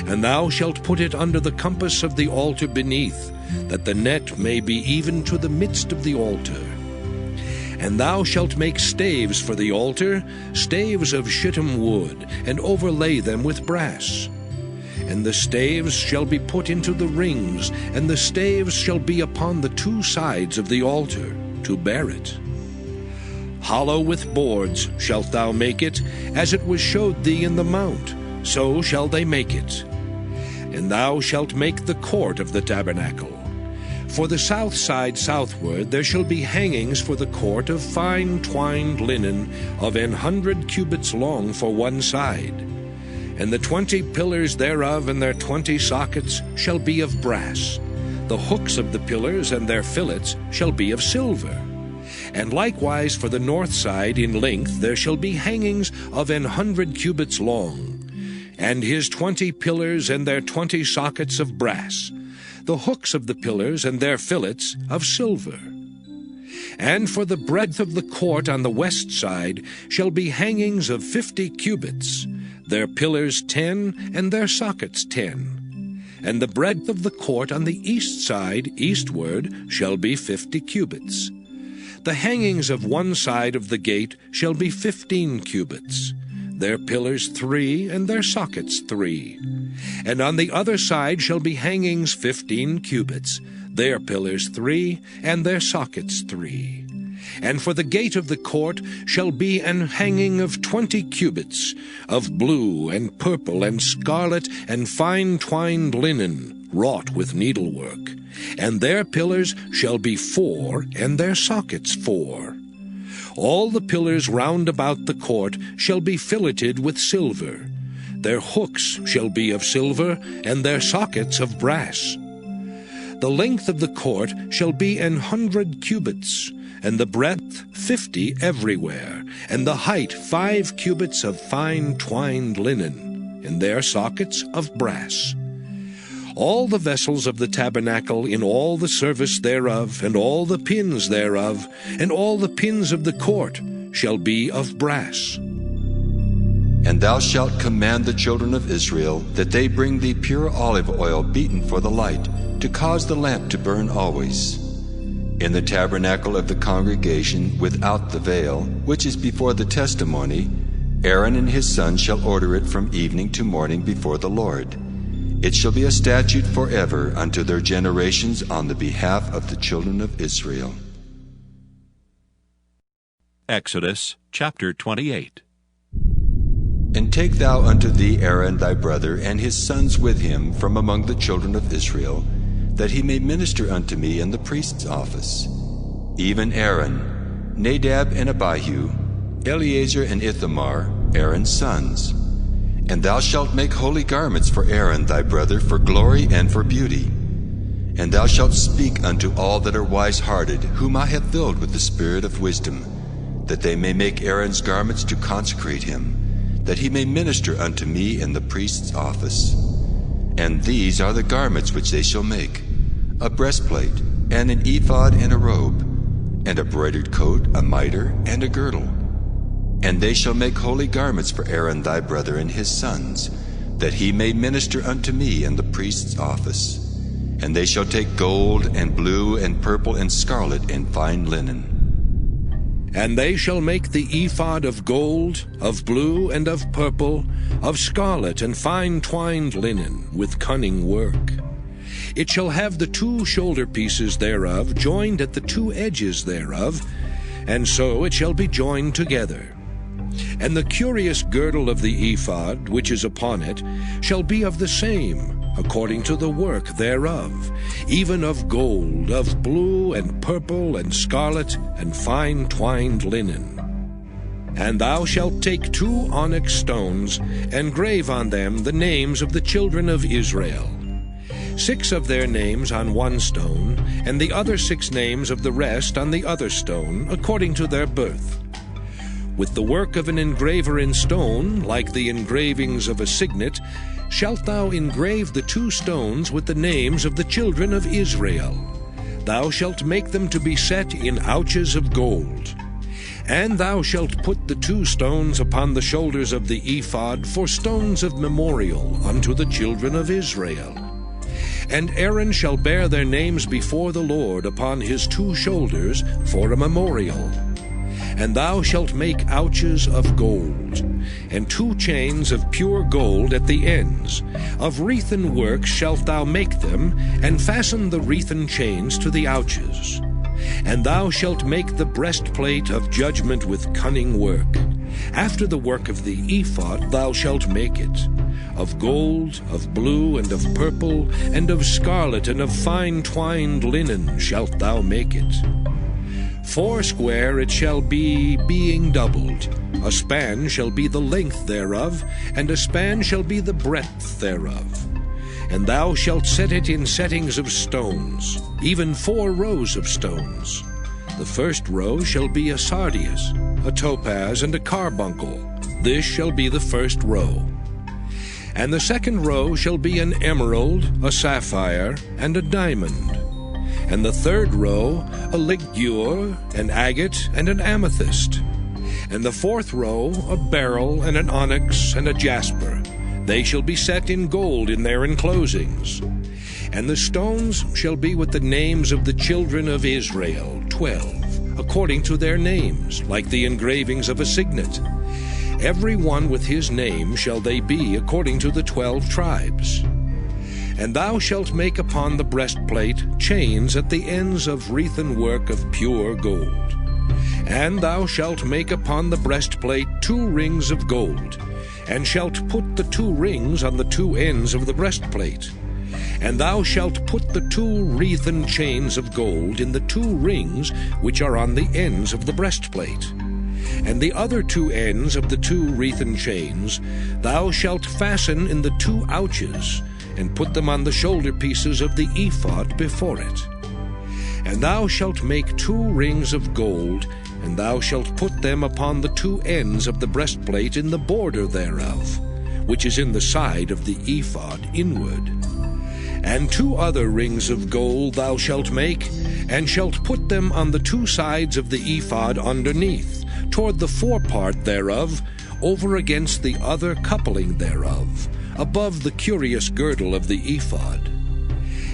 And thou shalt put it under the compass of the altar beneath, that the net may be even to the midst of the altar. And thou shalt make staves for the altar, staves of shittim wood, and overlay them with brass. And the staves shall be put into the rings, and the staves shall be upon the 2 sides of the altar, to bear it. Hollow with boards shalt thou make it, as it was showed thee in the mount, so shall they make it. And thou shalt make the court of the tabernacle. For the south side southward there shall be hangings for the court of fine twined linen of 100 cubits long for one side. And the 20 pillars thereof and their 20 sockets shall be of brass. The hooks of the pillars and their fillets shall be of silver. And likewise for the north side in length there shall be hangings of 100 cubits long, and his 20 pillars and their 20 sockets of brass, the hooks of the pillars and their fillets of silver. And for the breadth of the court on the west side shall be hangings of 50 cubits, their pillars 10 and their sockets 10. And the breadth of the court on the east side eastward shall be 50 cubits. The hangings of one side of the gate shall be 15 cubits, their pillars 3 and their sockets 3. And on the other side shall be hangings 15 cubits, their pillars 3 and their sockets 3. And for the gate of the court shall be an hanging of 20 cubits, of blue and purple and scarlet and fine twined linen, wrought with needlework. And their pillars shall be 4 and their sockets 4. All the pillars round about the court shall be filleted with silver. Their hooks shall be of silver, and their sockets of brass. The length of the court shall be 100 cubits, and the breadth 50 everywhere, and the height 5 cubits of fine twined linen, and their sockets of brass. All the vessels of the tabernacle in all the service thereof, and all the pins thereof, and all the pins of the court shall be of brass. And thou shalt command the children of Israel that they bring thee pure olive oil beaten for the light, to cause the lamp to burn always. In the tabernacle of the congregation without the veil, which is before the testimony, Aaron and his sons shall order it from evening to morning before the Lord. It shall be a statute forever unto their generations on the behalf of the children of Israel. Exodus chapter 28. And take thou unto thee Aaron thy brother, and his sons with him from among the children of Israel, that he may minister unto me in the priest's office. Even Aaron, Nadab and Abihu, Eleazar and Ithamar, Aaron's sons. And thou shalt make holy garments for Aaron thy brother, for glory and for beauty. And thou shalt speak unto all that are wise-hearted, whom I have filled with the spirit of wisdom, that they may make Aaron's garments to consecrate him, that he may minister unto me in the priest's office. And these are the garments which they shall make: a breastplate, and an ephod, and a robe, and a broidered coat, a mitre, and a girdle. And they shall make holy garments for Aaron thy brother and his sons, that he may minister unto me in the priest's office. And they shall take gold, and blue, and purple, and scarlet, and fine linen. And they shall make the ephod of gold, of blue, and of purple, of scarlet, and fine twined linen, with cunning work. It shall have the 2 shoulder pieces thereof joined at the 2 edges thereof, and so it shall be joined together. And the curious girdle of the ephod, which is upon it, shall be of the same, according to the work thereof, even of gold, of blue, and purple, and scarlet, and fine twined linen. And thou shalt take 2 onyx stones, and grave on them the names of the children of Israel, 6 of their names on 1 stone, and the other 6 names of the rest on the other stone, according to their birth. With the work of an engraver in stone, like the engravings of a signet, shalt thou engrave the 2 stones with the names of the children of Israel. Thou shalt make them to be set in ouches of gold. And thou shalt put the 2 stones upon the shoulders of the ephod for stones of memorial unto the children of Israel. And Aaron shall bear their names before the Lord upon his 2 shoulders for a memorial. And thou shalt make ouches of gold, and 2 chains of pure gold at the ends. Of wreathen work shalt thou make them, and fasten the wreathen chains to the ouches. And thou shalt make the breastplate of judgment with cunning work. After the work of the ephod thou shalt make it. Of gold, of blue, and of purple, and of scarlet, and of fine twined linen shalt thou make it. 4 square it shall be, being doubled. A span shall be the length thereof, and a span shall be the breadth thereof. And thou shalt set it in settings of stones, even 4 rows of stones. The first row shall be a sardius, a topaz, and a carbuncle. This shall be the first row. And the second row shall be an emerald, a sapphire, and a diamond. And the third row a ligure, an agate, and an amethyst. And the fourth row a beryl, and an onyx, and a jasper. They shall be set in gold in their enclosings. And the stones shall be with the names of the children of Israel, 12, according to their names, like the engravings of a signet. Every one with his name shall they be according to the 12 tribes. And thou shalt make upon the breastplate chains at the ends of wreathen work of pure gold. And thou shalt make upon the breastplate 2 rings of gold, and shalt put the 2 rings on the 2 ends of the breastplate. And thou shalt put the 2 wreathen chains of gold in the 2 rings which are on the ends of the breastplate. And the other 2 ends of the 2 wreathen chains thou shalt fasten in the 2 ouches, and put them on the shoulder pieces of the ephod before it. And thou shalt make 2 rings of gold, and thou shalt put them upon the 2 ends of the breastplate in the border thereof, which is in the side of the ephod inward. And 2 other rings of gold thou shalt make, and shalt put them on the 2 sides of the ephod underneath, toward the forepart thereof, over against the other coupling thereof, above the curious girdle of the ephod.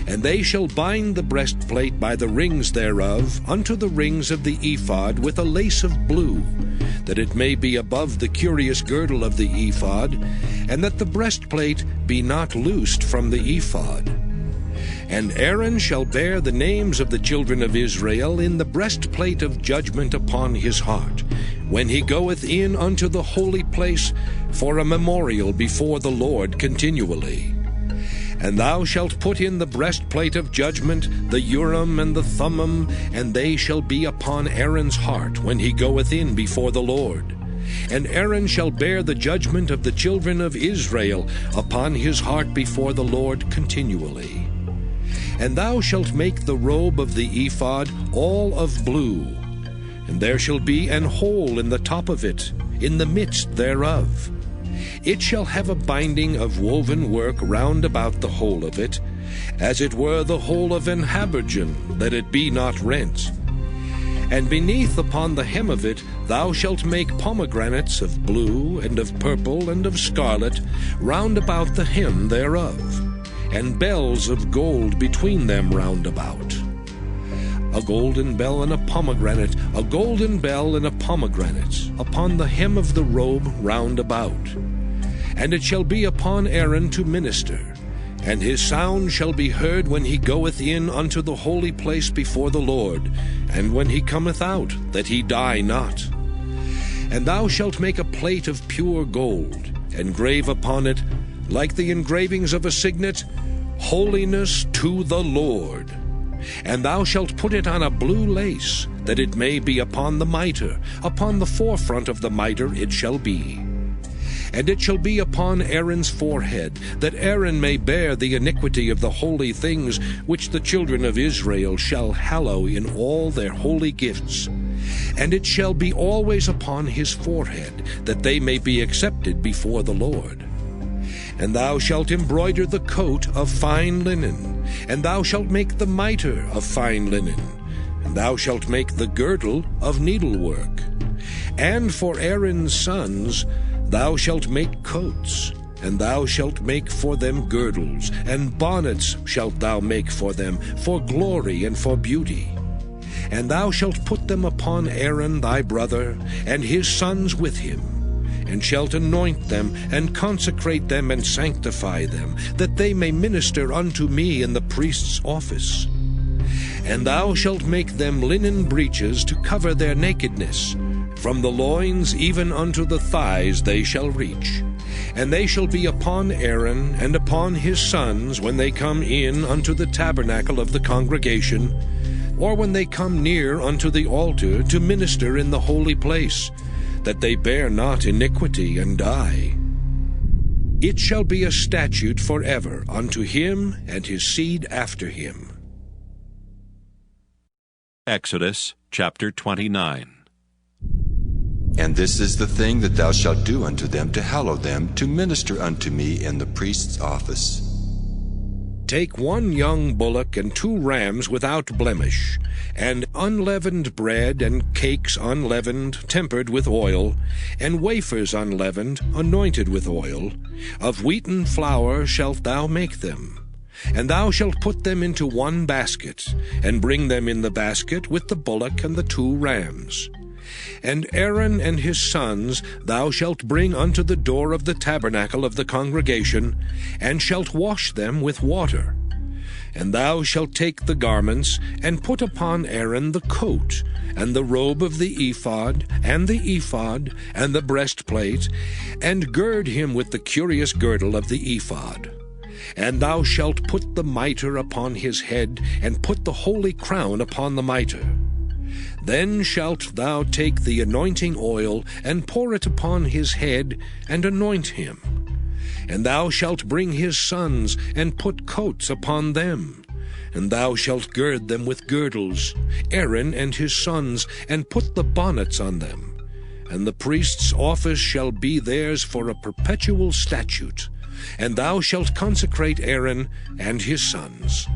And they shall bind the breastplate by the rings thereof unto the rings of the ephod with a lace of blue, that it may be above the curious girdle of the ephod, and that the breastplate be not loosed from the ephod. And Aaron shall bear the names of the children of Israel in the breastplate of judgment upon his heart, when he goeth in unto the holy place, for a memorial before the Lord continually. And thou shalt put in the breastplate of judgment the Urim and the Thummim, and they shall be upon Aaron's heart when he goeth in before the Lord. And Aaron shall bear the judgment of the children of Israel upon his heart before the Lord continually. And thou shalt make the robe of the ephod all of blue, and there shall be an hole in the top of it, in the midst thereof. It shall have a binding of woven work round about the whole of it, as it were the whole of an habergeon, that it be not rent. And beneath upon the hem of it thou shalt make pomegranates of blue, and of purple, and of scarlet, round about the hem thereof, and bells of gold between them round about. A golden bell and a pomegranate, a golden bell and a pomegranate, upon the hem of the robe round about. And it shall be upon Aaron to minister, and his sound shall be heard when he goeth in unto the holy place before the Lord, and when he cometh out, that he die not. And thou shalt make a plate of pure gold, and grave upon it, like the engravings of a signet, Holiness to the Lord. And thou shalt put it on a blue lace, that it may be upon the mitre, upon the forefront of the mitre it shall be. And it shall be upon Aaron's forehead, that Aaron may bear the iniquity of the holy things which the children of Israel shall hallow in all their holy gifts. And it shall be always upon his forehead, that they may be accepted before the Lord. And thou shalt embroider the coat of fine linen, and thou shalt make the mitre of fine linen, and thou shalt make the girdle of needlework. And for Aaron's sons thou shalt make coats, and thou shalt make for them girdles, and bonnets shalt thou make for them, for glory and for beauty. And thou shalt put them upon Aaron thy brother, and his sons with him, and shalt anoint them, and consecrate them, and sanctify them, that they may minister unto me in the priest's office. And thou shalt make them linen breeches to cover their nakedness. From the loins even unto the thighs they shall reach. And they shall be upon Aaron and upon his sons when they come in unto the tabernacle of the congregation, or when they come near unto the altar to minister in the holy place, that they bear not iniquity and die. It shall be a statute forever unto him and his seed after him. Exodus chapter 29. And this is the thing that thou shalt do unto them to hallow them, to minister unto me in the priest's office. Take 1 young bullock and 2 rams without blemish, and unleavened bread and cakes unleavened, tempered with oil, and wafers unleavened, anointed with oil. Of wheaten flour shalt thou make them. And thou shalt put them into 1 basket, and bring them in the basket with the bullock and the 2 rams. And Aaron and his sons thou shalt bring unto the door of the tabernacle of the congregation, and shalt wash them with water. And thou shalt take the garments, and put upon Aaron the coat, and the robe of the ephod, and the breastplate, and gird him with the curious girdle of the ephod. And thou shalt put the mitre upon his head, and put the holy crown upon the mitre. Then shalt thou take the anointing oil, and pour it upon his head, and anoint him. And thou shalt bring his sons, and put coats upon them. And thou shalt gird them with girdles, Aaron and his sons, and put the bonnets on them. And the priest's office shall be theirs for a perpetual statute. And thou shalt consecrate Aaron and his sons.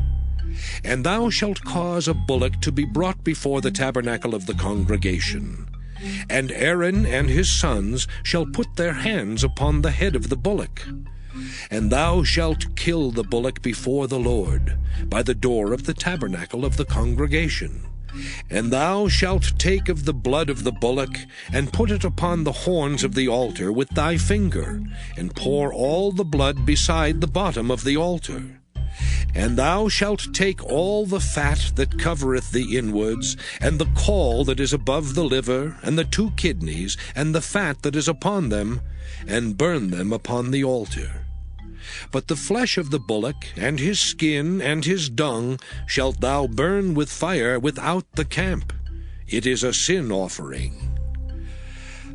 And thou shalt cause a bullock to be brought before the tabernacle of the congregation. And Aaron and his sons shall put their hands upon the head of the bullock. And thou shalt kill the bullock before the Lord, by the door of the tabernacle of the congregation. And thou shalt take of the blood of the bullock, and put it upon the horns of the altar with thy finger, and pour all the blood beside the bottom of the altar. And thou shalt take all the fat that covereth the inwards, and the caul that is above the liver, and the 2 kidneys, and the fat that is upon them, and burn them upon the altar. But the flesh of the bullock, and his skin, and his dung, shalt thou burn with fire without the camp. It is a sin offering.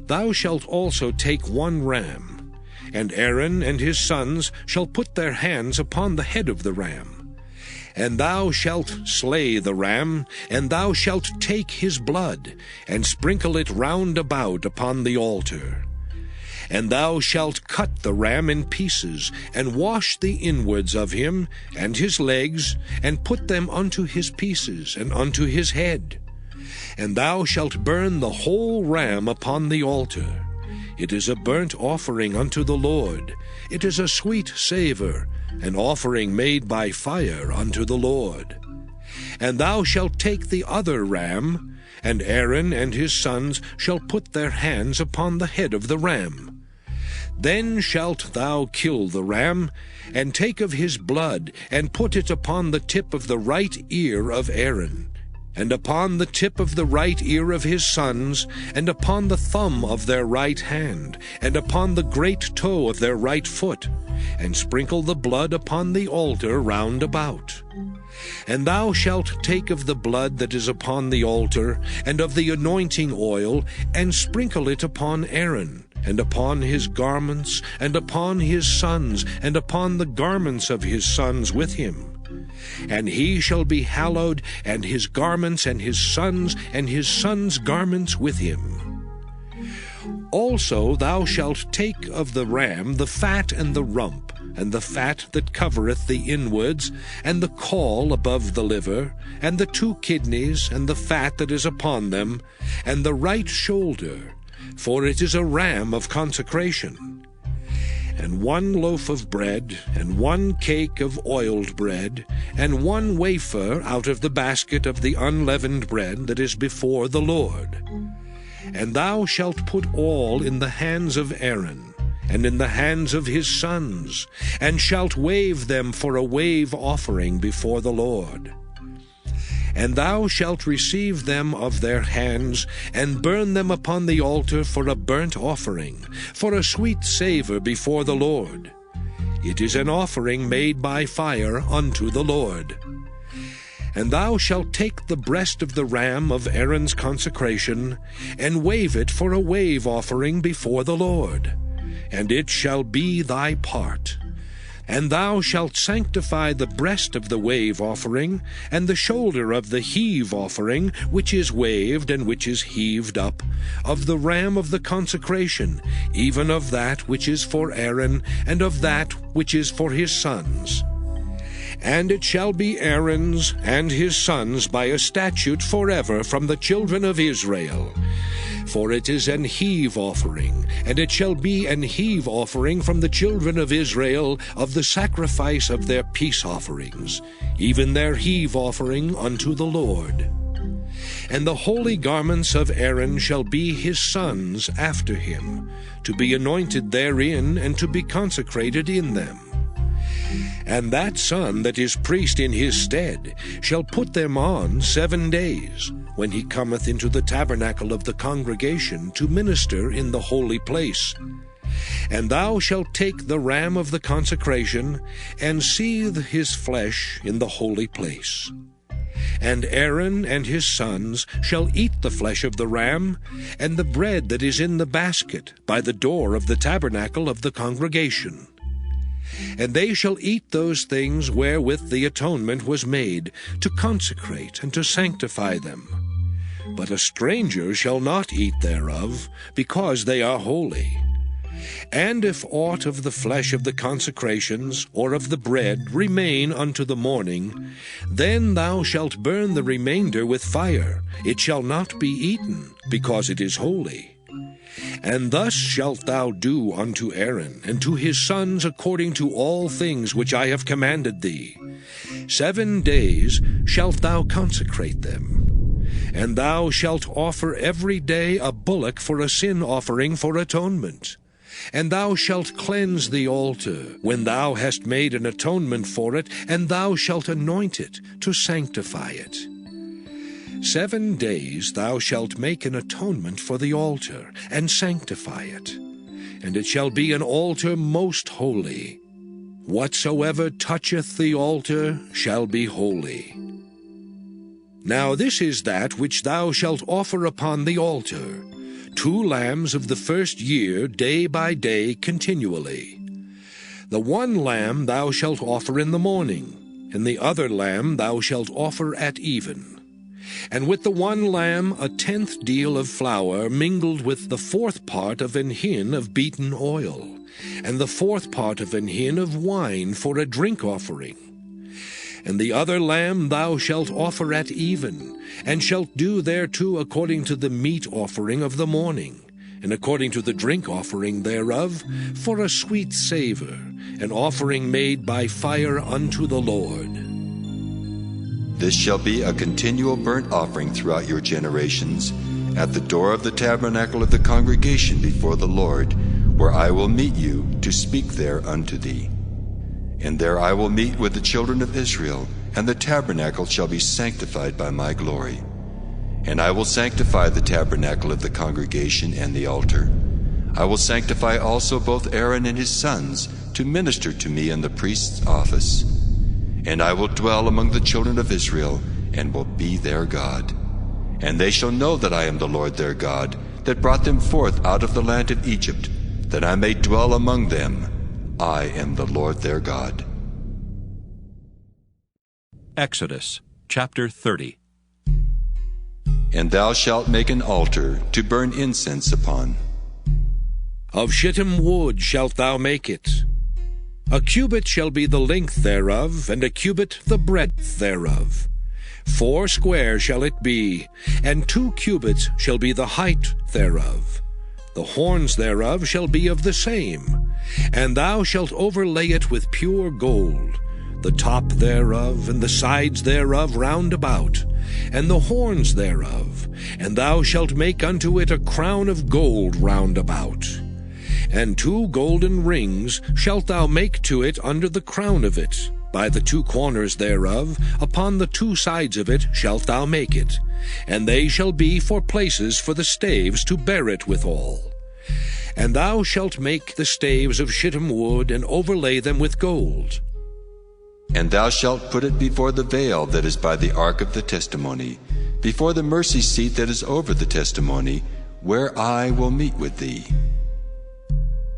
Thou shalt also take 1 ram, and Aaron and his sons shall put their hands upon the head of the ram. And thou shalt slay the ram, and thou shalt take his blood, and sprinkle it round about upon the altar. And thou shalt cut the ram in pieces, and wash the inwards of him, and his legs, and put them unto his pieces, and unto his head. And thou shalt burn the whole ram upon the altar. It is a burnt offering unto the Lord. It is a sweet savour, an offering made by fire unto the Lord. And thou shalt take the other ram, and Aaron and his sons shall put their hands upon the head of the ram. Then shalt thou kill the ram, and take of his blood, and put it upon the tip of the right ear of Aaron, and upon the tip of the right ear of his sons, and upon the thumb of their right hand, and upon the great toe of their right foot, and sprinkle the blood upon the altar round about. And thou shalt take of the blood that is upon the altar, and of the anointing oil, and sprinkle it upon Aaron, and upon his garments, and upon his sons, and upon the garments of his sons with him. And he shall be hallowed, and his garments, and his sons' garments with him. Also thou shalt take of the ram the fat and the rump, and the fat that covereth the inwards, and the caul above the liver, and the 2 kidneys, and the fat that is upon them, and the right shoulder, for it is a ram of consecration. And 1 loaf of bread, and 1 cake of oiled bread, and 1 wafer out of the basket of the unleavened bread that is before the Lord. And thou shalt put all in the hands of Aaron, and in the hands of his sons, and shalt wave them for a wave offering before the Lord. And thou shalt receive them of their hands, and burn them upon the altar for a burnt offering, for a sweet savour before the Lord. It is an offering made by fire unto the Lord. And thou shalt take the breast of the ram of Aaron's consecration, and wave it for a wave offering before the Lord, and it shall be thy part. And thou shalt sanctify the breast of the wave offering, and the shoulder of the heave offering, which is waved and which is heaved up, of the ram of the consecration, even of that which is for Aaron, and of that which is for his sons. And it shall be Aaron's and his sons by a statute forever from the children of Israel. For it is an heave offering, and it shall be an heave offering from the children of Israel of the sacrifice of their peace offerings, even their heave offering unto the Lord. And the holy garments of Aaron shall be his sons after him, to be anointed therein, and to be consecrated in them. And that son that is priest in his stead shall put them on 7 days, when he cometh into the tabernacle of the congregation to minister in the holy place. And thou shalt take the ram of the consecration, and seethe his flesh in the holy place. And Aaron and his sons shall eat the flesh of the ram, and the bread that is in the basket by the door of the tabernacle of the congregation. And they shall eat those things wherewith the atonement was made, to consecrate and to sanctify them. But a stranger shall not eat thereof, because they are holy. And if aught of the flesh of the consecrations, or of the bread, remain unto the morning, then thou shalt burn the remainder with fire. It shall not be eaten, because it is holy. And thus shalt thou do unto Aaron and to his sons according to all things which I have commanded thee. 7 days shalt thou consecrate them. And thou shalt offer every day a bullock for a sin offering for atonement. And thou shalt cleanse the altar when thou hast made an atonement for it, and thou shalt anoint it to sanctify it. 7 days thou shalt make an atonement for the altar, and sanctify it. And it shall be an altar most holy. Whatsoever toucheth the altar shall be holy. Now this is that which thou shalt offer upon the altar: 2 lambs of the first year, day by day, continually. The 1 lamb thou shalt offer in the morning, and the other lamb thou shalt offer at even. And with the 1 lamb 1/10 deal of flour mingled with the 4th part of an hin of beaten oil, and the 4th part of an hin of wine for a drink offering. And the other lamb thou shalt offer at even, and shalt do thereto according to the meat offering of the morning, and according to the drink offering thereof, for a sweet savour, an offering made by fire unto the Lord. This shall be a continual burnt offering throughout your generations, at the door of the tabernacle of the congregation before the Lord, where I will meet you to speak there unto thee. And there I will meet with the children of Israel, and the tabernacle shall be sanctified by my glory. And I will sanctify the tabernacle of the congregation and the altar. I will sanctify also both Aaron and his sons to minister to me in the priest's office. And I will dwell among the children of Israel, and will be their God. And they shall know that I am the Lord their God, that brought them forth out of the land of Egypt, that I may dwell among them. I am the Lord their God. Exodus chapter 30. And thou shalt make an altar to burn incense upon. Of shittim wood shalt thou make it. A cubit shall be the length thereof, and a cubit the breadth thereof. 4 square shall it be, and 2 cubits shall be the height thereof. The horns thereof shall be of the same. And thou shalt overlay it with pure gold, the top thereof, and the sides thereof round about, and the horns thereof, and thou shalt make unto it a crown of gold round about. And 2 golden rings shalt thou make to it under the crown of it, by the 2 corners thereof, upon the 2 sides of it shalt thou make it, and they shall be for places for the staves to bear it withal. And thou shalt make the staves of shittim wood, and overlay them with gold. And thou shalt put it before the veil that is by the ark of the testimony, before the mercy seat that is over the testimony, where I will meet with thee.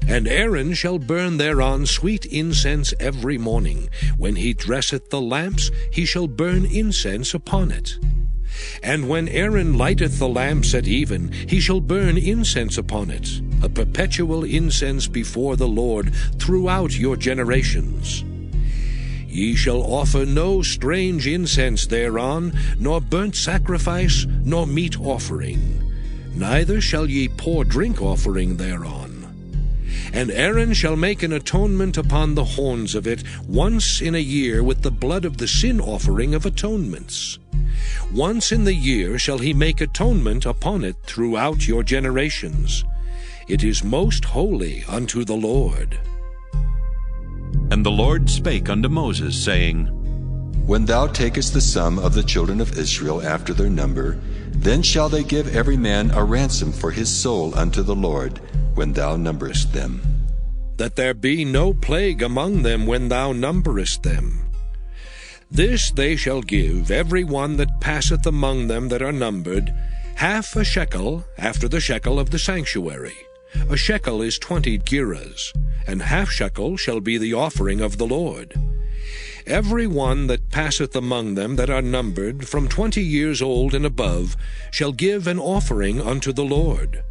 And Aaron shall burn thereon sweet incense every morning. When he dresseth the lamps, he shall burn incense upon it. And when Aaron lighteth the lamps at even, he shall burn incense upon it, a perpetual incense before the Lord throughout your generations. Ye shall offer no strange incense thereon, nor burnt sacrifice, nor meat offering. Neither shall ye pour drink offering thereon. And Aaron shall make an atonement upon the horns of it once in a year with the blood of the sin offering of atonements. Once in the year shall he make atonement upon it throughout your generations. It is most holy unto the Lord. And the Lord spake unto Moses, saying, When thou takest the sum of the children of Israel after their number, then shall they give every man a ransom for his soul unto the Lord, when thou numberest them. That there be no plague among them when thou numberest them. This they shall give every one that passeth among them that are numbered, half a shekel after the shekel of the sanctuary. A shekel is 20 gerahs, and half shekel shall be the offering of the Lord. Every one that passeth among them that are numbered, from 20 years old and above, shall give an offering unto the Lord.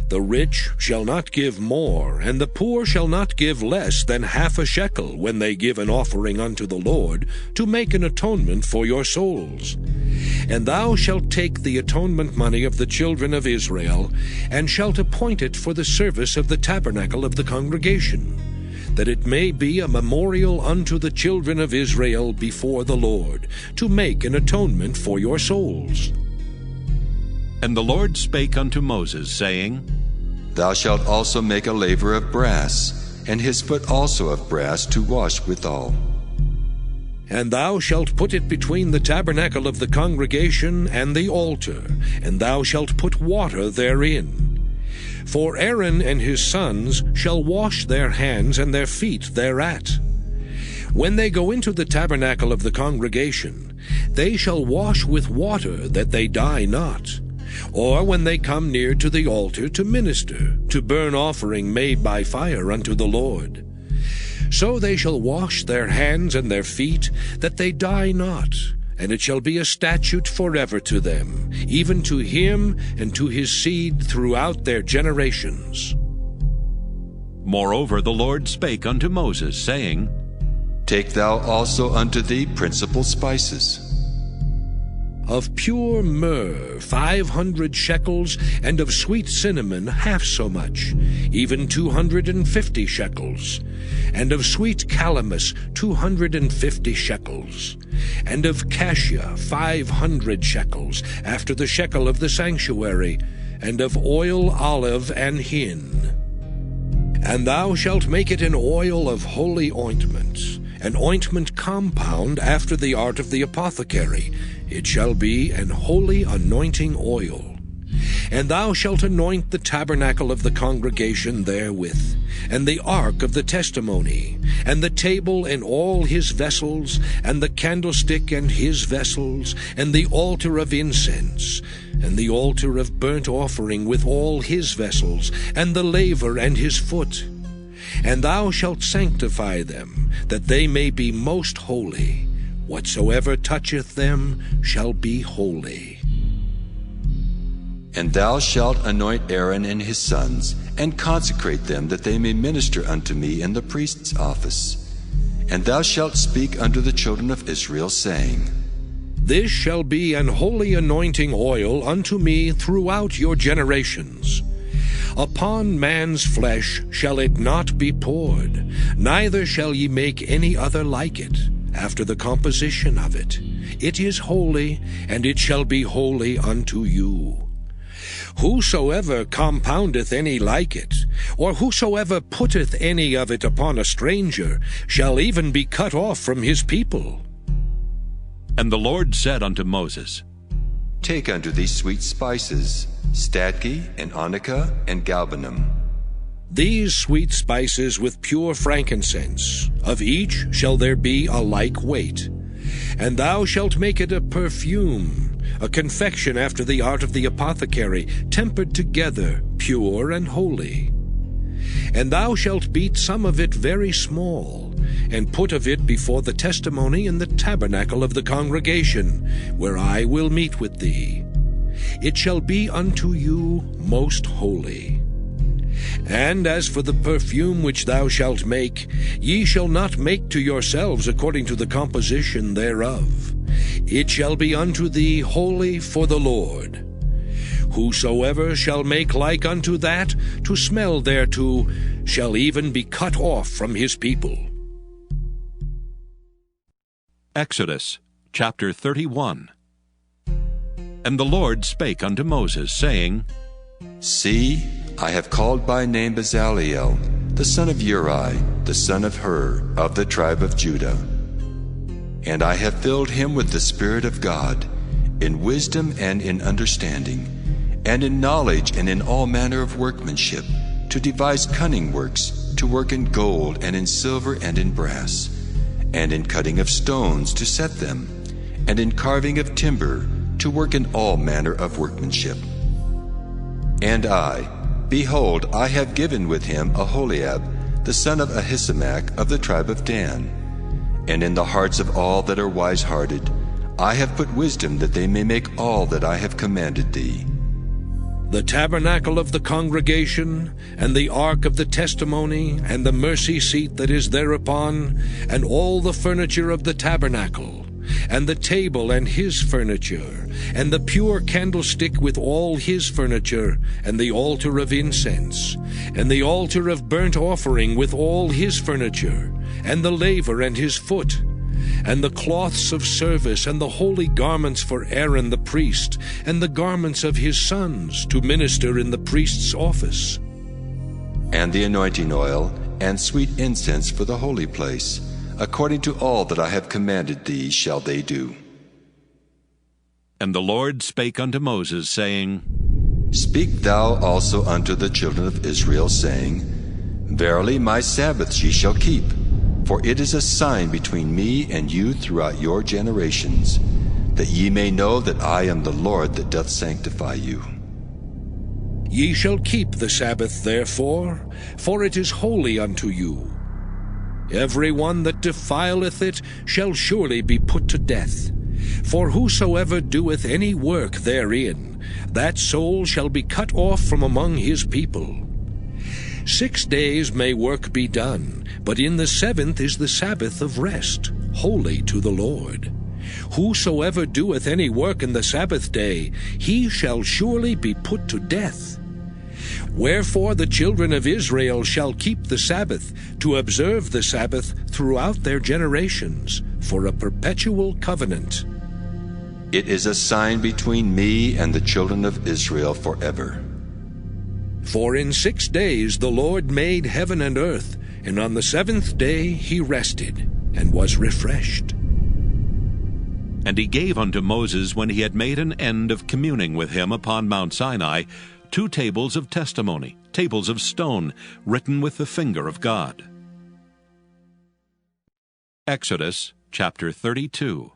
The rich shall not give more, and the poor shall not give less than half a shekel when they give an offering unto the Lord, to make an atonement for your souls. And thou shalt take the atonement money of the children of Israel, and shalt appoint it for the service of the tabernacle of the congregation, that it may be a memorial unto the children of Israel before the Lord, to make an atonement for your souls. And the Lord spake unto Moses, saying, Thou shalt also make a laver of brass, and his foot also of brass to wash withal. And thou shalt put it between the tabernacle of the congregation and the altar, and thou shalt put water therein. For Aaron and his sons shall wash their hands and their feet thereat. When they go into the tabernacle of the congregation, they shall wash with water, that they die not. Or when they come near to the altar to minister, to burn offering made by fire unto the Lord. So they shall wash their hands and their feet, that they die not. And it shall be a statute forever to them, even to him and to his seed throughout their generations. Moreover the Lord spake unto Moses, saying, Take thou also unto thee principal spices. Of pure myrrh 500 shekels, and of sweet cinnamon half so much, even 250 shekels, and of sweet calamus 250 shekels, and of cassia 500 shekels, after the shekel of the sanctuary, and of oil olive and hin. And thou shalt make it an oil of holy ointment, an ointment compound after the art of the apothecary. It shall be an holy anointing oil. And thou shalt anoint the tabernacle of the congregation therewith, and the ark of the testimony, and the table and all his vessels, and the candlestick and his vessels, and the altar of incense, and the altar of burnt offering with all his vessels, and the laver and his foot. And thou shalt sanctify them, that they may be most holy. Whatsoever toucheth them shall be holy. And thou shalt anoint Aaron and his sons, and consecrate them, that they may minister unto me in the priest's office. And thou shalt speak unto the children of Israel, saying, This shall be an holy anointing oil unto me throughout your generations. Upon man's flesh shall it not be poured, neither shall ye make any other like it, after the composition of it. It is holy, and it shall be holy unto you. Whosoever compoundeth any like it, or whosoever putteth any of it upon a stranger, shall even be cut off from his people. And the Lord said unto Moses, Take unto thee sweet spices, stadke, and onycha, and galbanum. These sweet spices with pure frankincense, of each shall there be a like weight. And thou shalt make it a perfume, a confection after the art of the apothecary, tempered together, pure and holy. And thou shalt beat some of it very small, and put of it before the testimony in the tabernacle of the congregation, where I will meet with thee. It shall be unto you most holy. And as for the perfume which thou shalt make, ye shall not make to yourselves according to the composition thereof. It shall be unto thee holy for the Lord. Whosoever shall make like unto that, to smell thereto, shall even be cut off from his people. Exodus chapter 31. And the Lord spake unto Moses, saying, See, I have called by name Bezaleel, the son of Uri, the son of Hur, of the tribe of Judah. And I have filled him with the Spirit of God, in wisdom and in understanding, and in knowledge and in all manner of workmanship, to devise cunning works, to work in gold and in silver and in brass, and in cutting of stones to set them, and in carving of timber, to work in all manner of workmanship. And I, behold, I have given with him Aholiab, the son of Ahisamach of the tribe of Dan. And in the hearts of all that are wise-hearted, I have put wisdom that they may make all that I have commanded thee. The tabernacle of the congregation, and the ark of the testimony, and the mercy seat that is thereupon, and all the furniture of the tabernacle, and the table and his furniture, and the pure candlestick with all his furniture, and the altar of incense, and the altar of burnt offering with all his furniture, and the laver and his foot, and the cloths of service, and the holy garments for Aaron the priest, and the garments of his sons to minister in the priest's office. And the anointing oil, and sweet incense for the holy place, according to all that I have commanded thee shall they do. And the Lord spake unto Moses, saying, Speak thou also unto the children of Israel, saying, Verily my Sabbaths ye shall keep, for it is a sign between me and you throughout your generations, that ye may know that I am the Lord that doth sanctify you. Ye shall keep the Sabbath therefore, for it is holy unto you. Every one that defileth it shall surely be put to death. For whosoever doeth any work therein, that soul shall be cut off from among his people. 6 days may work be done, but in the 7th is the Sabbath of rest, holy to the Lord. Whosoever doeth any work in the Sabbath day, he shall surely be put to death. Wherefore the children of Israel shall keep the Sabbath, to observe the Sabbath throughout their generations, for a perpetual covenant. It is a sign between me and the children of Israel forever. For in 6 days the Lord made heaven and earth, and on the 7th day he rested, and was refreshed. And he gave unto Moses, when he had made an end of communing with him upon Mount Sinai, 2 tables of testimony, tables of stone, written with the finger of God. Exodus chapter 32.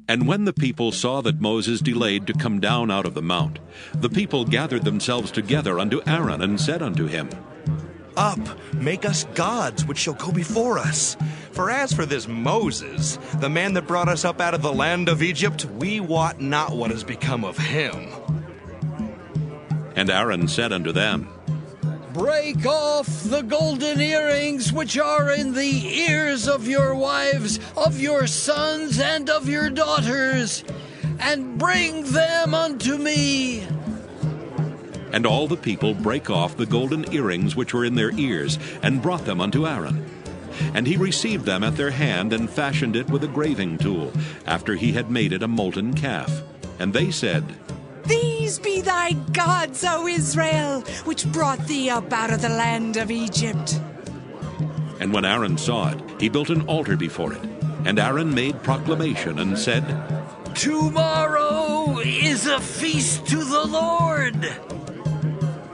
And when the people saw that Moses delayed to come down out of the mount, the people gathered themselves together unto Aaron, and said unto him, Up, make us gods which shall go before us. For as for this Moses, the man that brought us up out of the land of Egypt, we wot not what has become of him. And Aaron said unto them, Break off the golden earrings which are in the ears of your wives, of your sons, and of your daughters, and bring them unto me. And all the people brake off the golden earrings which were in their ears, and brought them unto Aaron. And he received them at their hand, and fashioned it with a graving tool, after he had made it a molten calf. And they said, These be thy gods, O Israel, which brought thee up out of the land of Egypt. And when Aaron saw it, he built an altar before it. And Aaron made proclamation, and said, Tomorrow is a feast to the Lord.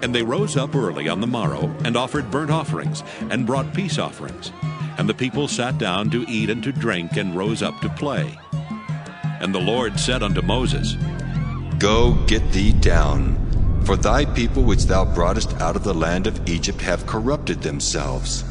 And they rose up early on the morrow, and offered burnt offerings, and brought peace offerings. And the people sat down to eat and to drink, and rose up to play. And the Lord said unto Moses, Go, get thee down, for thy people which thou broughtest out of the land of Egypt have corrupted themselves.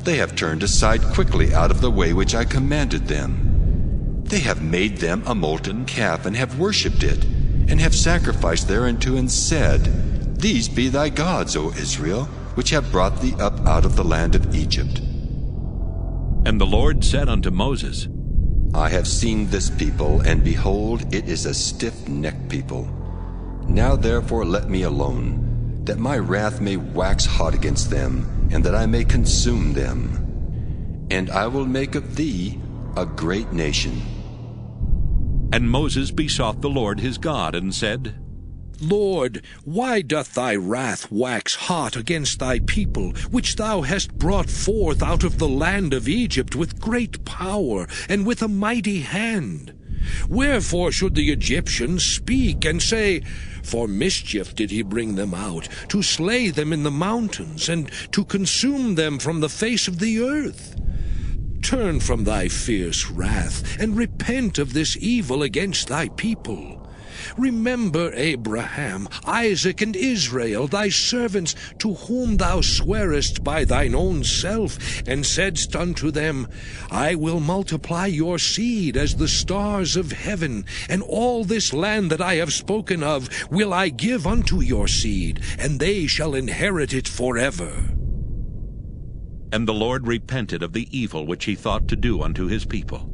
They have turned aside quickly out of the way which I commanded them. They have made them a molten calf, and have worshipped it, and have sacrificed thereunto, and said, These be thy gods, O Israel, which have brought thee up out of the land of Egypt. And the Lord said unto Moses, I have seen this people, and behold, it is a stiff-necked people. Now therefore let me alone, that my wrath may wax hot against them, and that I may consume them. And I will make of thee a great nation. And Moses besought the Lord his God, and said, Lord, why doth thy wrath wax hot against thy people, which thou hast brought forth out of the land of Egypt with great power and with a mighty hand? Wherefore should the Egyptians speak and say, For mischief did he bring them out, to slay them in the mountains, and to consume them from the face of the earth? turn from thy fierce wrath, and repent of this evil against thy people. Remember Abraham, Isaac, and Israel, thy servants, to whom thou swarest by thine own self, and saidst unto them, I will multiply your seed as the stars of heaven, and all this land that I have spoken of will I give unto your seed, and they shall inherit it forever. And the Lord repented of the evil which he thought to do unto his people.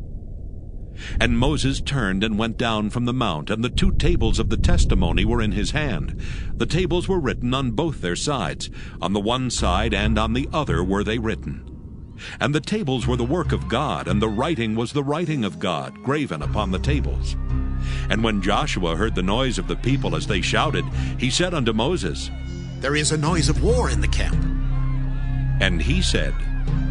And Moses turned and went down from the mount, and the 2 tables of the testimony were in his hand. The tables were written on both their sides. On the one side and on the other were they written. And the tables were the work of God, and the writing was the writing of God, graven upon the tables. And when Joshua heard the noise of the people as they shouted, he said unto Moses, There is a noise of war in the camp. And he said,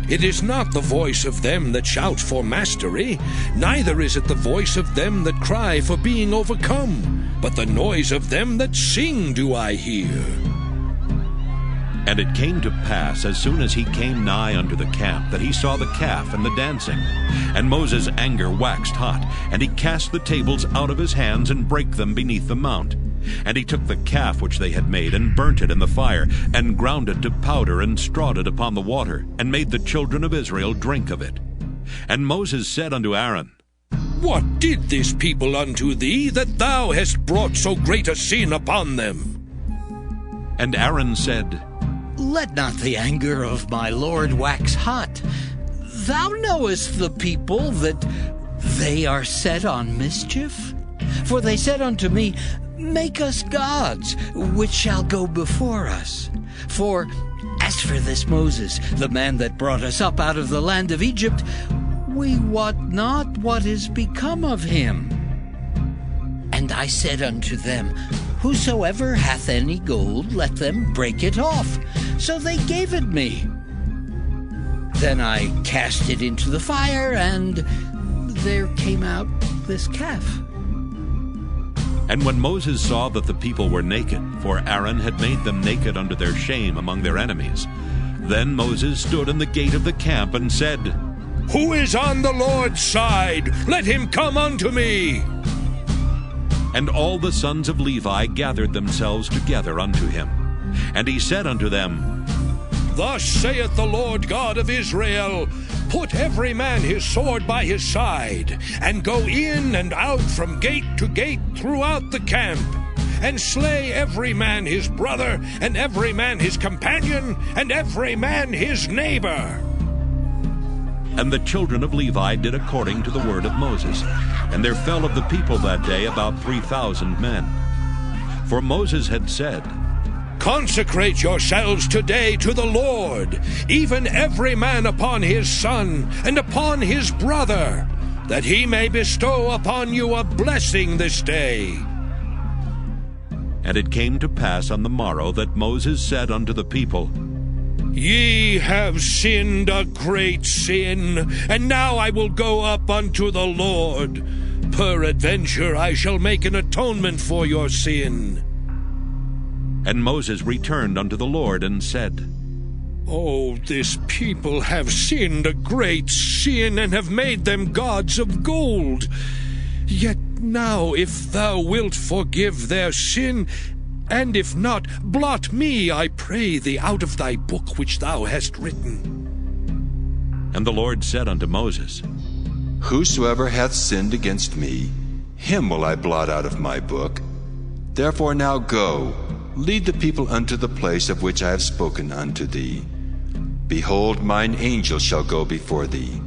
It is not the voice of them that shout for mastery, neither is it the voice of them that cry for being overcome, but the noise of them that sing do I hear. And it came to pass, as soon as he came nigh unto the camp, that he saw the calf and the dancing. And Moses' anger waxed hot, and he cast the tables out of his hands, and brake them beneath the mount. And he took the calf which they had made, and burnt it in the fire, and ground it to powder, and strawed it upon the water, and made the children of Israel drink of it. And Moses said unto Aaron, What did this people unto thee, that thou hast brought so great a sin upon them? And Aaron said, Let not the anger of my Lord wax hot. Thou knowest the people, that they are set on mischief. For they said unto me, Make us gods, which shall go before us. For as for this Moses, the man that brought us up out of the land of Egypt, we wot not what is become of him. And I said unto them, Whosoever hath any gold, let them break it off. So they gave it me. Then I cast it into the fire, and there came out this calf. And when Moses saw that the people were naked, for Aaron had made them naked unto their shame among their enemies, then Moses stood in the gate of the camp and said, Who is on the Lord's side? Let him come unto me. And all the sons of Levi gathered themselves together unto him. And he said unto them, Thus saith the Lord God of Israel, Put every man his sword by his side, and go in and out from gate to gate throughout the camp, and slay every man his brother, and every man his companion, and every man his neighbor. And the children of Levi did according to the word of Moses. And there fell of the people that day about 3,000 men. For Moses had said, Consecrate yourselves today to the Lord, even every man upon his son, and upon his brother, that he may bestow upon you a blessing this day. And it came to pass on the morrow that Moses said unto the people, Ye have sinned a great sin, and now I will go up unto the Lord. Peradventure I shall make an atonement for your sin. And Moses returned unto the Lord and said, Oh, this people have sinned a great sin, and have made them gods of gold. Yet now, if thou wilt forgive their sin, and if not, blot me, I pray thee, out of thy book which thou hast written. And the Lord said unto Moses, Whosoever hath sinned against me, him will I blot out of my book. Therefore now go, lead the people unto the place of which I have spoken unto thee. Behold, mine angel shall go before thee.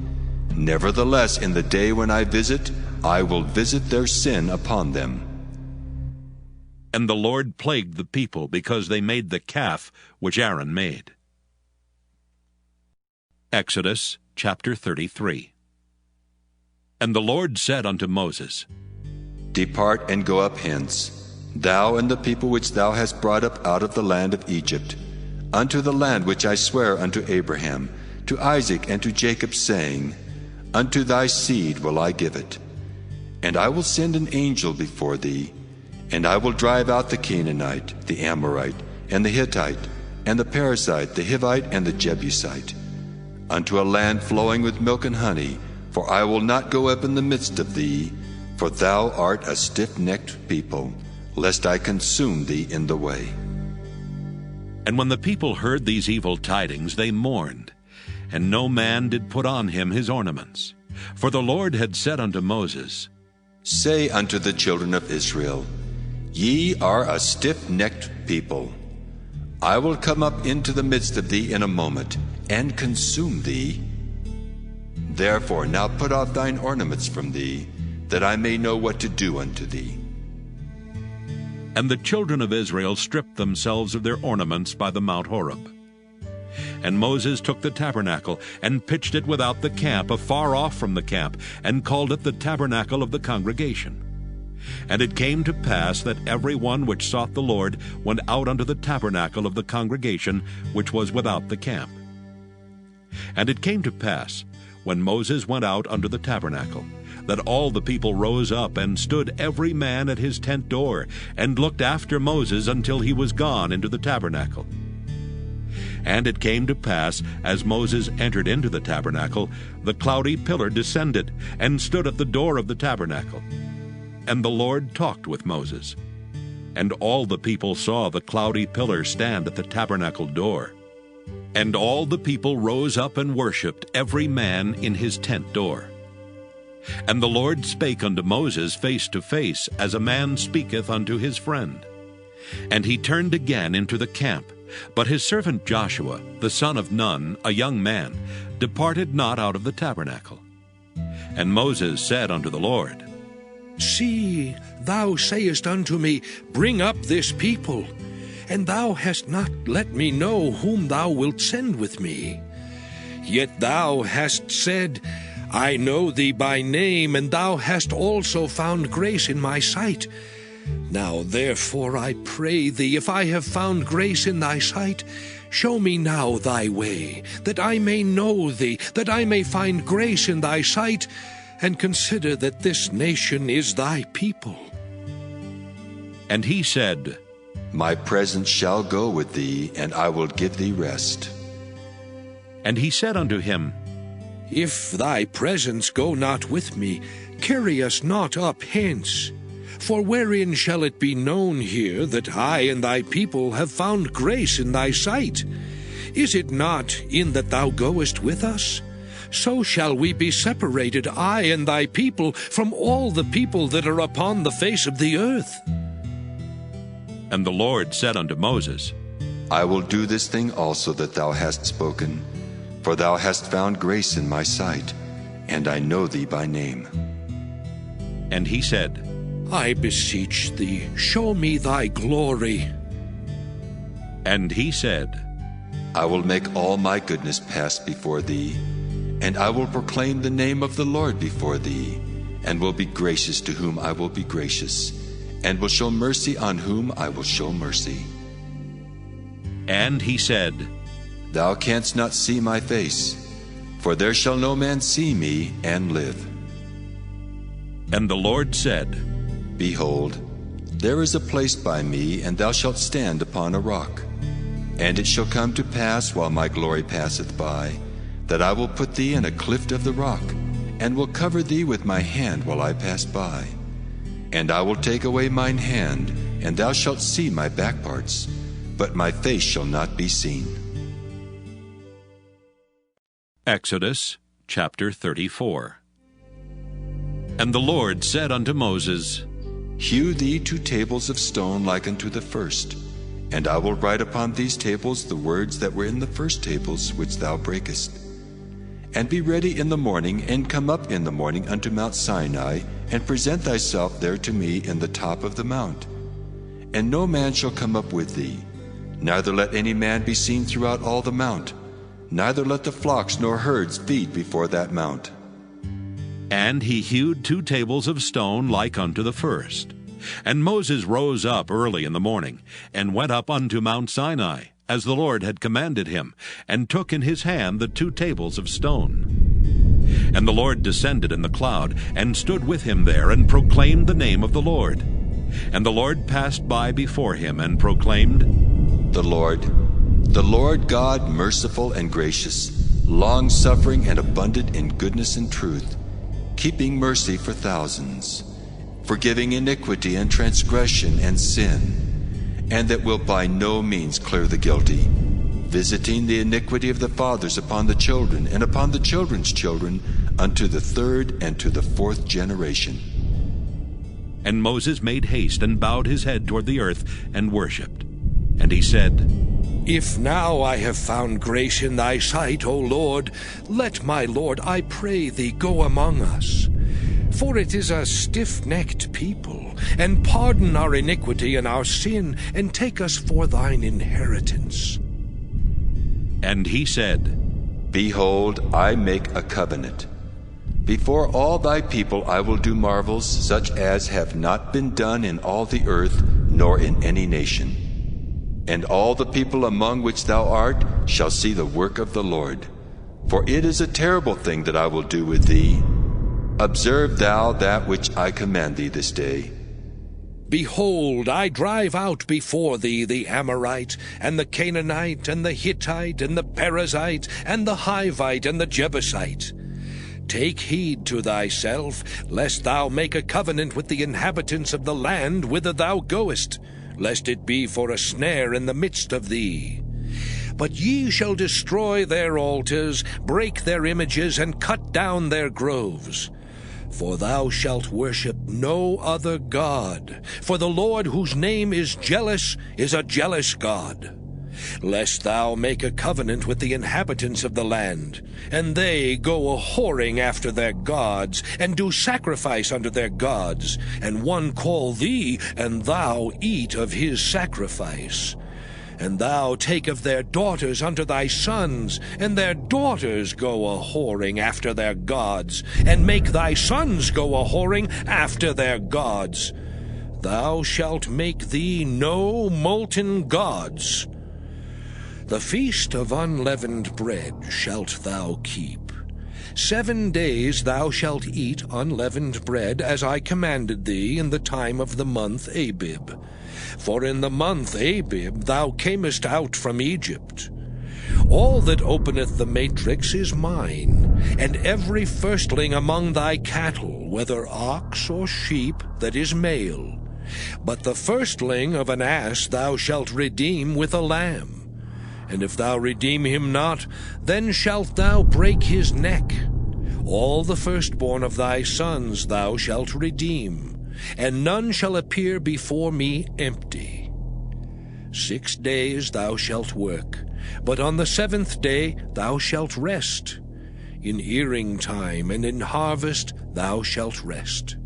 Nevertheless, in the day when I visit, I will visit their sin upon them. And the Lord plagued the people, because they made the calf which Aaron made. Exodus chapter 33. And the Lord said unto Moses, Depart and go up hence, thou and the people which thou hast brought up out of the land of Egypt, unto the land which I swear unto Abraham, to Isaac, and to Jacob, saying, Unto thy seed will I give it. And I will send an angel before thee, and I will drive out the Canaanite, the Amorite, and the Hittite, and the Perizzite, the Hivite, and the Jebusite. unto a land flowing with milk and honey, for I will not go up in the midst of thee, for thou art a stiff-necked people, lest I consume thee in the way. And when the people heard these evil tidings, they mourned, and no man did put on him his ornaments. For the Lord had said unto Moses, Say unto the children of Israel, Ye are a stiff-necked people. I will come up into the midst of thee in a moment, and consume thee. Therefore now put off thine ornaments from thee, that I may know what to do unto thee. And the children of Israel stripped themselves of their ornaments by the Mount Horeb. And Moses took the tabernacle, and pitched it without the camp, afar off from the camp, and called it the tabernacle of the congregation. And it came to pass that every one which sought the Lord went out unto the tabernacle of the congregation, which was without the camp. And it came to pass, when Moses went out unto the tabernacle, that all the people rose up, and stood every man at his tent door, and looked after Moses until he was gone into the tabernacle. And it came to pass, as Moses entered into the tabernacle, the cloudy pillar descended, and stood at the door of the tabernacle. And the Lord talked with Moses. And all the people saw the cloudy pillar stand at the tabernacle door. And all the people rose up and worshipped, every man in his tent door. And the Lord spake unto Moses face to face, as a man speaketh unto his friend. And he turned again into the camp. But his servant Joshua, the son of Nun, a young man, departed not out of the tabernacle. And Moses said unto the Lord, See, thou sayest unto me, Bring up this people, and thou hast not let me know whom thou wilt send with me. Yet thou hast said, I know thee by name, and thou hast also found grace in my sight. Now therefore I pray thee, if I have found grace in thy sight, show me now thy way, that I may know thee, that I may find grace in thy sight, and consider that this nation is thy people. And he said, My presence shall go with thee, and I will give thee rest. And he said unto him, If thy presence go not with me, carry us not up hence. For wherein shall it be known here that I and thy people have found grace in thy sight? Is it not in that thou goest with us? So shall we be separated, I and thy people, from all the people that are upon the face of the earth. And the Lord said unto Moses, I will do this thing also that thou hast spoken, for thou hast found grace in my sight, and I know thee by name. And he said, I beseech thee, show me thy glory. And he said, I will make all my goodness pass before thee, and I will proclaim the name of the Lord before thee, and will be gracious to whom I will be gracious, and will show mercy on whom I will show mercy. And he said, Thou canst not see my face, for there shall no man see me and live. And the Lord said, Behold, there is a place by me, and thou shalt stand upon a rock. And it shall come to pass, while my glory passeth by, that I will put thee in a cleft of the rock, and will cover thee with my hand while I pass by. And I will take away mine hand, and thou shalt see my back parts, but my face shall not be seen. Exodus chapter 34. And the Lord said unto Moses, Hew thee 2 tables of stone like unto the first, and I will write upon these tables the words that were in the first tables which thou breakest. And be ready in the morning, and come up in the morning unto Mount Sinai, and present thyself there to me in the top of the mount. And no man shall come up with thee, neither let any man be seen throughout all the mount, neither let the flocks nor herds feed before that mount. And he hewed 2 tables of stone like unto the first. And Moses rose up early in the morning, and went up unto Mount Sinai, as the Lord had commanded him, and took in his hand the 2 tables of stone. And the Lord descended in the cloud, and stood with him there, and proclaimed the name of the Lord. And the Lord passed by before him, and proclaimed, The Lord God, merciful and gracious, long-suffering and abundant in goodness and truth, keeping mercy for thousands, forgiving iniquity and transgression and sin, and that will by no means clear the guilty, visiting the iniquity of the fathers upon the children and upon the children's children unto the third and to the fourth generation. And Moses made haste and bowed his head toward the earth and worshipped. And he said, If now I have found grace in thy sight, O Lord, let my Lord, I pray thee, go among us. For it is a stiff-necked people, and pardon our iniquity and our sin, and take us for thine inheritance. And he said, Behold, I make a covenant. Before all thy people I will do marvels such as have not been done in all the earth, nor in any nation. And all the people among which thou art shall see the work of the Lord. For it is a terrible thing that I will do with thee. Observe thou that which I command thee this day. Behold, I drive out before thee the Amorite, and the Canaanite, and the Hittite, and the Perizzite, and the Hivite, and the Jebusite. Take heed to thyself, lest thou make a covenant with the inhabitants of the land whither thou goest, lest it be for a snare in the midst of thee. But ye shall destroy their altars, break their images, and cut down their groves. For thou shalt worship no other God, for the Lord whose name is jealous is a jealous God. Lest thou make a covenant with the inhabitants of the land, and they go a-whoring after their gods, and do sacrifice unto their gods, and one call thee, and thou eat of his sacrifice. And thou take of their daughters unto thy sons, and their daughters go a-whoring after their gods, and make thy sons go a-whoring after their gods. Thou shalt make thee no molten gods. The feast of unleavened bread shalt thou keep. 7 days thou shalt eat unleavened bread, as I commanded thee in the time of the month Abib. For in the month Abib thou camest out from Egypt. All that openeth the matrix is mine, and every firstling among thy cattle, whether ox or sheep, that is male. But the firstling of an ass thou shalt redeem with a lamb. And if thou redeem him not, then shalt thou break his neck. All the firstborn of thy sons thou shalt redeem, and none shall appear before me empty. 6 days thou shalt work, but on the 7th day thou shalt rest. In earing time and in harvest thou shalt rest.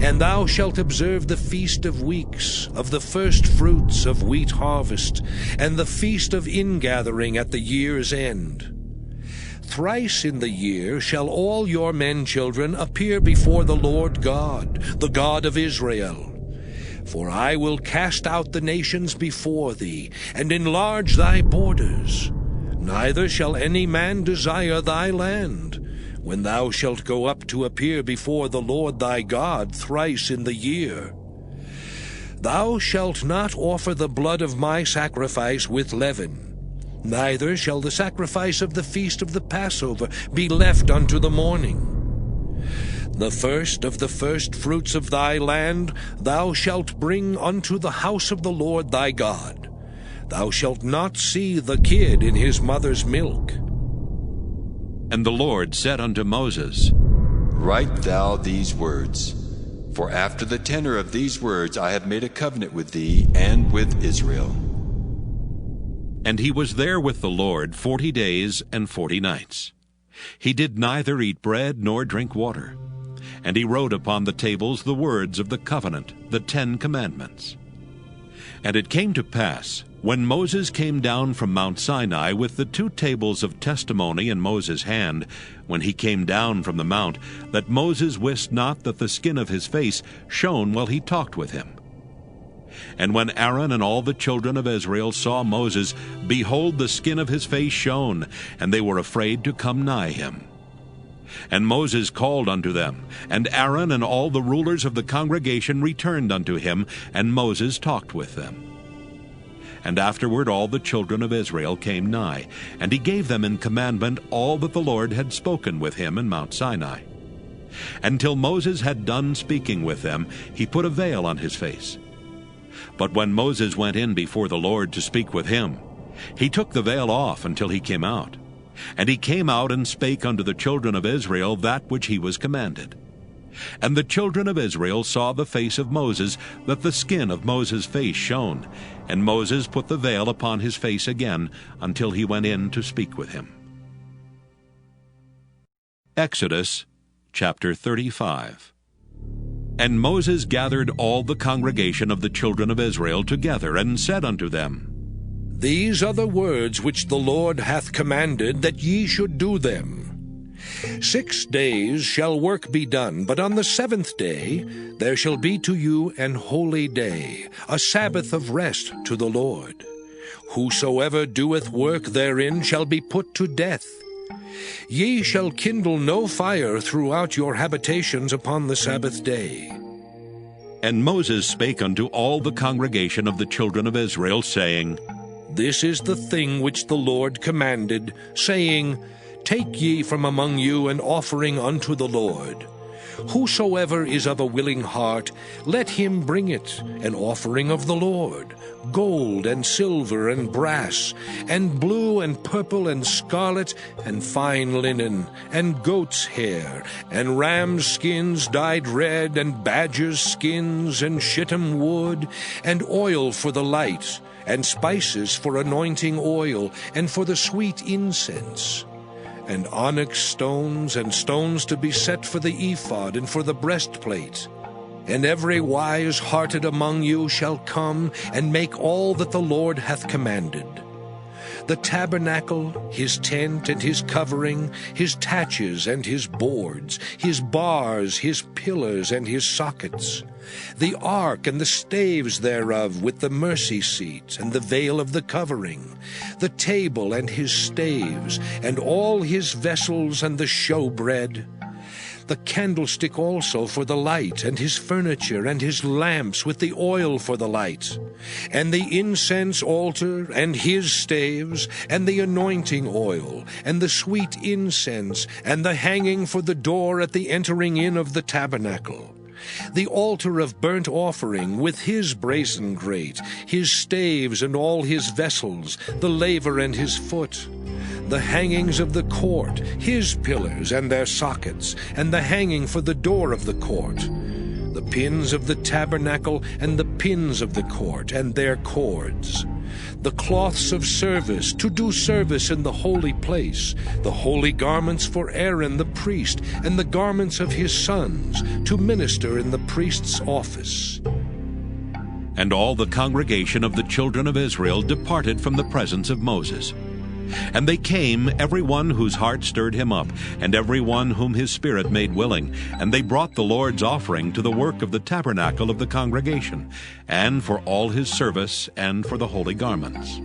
And thou shalt observe the feast of weeks, of the first fruits of wheat harvest, and the feast of ingathering at the year's end. Thrice in the year shall all your men children appear before the Lord God, the God of Israel. For I will cast out the nations before thee, and enlarge thy borders. Neither shall any man desire thy land, when thou shalt go up to appear before the Lord thy God thrice in the year. Thou shalt not offer the blood of my sacrifice with leaven, neither shall the sacrifice of the feast of the Passover be left unto the morning. The first of the first fruits of thy land thou shalt bring unto the house of the Lord thy God. Thou shalt not see the kid in his mother's milk. And the Lord said unto Moses, Write thou these words, for after the tenor of these words I have made a covenant with thee and with Israel. And he was there with the Lord 40 days and 40 nights. He did neither eat bread nor drink water. And he wrote upon the tables the words of the covenant, the 10 commandments. And it came to pass, when Moses came down from Mount Sinai with the 2 tables of testimony in Moses' hand, when he came down from the mount, that Moses wist not that the skin of his face shone while he talked with him. And when Aaron and all the children of Israel saw Moses, behold, the skin of his face shone, and they were afraid to come nigh him. And Moses called unto them, and Aaron and all the rulers of the congregation returned unto him, and Moses talked with them. And afterward all the children of Israel came nigh, and he gave them in commandment all that the Lord had spoken with him in Mount Sinai. Until Moses had done speaking with them, he put a veil on his face. But when Moses went in before the Lord to speak with him, he took the veil off until he came out. And he came out and spake unto the children of Israel that which he was commanded. And the children of Israel saw the face of Moses, that the skin of Moses' face shone. And Moses put the veil upon his face again, until he went in to speak with him. Exodus chapter 35. And Moses gathered all the congregation of the children of Israel together, and said unto them, These are the words which the Lord hath commanded, that ye should do them. 6 days shall work be done, but on the 7th day there shall be to you an holy day, a Sabbath of rest to the Lord. Whosoever doeth work therein shall be put to death. Ye shall kindle no fire throughout your habitations upon the Sabbath day. And Moses spake unto all the congregation of the children of Israel, saying, This is the thing which the Lord commanded, saying, Take ye from among you an offering unto the Lord. Whosoever is of a willing heart, let him bring it, an offering of the Lord, gold and silver and brass, and blue and purple and scarlet, and fine linen, and goat's hair, and ram's skins dyed red, and badger's skins, and shittim wood, and oil for the light, and spices for anointing oil, and for the sweet incense, and onyx stones, and stones to be set for the ephod, and for the breastplate. And every wise-hearted among you shall come, and make all that the Lord hath commanded. The tabernacle, his tent and his covering, his taches and his boards, his bars, his pillars and his sockets, the ark and the staves thereof with the mercy seat and the veil of the covering, the table and his staves, and all his vessels and the showbread, the candlestick also for the light, and his furniture, and his lamps with the oil for the light, and the incense altar, and his staves, and the anointing oil, and the sweet incense, and the hanging for the door at the entering in of the tabernacle, the altar of burnt offering with his brazen grate, his staves and all his vessels, the laver and his foot, the hangings of the court, his pillars and their sockets, and the hanging for the door of the court, the pins of the tabernacle, and the pins of the court, and their cords, the cloths of service, to do service in the holy place, the holy garments for Aaron the priest, and the garments of his sons, to minister in the priest's office. And all the congregation of the children of Israel departed from the presence of Moses. And they came, every one whose heart stirred him up, and every one whom his spirit made willing, and they brought the Lord's offering to the work of the tabernacle of the congregation, and for all his service, and for the holy garments.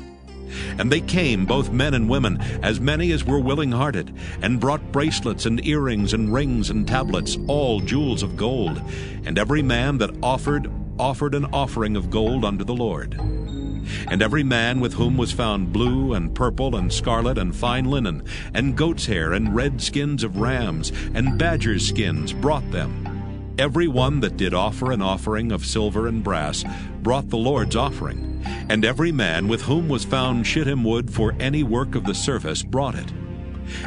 And they came, both men and women, as many as were willing-hearted, and brought bracelets and earrings and rings and tablets, all jewels of gold. And every man that offered an offering of gold unto the Lord. And every man with whom was found blue and purple and scarlet and fine linen, and goat's hair and red skins of rams and badgers' skins brought them. Every one that did offer an offering of silver and brass brought the Lord's offering. And every man with whom was found shittim wood for any work of the service brought it.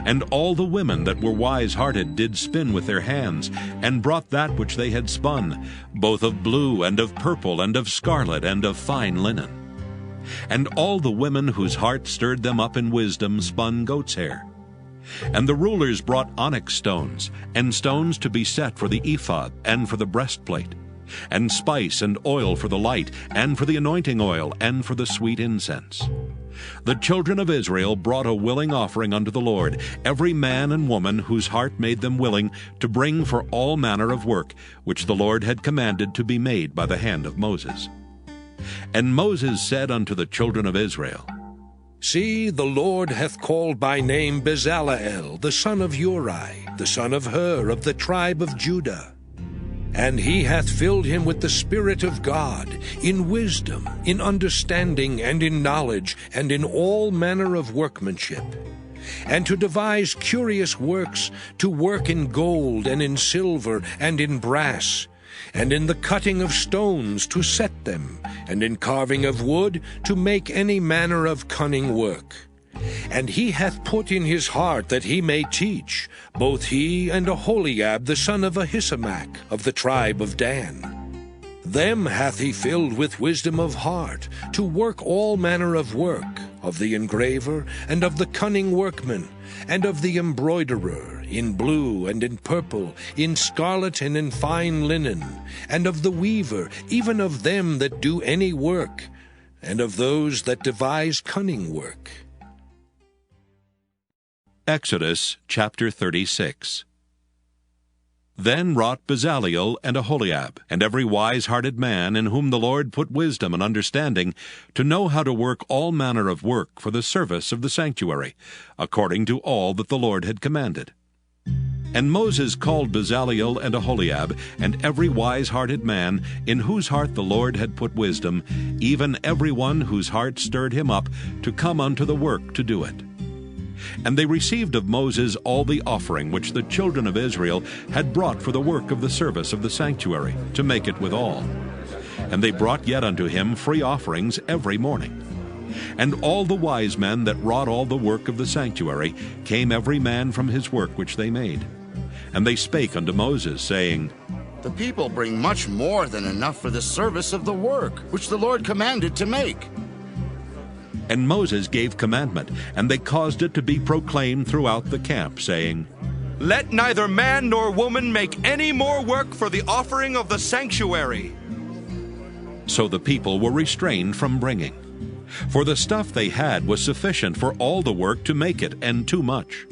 And all the women that were wise-hearted did spin with their hands, and brought that which they had spun, both of blue and of purple and of scarlet and of fine linen. And all the women whose heart stirred them up in wisdom spun goat's hair. And the rulers brought onyx stones, and stones to be set for the ephod, and for the breastplate, and spice and oil for the light, and for the anointing oil, and for the sweet incense. The children of Israel brought a willing offering unto the Lord, every man and woman whose heart made them willing to bring for all manner of work, which the Lord had commanded to be made by the hand of Moses. And Moses said unto the children of Israel, See, the Lord hath called by name Bezaleel, the son of Uri, the son of Hur, of the tribe of Judah. And he hath filled him with the Spirit of God, in wisdom, in understanding, and in knowledge, and in all manner of workmanship, and to devise curious works, to work in gold, and in silver, and in brass, and in the cutting of stones to set them, and in carving of wood to make any manner of cunning work. And he hath put in his heart that he may teach, both he and Aholiab the son of Ahisamach, of the tribe of Dan. Them hath he filled with wisdom of heart, to work all manner of work, of the engraver, and of the cunning workman, and of the embroiderer, in blue and in purple, in scarlet and in fine linen, and of the weaver, even of them that do any work, and of those that devise cunning work. Exodus chapter 36. Then wrought Bezaleel and Aholiab, and every wise-hearted man in whom the Lord put wisdom and understanding, to know how to work all manner of work for the service of the sanctuary, according to all that the Lord had commanded. And Moses called Bezaleel and Aholiab, and every wise-hearted man, in whose heart the Lord had put wisdom, even every one whose heart stirred him up, to come unto the work to do it. And they received of Moses all the offering which the children of Israel had brought for the work of the service of the sanctuary, to make it withal. And they brought yet unto him free offerings every morning. And all the wise men that wrought all the work of the sanctuary came every man from his work which they made. And they spake unto Moses, saying, The people bring much more than enough for the service of the work which the Lord commanded to make. And Moses gave commandment, and they caused it to be proclaimed throughout the camp, saying, Let neither man nor woman make any more work for the offering of the sanctuary. So the people were restrained from bringing. For the stuff they had was sufficient for all the work to make it, and too much.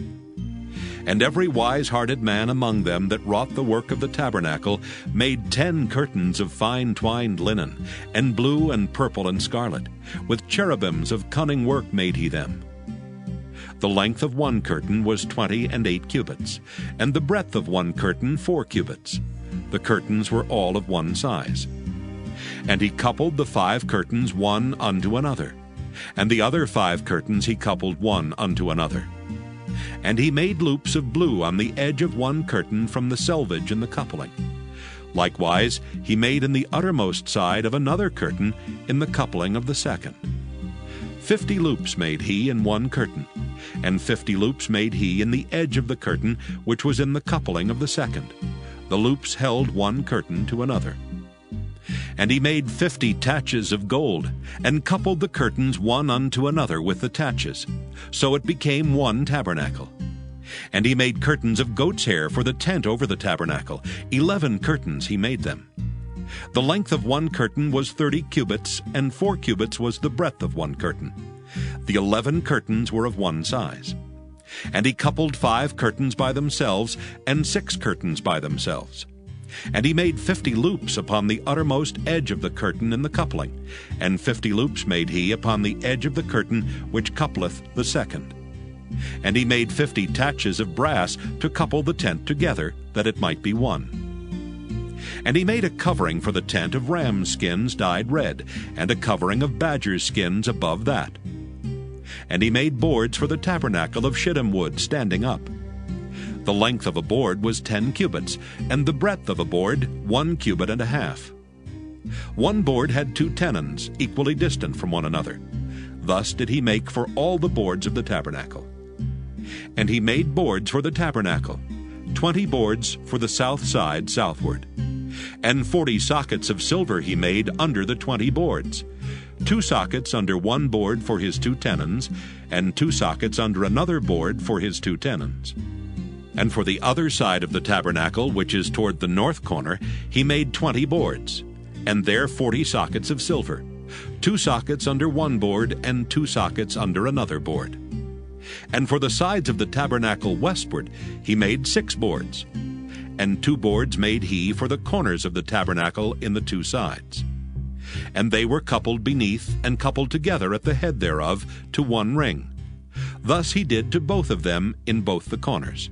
And every wise-hearted man among them that wrought the work of the tabernacle made 10 curtains of fine twined linen, and blue and purple and scarlet. With cherubims of cunning work made he them. The length of one curtain was 28 cubits, and the breadth of one curtain 4 cubits. The curtains were all of one size. And he coupled the 5 curtains one unto another, and the other 5 curtains he coupled one unto another. And he made loops of blue on the edge of one curtain from the selvage in the coupling. Likewise he made in the uttermost side of another curtain in the coupling of the second. 50 loops made he in one curtain, and 50 loops made he in the edge of the curtain which was in the coupling of the second. The loops held one curtain to another. And he made 50 taches of gold, and coupled the curtains one unto another with the taches. So it became one tabernacle. And he made curtains of goat's hair for the tent over the tabernacle. 11 curtains he made them. The length of one curtain was 30 cubits, and 4 cubits was the breadth of one curtain. The 11 curtains were of one size. And he coupled 5 curtains by themselves, and 6 curtains by themselves. And he made 50 loops upon the uttermost edge of the curtain in the coupling, and 50 loops made he upon the edge of the curtain which coupleth the second. And he made 50 taches of brass to couple the tent together, that it might be one. And he made a covering for the tent of rams' skins dyed red, and a covering of badgers' skins above that. And he made boards for the tabernacle of shittim wood standing up. The length of a board was 10 cubits, and the breadth of a board 1 cubit and a half. One board had 2 tenons, equally distant from one another. Thus did he make for all the boards of the tabernacle. And he made boards for the tabernacle, 20 boards for the south side southward. And 40 sockets of silver he made under the 20 boards, 2 sockets under one board for his 2 tenons, and 2 sockets under another board for his 2 tenons. And for the other side of the tabernacle, which is toward the north corner, he made 20 boards, and there 40 sockets of silver, 2 sockets under one board, and 2 sockets under another board. And for the sides of the tabernacle westward he made 6 boards, and 2 boards made he for the corners of the tabernacle in the 2 sides. And they were coupled beneath and coupled together at the head thereof to one ring. Thus he did to both of them in both the corners.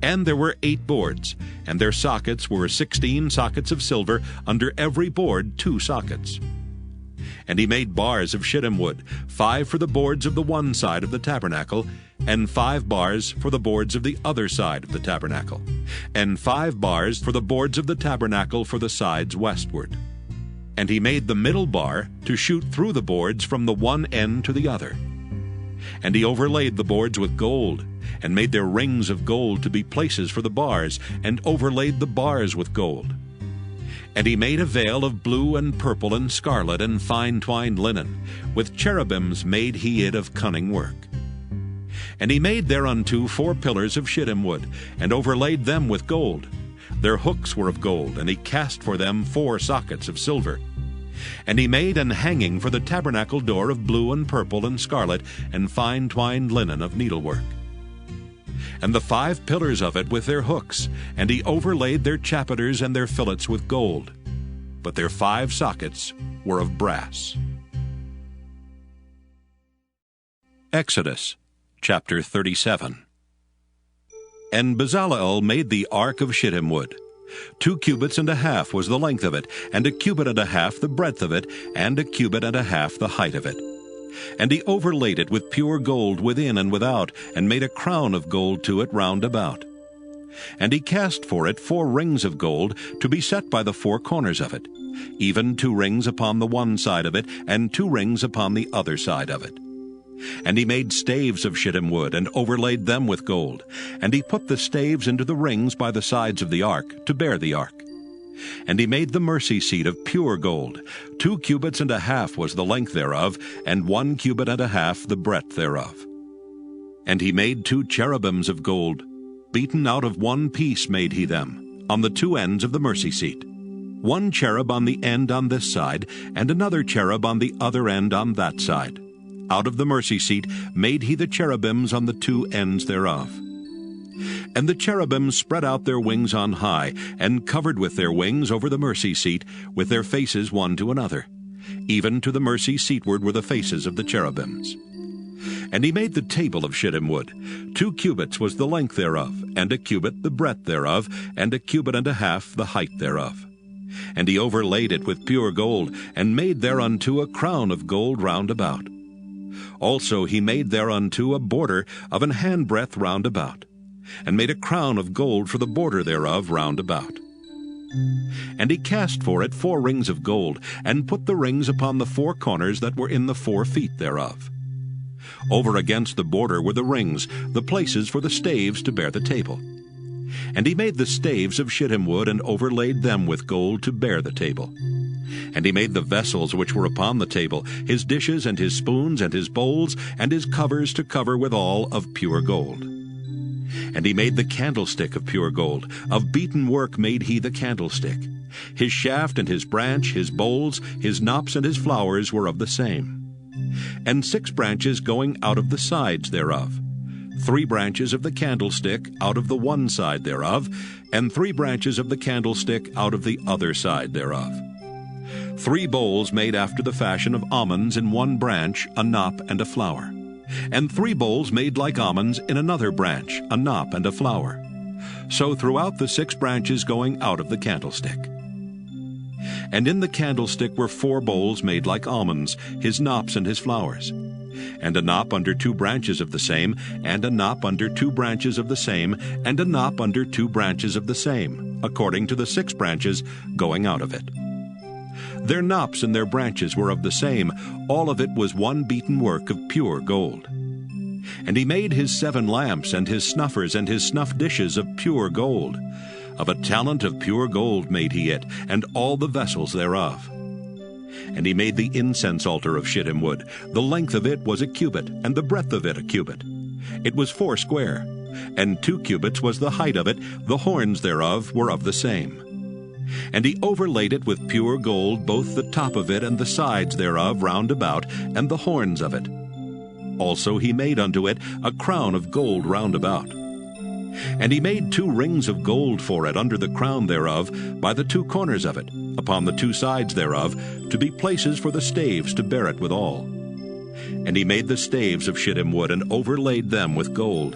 And there were 8 boards, and their sockets were 16 sockets of silver, under every board 2 sockets. And he made bars of shittim wood, 5 for the boards of the one side of the tabernacle, and 5 bars for the boards of the other side of the tabernacle, and 5 bars for the boards of the tabernacle for the sides westward. And he made the middle bar to shoot through the boards from the one end to the other. And he overlaid the boards with gold, and made their rings of gold to be places for the bars, and overlaid the bars with gold. And he made a veil of blue and purple and scarlet and fine twined linen. With cherubims made he it of cunning work. And he made thereunto 4 pillars of shittim wood, and overlaid them with gold. Their hooks were of gold, and he cast for them 4 sockets of silver. And he made an hanging for the tabernacle door of blue and purple and scarlet and fine twined linen of needlework. And the 5 pillars of it with their hooks, and he overlaid their chapiters and their fillets with gold. But their 5 sockets were of brass. Exodus chapter 37. And Bezaleel made the ark of shittim wood. 2 cubits and a half was the length of it, and 1 cubit and a half the breadth of it, and 1 cubit and a half the height of it. And he overlaid it with pure gold within and without, and made a crown of gold to it round about. And he cast for it 4 rings of gold, to be set by the 4 corners of it, even 2 rings upon the one side of it, and 2 rings upon the other side of it. And he made staves of shittim wood, and overlaid them with gold. And he put the staves into the rings by the sides of the ark, to bear the ark. And he made the mercy seat of pure gold. 2 cubits and a half was the length thereof, and 1 cubit and a half the breadth thereof. And he made 2 cherubims of gold. Beaten out of 1 piece made he them, on the 2 ends of the mercy seat. 1 cherub on the end on this side, and another cherub on the other end on that side. Out of the mercy seat made he the cherubims on the 2 ends thereof. And the cherubims spread out their wings on high, and covered with their wings over the mercy seat, with their faces one to another. Even to the mercy seatward were the faces of the cherubims. And he made the table of shittim wood. 2 cubits was the length thereof, and 1 cubit the breadth thereof, and 1 cubit and a half the height thereof. And he overlaid it with pure gold, and made thereunto a crown of gold round about. Also he made thereunto a border of an handbreadth round about, and made a crown of gold for the border thereof round about. And he cast for it 4 rings of gold, and put the rings upon the 4 corners that were in the 4 feet thereof. Over against the border were the rings, the places for the staves to bear the table. And he made the staves of shittim wood, and overlaid them with gold to bear the table. And he made the vessels which were upon the table, his dishes and his spoons and his bowls, and his covers to cover withal of pure gold. And he made the candlestick of pure gold. Of beaten work made he the candlestick. His shaft and his branch, his bowls, his knops and his flowers were of the same. And 6 branches going out of the sides thereof. 3 branches of the candlestick out of the one side thereof, and 3 branches of the candlestick out of the other side thereof. 3 bowls made after the fashion of almonds in one branch, a knop and a flower. And 3 bowls made like almonds in another branch, a knop and a flower. So throughout the 6 branches going out of the candlestick. And in the candlestick were 4 bowls made like almonds, his knops and his flowers. And a knop under 2 branches of the same, and a knop under 2 branches of the same, and a knop under 2 branches of the same, according to the 6 branches going out of it. Their knops and their branches were of the same. All of it was one beaten work of pure gold. And he made his 7 lamps, and his snuffers, and his snuff dishes of pure gold. Of a talent of pure gold made he it, and all the vessels thereof. And he made the incense altar of shittim wood. The length of it was 1 cubit, and the breadth of it 1 cubit. It was 4 square, and 2 cubits was the height of it. The horns thereof were of the same. And he overlaid it with pure gold, both the top of it and the sides thereof round about, and the horns of it. Also he made unto it a crown of gold round about. And he made 2 rings of gold for it under the crown thereof, by the 2 corners of it, upon the 2 sides thereof, to be places for the staves to bear it withal. And he made the staves of shittim wood, and overlaid them with gold.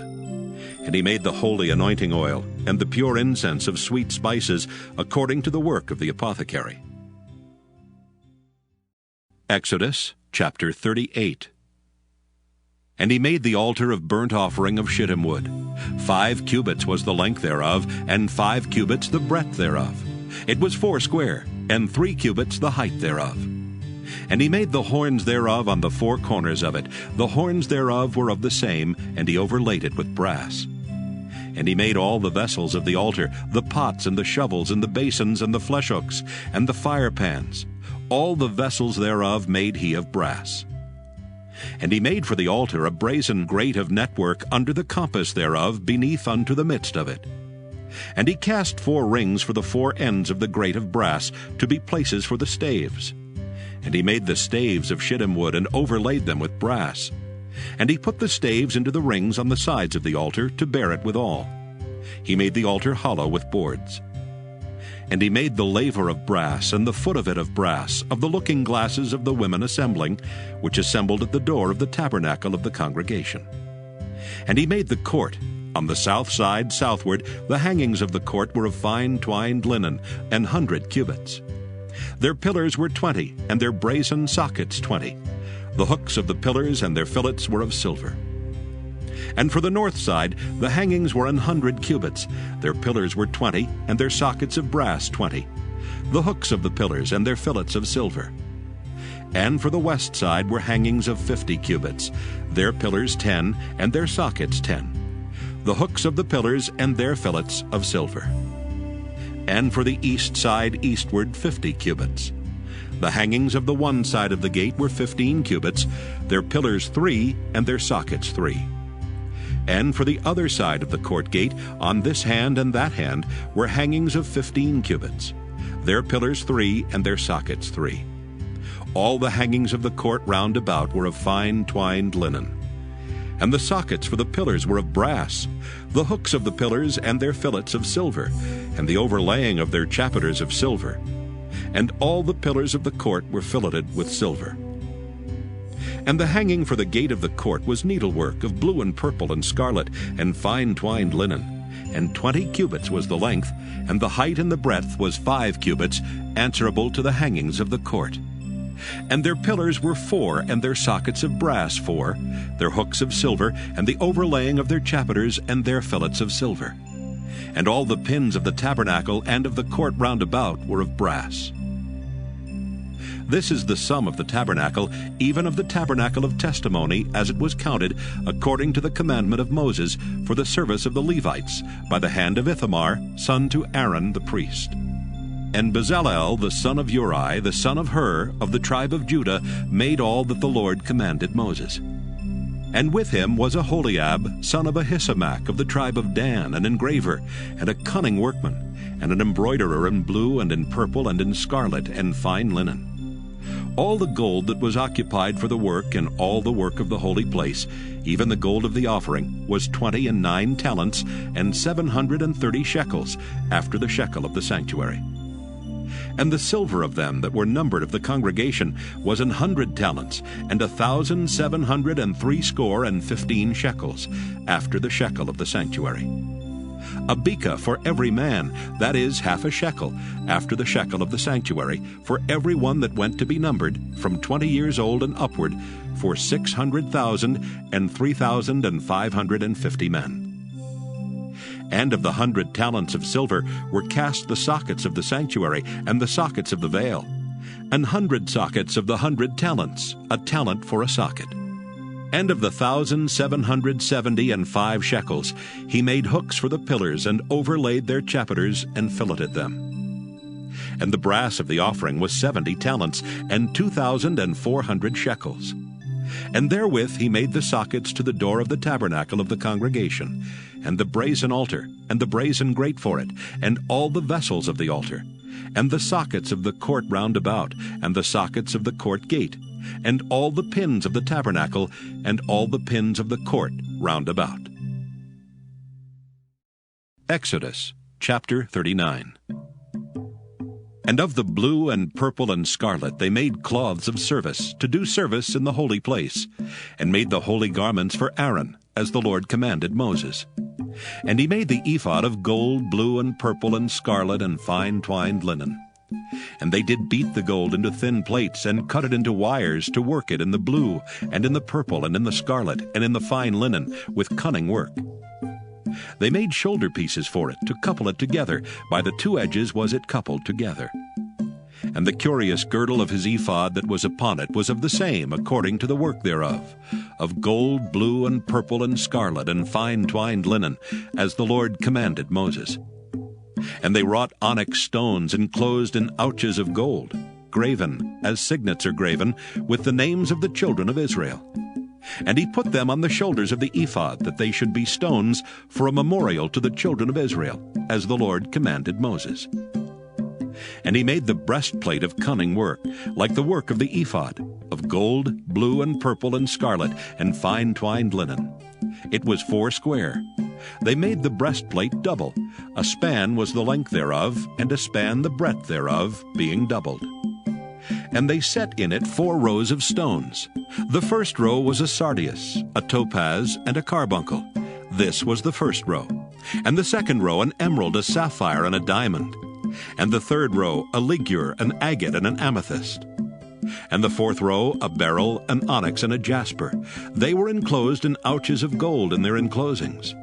And he made the holy anointing oil and the pure incense of sweet spices according to the work of the apothecary. Exodus chapter 38. And he made the altar of burnt offering of shittim wood. 5 cubits was the length thereof, and 5 cubits the breadth thereof. It was 4 square, and 3 cubits the height thereof. And he made the horns thereof on the 4 corners of it. The horns thereof were of the same, and he overlaid it with brass. And he made all the vessels of the altar, the pots and the shovels and the basins and the flesh hooks and the fire pans. All the vessels thereof made he of brass. And he made for the altar a brazen grate of network under the compass thereof beneath unto the midst of it. And he cast 4 rings for the 4 ends of the grate of brass to be places for the staves. And he made the staves of shittim wood and overlaid them with brass. And he put the staves into the rings on the sides of the altar to bear it withal. He made the altar hollow with boards. And he made the laver of brass, and the foot of it of brass, of the looking glasses of the women assembling, which assembled at the door of the tabernacle of the congregation. And he made the court. On the south side southward, the hangings of the court were of fine twined linen, 100 cubits. Their pillars were 20, and their brazen sockets 20. The hooks of the pillars and their fillets were of silver. And for the north side, the hangings were 100 cubits. Their pillars were 20, and their sockets of brass 20. The hooks of the pillars and their fillets of silver. And for the west side were hangings of 50 cubits. Their pillars 10, and their sockets 10. The hooks of the pillars and their fillets of silver. And for the east side eastward 50 cubits. The hangings of the one side of the gate were 15 cubits, their pillars 3, and their sockets 3. And for the other side of the court gate, on this hand and that hand, were hangings of 15 cubits, their pillars 3, and their sockets 3. All the hangings of the court round about were of fine twined linen. And the sockets for the pillars were of brass, the hooks of the pillars and their fillets of silver, and the overlaying of their chapiters of silver. And all the pillars of the court were filleted with silver. And the hanging for the gate of the court was needlework of blue and purple and scarlet, and fine twined linen. And 20 cubits was the length, and the height and the breadth was 5 cubits, answerable to the hangings of the court. And their pillars were 4, and their sockets of brass 4, their hooks of silver, and the overlaying of their chapiters and their fillets of silver. And all the pins of the tabernacle and of the court round about were of brass. This is the sum of the tabernacle, even of the tabernacle of testimony, as it was counted, according to the commandment of Moses, for the service of the Levites, by the hand of Ithamar, son to Aaron the priest. And Bezalel, the son of Uri, the son of Hur, of the tribe of Judah, made all that the Lord commanded Moses. And with him was Aholiab, son of Ahisamach, of the tribe of Dan, an engraver, and a cunning workman, and an embroiderer in blue and in purple and in scarlet and fine linen. All the gold that was occupied for the work and all the work of the holy place, even the gold of the offering, was 29 talents and 730 shekels, after the shekel of the sanctuary. And the silver of them that were numbered of the congregation was 100 talents, and 1,760 shekels, after the shekel of the sanctuary. A beka for every man, that is, half a shekel, after the shekel of the sanctuary, for every one that went to be numbered, from 20 years old and upward, for 600,000 and 3,550 men. And of the 100 talents of silver were cast the sockets of the sanctuary and the sockets of the veil, 100 sockets of the 100 talents, a talent for a socket. And of the 1,775 shekels, he made hooks for the pillars, and overlaid their chapiters, and filleted them. And the brass of the offering was 70 talents, and 2,400 shekels. And therewith he made the sockets to the door of the tabernacle of the congregation, and the brazen altar, and the brazen grate for it, and all the vessels of the altar, and the sockets of the court round about, and the sockets of the court gate, and all the pins of the tabernacle, and all the pins of the court round about. Exodus chapter 39. And of the blue and purple and scarlet they made cloths of service, to do service in the holy place, and made the holy garments for Aaron, as the Lord commanded Moses. And he made the ephod of gold, blue, and purple, and scarlet, and fine twined linen. And they did beat the gold into thin plates, and cut it into wires to work it in the blue, and in the purple, and in the scarlet, and in the fine linen, with cunning work. They made shoulder pieces for it, to couple it together. By the two edges was it coupled together. And the curious girdle of his ephod that was upon it was of the same, according to the work thereof, of gold, blue, and purple, and scarlet, and fine twined linen, as the Lord commanded Moses. And they wrought onyx stones enclosed in ouches of gold, graven, as signets are graven, with the names of the children of Israel. And he put them on the shoulders of the ephod, that they should be stones for a memorial to the children of Israel, as the Lord commanded Moses. And he made the breastplate of cunning work, like the work of the ephod, of gold, blue, and purple, and scarlet, and fine twined linen. It was 4 square. They made the breastplate double. A span was the length thereof, and a span the breadth thereof, being doubled. And they set in it 4 rows of stones. The first row was a sardius, a topaz, and a carbuncle. This was the first row. And the second row an emerald, a sapphire, and a diamond. And the third row a ligure, an agate, and an amethyst. And the fourth row a beryl, an onyx, and a jasper. They were enclosed in ouches of gold in their enclosings.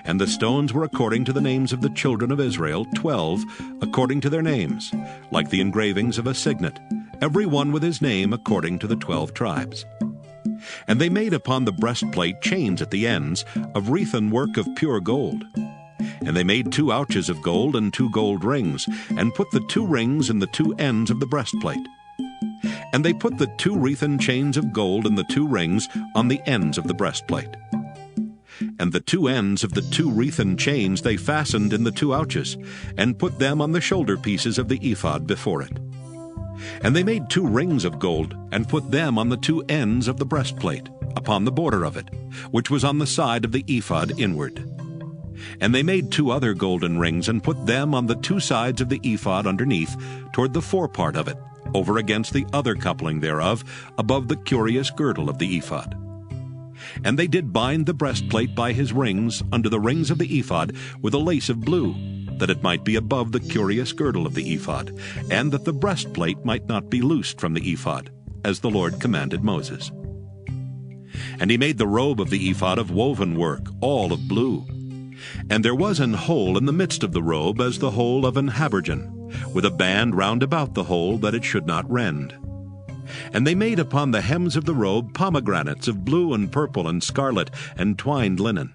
And the stones were according to the names of the children of Israel, 12, according to their names, like the engravings of a signet, every one with his name according to the 12 tribes. And they made upon the breastplate chains at the ends of wreathen work of pure gold. And they made 2 ouches of gold and 2 gold rings, and put the 2 rings in the 2 ends of the breastplate. And they put the 2 wreathen chains of gold and the 2 rings on the ends of the breastplate. And the 2 ends of the 2 wreathen chains they fastened in the 2 ouches, and put them on the shoulder pieces of the ephod before it. And they made 2 rings of gold, and put them on the 2 ends of the breastplate, upon the border of it, which was on the side of the ephod inward. And they made 2 other golden rings, and put them on the 2 sides of the ephod underneath, toward the forepart of it, over against the other coupling thereof, above the curious girdle of the ephod. And they did bind the breastplate by his rings under the rings of the ephod with a lace of blue, that it might be above the curious girdle of the ephod, and that the breastplate might not be loosed from the ephod, as the Lord commanded Moses. And he made the robe of the ephod of woven work, all of blue. And there was an hole in the midst of the robe as the hole of an habergeon, with a band round about the hole that it should not rend. And they made upon the hems of the robe pomegranates of blue and purple and scarlet and twined linen.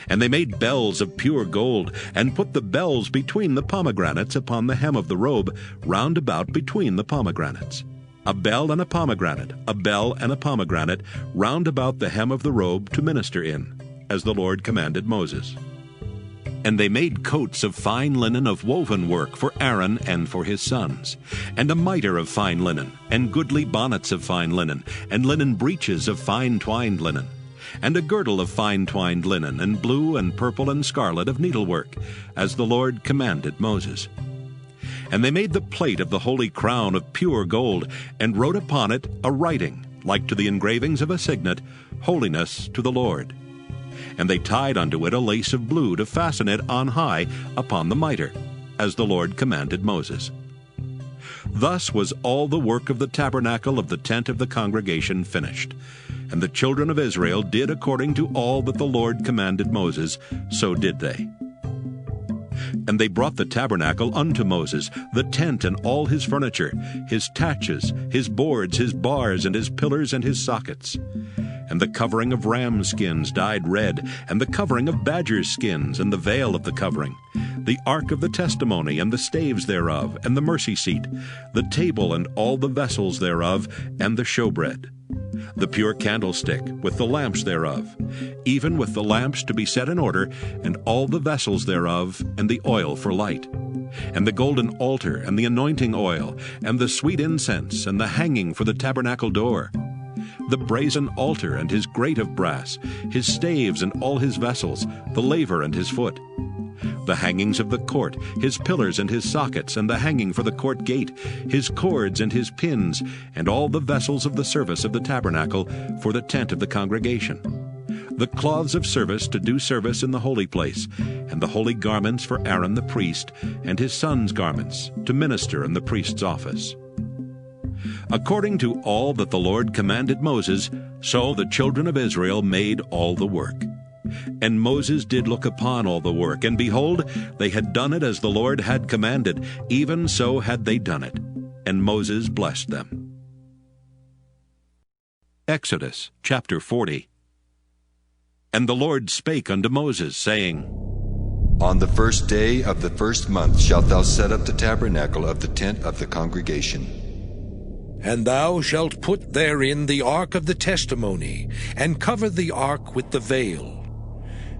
And they made bells of pure gold, and put the bells between the pomegranates upon the hem of the robe, round about between the pomegranates. A bell and a pomegranate, a bell and a pomegranate, round about the hem of the robe to minister in, as the Lord commanded Moses. And they made coats of fine linen of woven work for Aaron and for his sons, and a mitre of fine linen, and goodly bonnets of fine linen, and linen breeches of fine twined linen, and a girdle of fine twined linen, and blue and purple and scarlet of needlework, as the Lord commanded Moses. And they made the plate of the holy crown of pure gold, and wrote upon it a writing, like to the engravings of a signet, Holiness to the Lord. And they tied unto it a lace of blue to fasten it on high upon the mitre, as the Lord commanded Moses. Thus was all the work of the tabernacle of the tent of the congregation finished. And the children of Israel did according to all that the Lord commanded Moses, so did they. And they brought the tabernacle unto Moses, the tent and all his furniture, his taches, his boards, his bars, and his pillars, and his sockets. And the covering of ram skins dyed red, and the covering of badger skins, and the veil of the covering, the ark of the testimony, and the staves thereof, and the mercy seat, the table and all the vessels thereof, and the showbread, the pure candlestick, with the lamps thereof, even with the lamps to be set in order, and all the vessels thereof, and the oil for light, and the golden altar, and the anointing oil, and the sweet incense, and the hanging for the tabernacle door, the brazen altar and his grate of brass, his staves and all his vessels, the laver and his foot, the hangings of the court, his pillars and his sockets, and the hanging for the court gate, his cords and his pins, and all the vessels of the service of the tabernacle for the tent of the congregation, the cloths of service to do service in the holy place, and the holy garments for Aaron the priest, and his sons' garments, to minister in the priest's office. According to all that the Lord commanded Moses, so the children of Israel made all the work. And Moses did look upon all the work, and behold, they had done it as the Lord had commanded, even so had they done it. And Moses blessed them. Exodus chapter 40. And the Lord spake unto Moses, saying, On the first day of the first month shalt thou set up the tabernacle of the tent of the congregation. And thou shalt put therein the ark of the testimony, and cover the ark with the veil.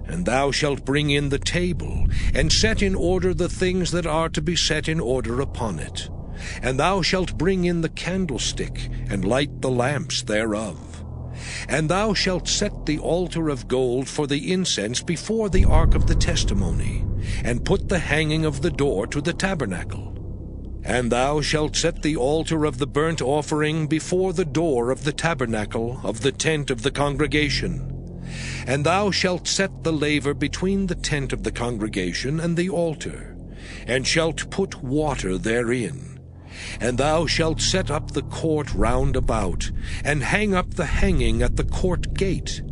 And thou shalt bring in the table, and set in order the things that are to be set in order upon it. And thou shalt bring in the candlestick, and light the lamps thereof. And thou shalt set the altar of gold for the incense before the ark of the testimony, and put the hanging of the door to the tabernacle. And thou shalt set the altar of the burnt offering before the door of the tabernacle of the tent of the congregation. And thou shalt set the laver between the tent of the congregation and the altar, and shalt put water therein. And thou shalt set up the court round about, and hang up the hanging at the court gate.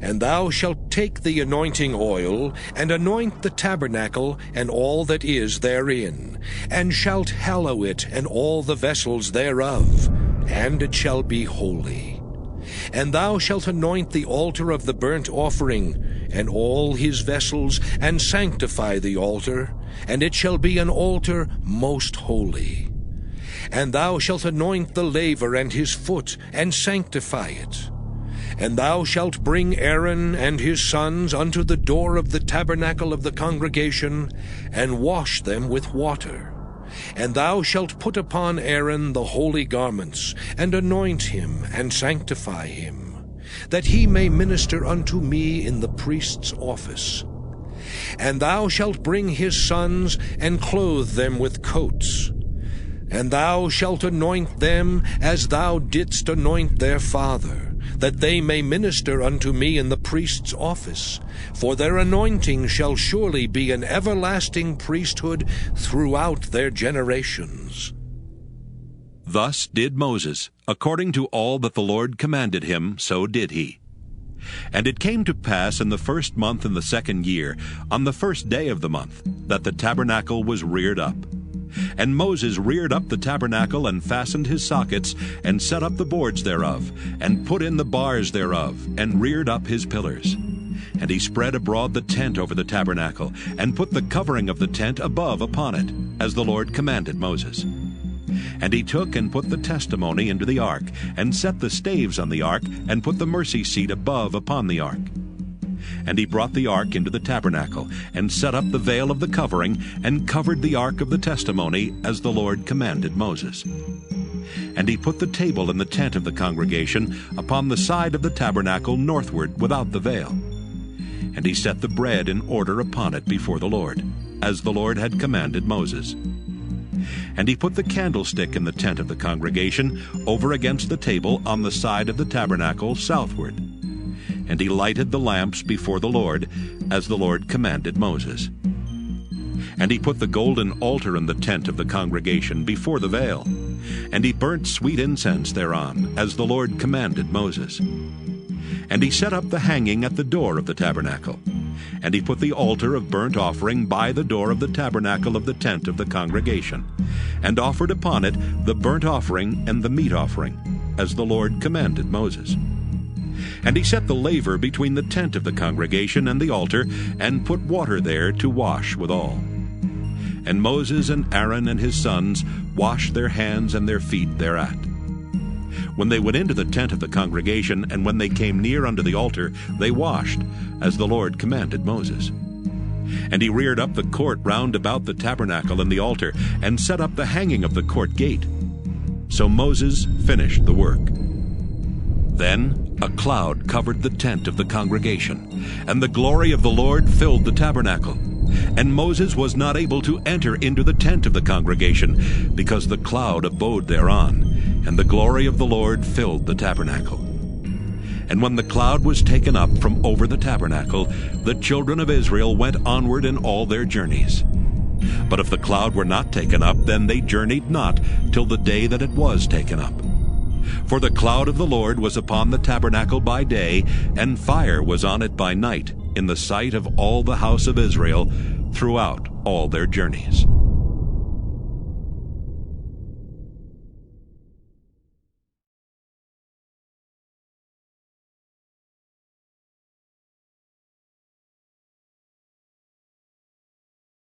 And thou shalt take the anointing oil, and anoint the tabernacle and all that is therein, and shalt hallow it and all the vessels thereof, and it shall be holy. And thou shalt anoint the altar of the burnt offering, and all his vessels, and sanctify the altar, and it shall be an altar most holy. And thou shalt anoint the laver and his foot, and sanctify it. And thou shalt bring Aaron and his sons unto the door of the tabernacle of the congregation, and wash them with water. And thou shalt put upon Aaron the holy garments, and anoint him, and sanctify him, that he may minister unto me in the priest's office. And thou shalt bring his sons, and clothe them with coats. And thou shalt anoint them as thou didst anoint their father, that they may minister unto me in the priest's office. For their anointing shall surely be an everlasting priesthood throughout their generations. Thus did Moses, according to all that the Lord commanded him, so did he. And it came to pass in the first month in the 2nd year, on the first day of the month, that the tabernacle was reared up. And Moses reared up the tabernacle, and fastened his sockets, and set up the boards thereof, and put in the bars thereof, and reared up his pillars. And he spread abroad the tent over the tabernacle, and put the covering of the tent above upon it, as the Lord commanded Moses. And he took and put the testimony into the ark, and set the staves on the ark, and put the mercy seat above upon the ark. And he brought the ark into the tabernacle, and set up the veil of the covering, and covered the ark of the testimony, as the Lord commanded Moses. And he put the table in the tent of the congregation upon the side of the tabernacle northward without the veil. And he set the bread in order upon it before the Lord, as the Lord had commanded Moses. And he put the candlestick in the tent of the congregation over against the table on the side of the tabernacle southward. And he lighted the lamps before the Lord, as the Lord commanded Moses. And he put the golden altar in the tent of the congregation before the veil. And he burnt sweet incense thereon, as the Lord commanded Moses. And he set up the hanging at the door of the tabernacle. And he put the altar of burnt offering by the door of the tabernacle of the tent of the congregation, and offered upon it the burnt offering and the meat offering, as the Lord commanded Moses. And he set the laver between the tent of the congregation and the altar, and put water there to wash withal. And Moses and Aaron and his sons washed their hands and their feet thereat. When they went into the tent of the congregation, and when they came near unto the altar, they washed, as the Lord commanded Moses. And he reared up the court round about the tabernacle and the altar, and set up the hanging of the court gate. So Moses finished the work. Then a cloud covered the tent of the congregation, and the glory of the Lord filled the tabernacle. And Moses was not able to enter into the tent of the congregation, because the cloud abode thereon, and the glory of the Lord filled the tabernacle. And when the cloud was taken up from over the tabernacle, the children of Israel went onward in all their journeys. But if the cloud were not taken up, then they journeyed not till the day that it was taken up. For the cloud of the Lord was upon the tabernacle by day, and fire was on it by night, in the sight of all the house of Israel, throughout all their journeys.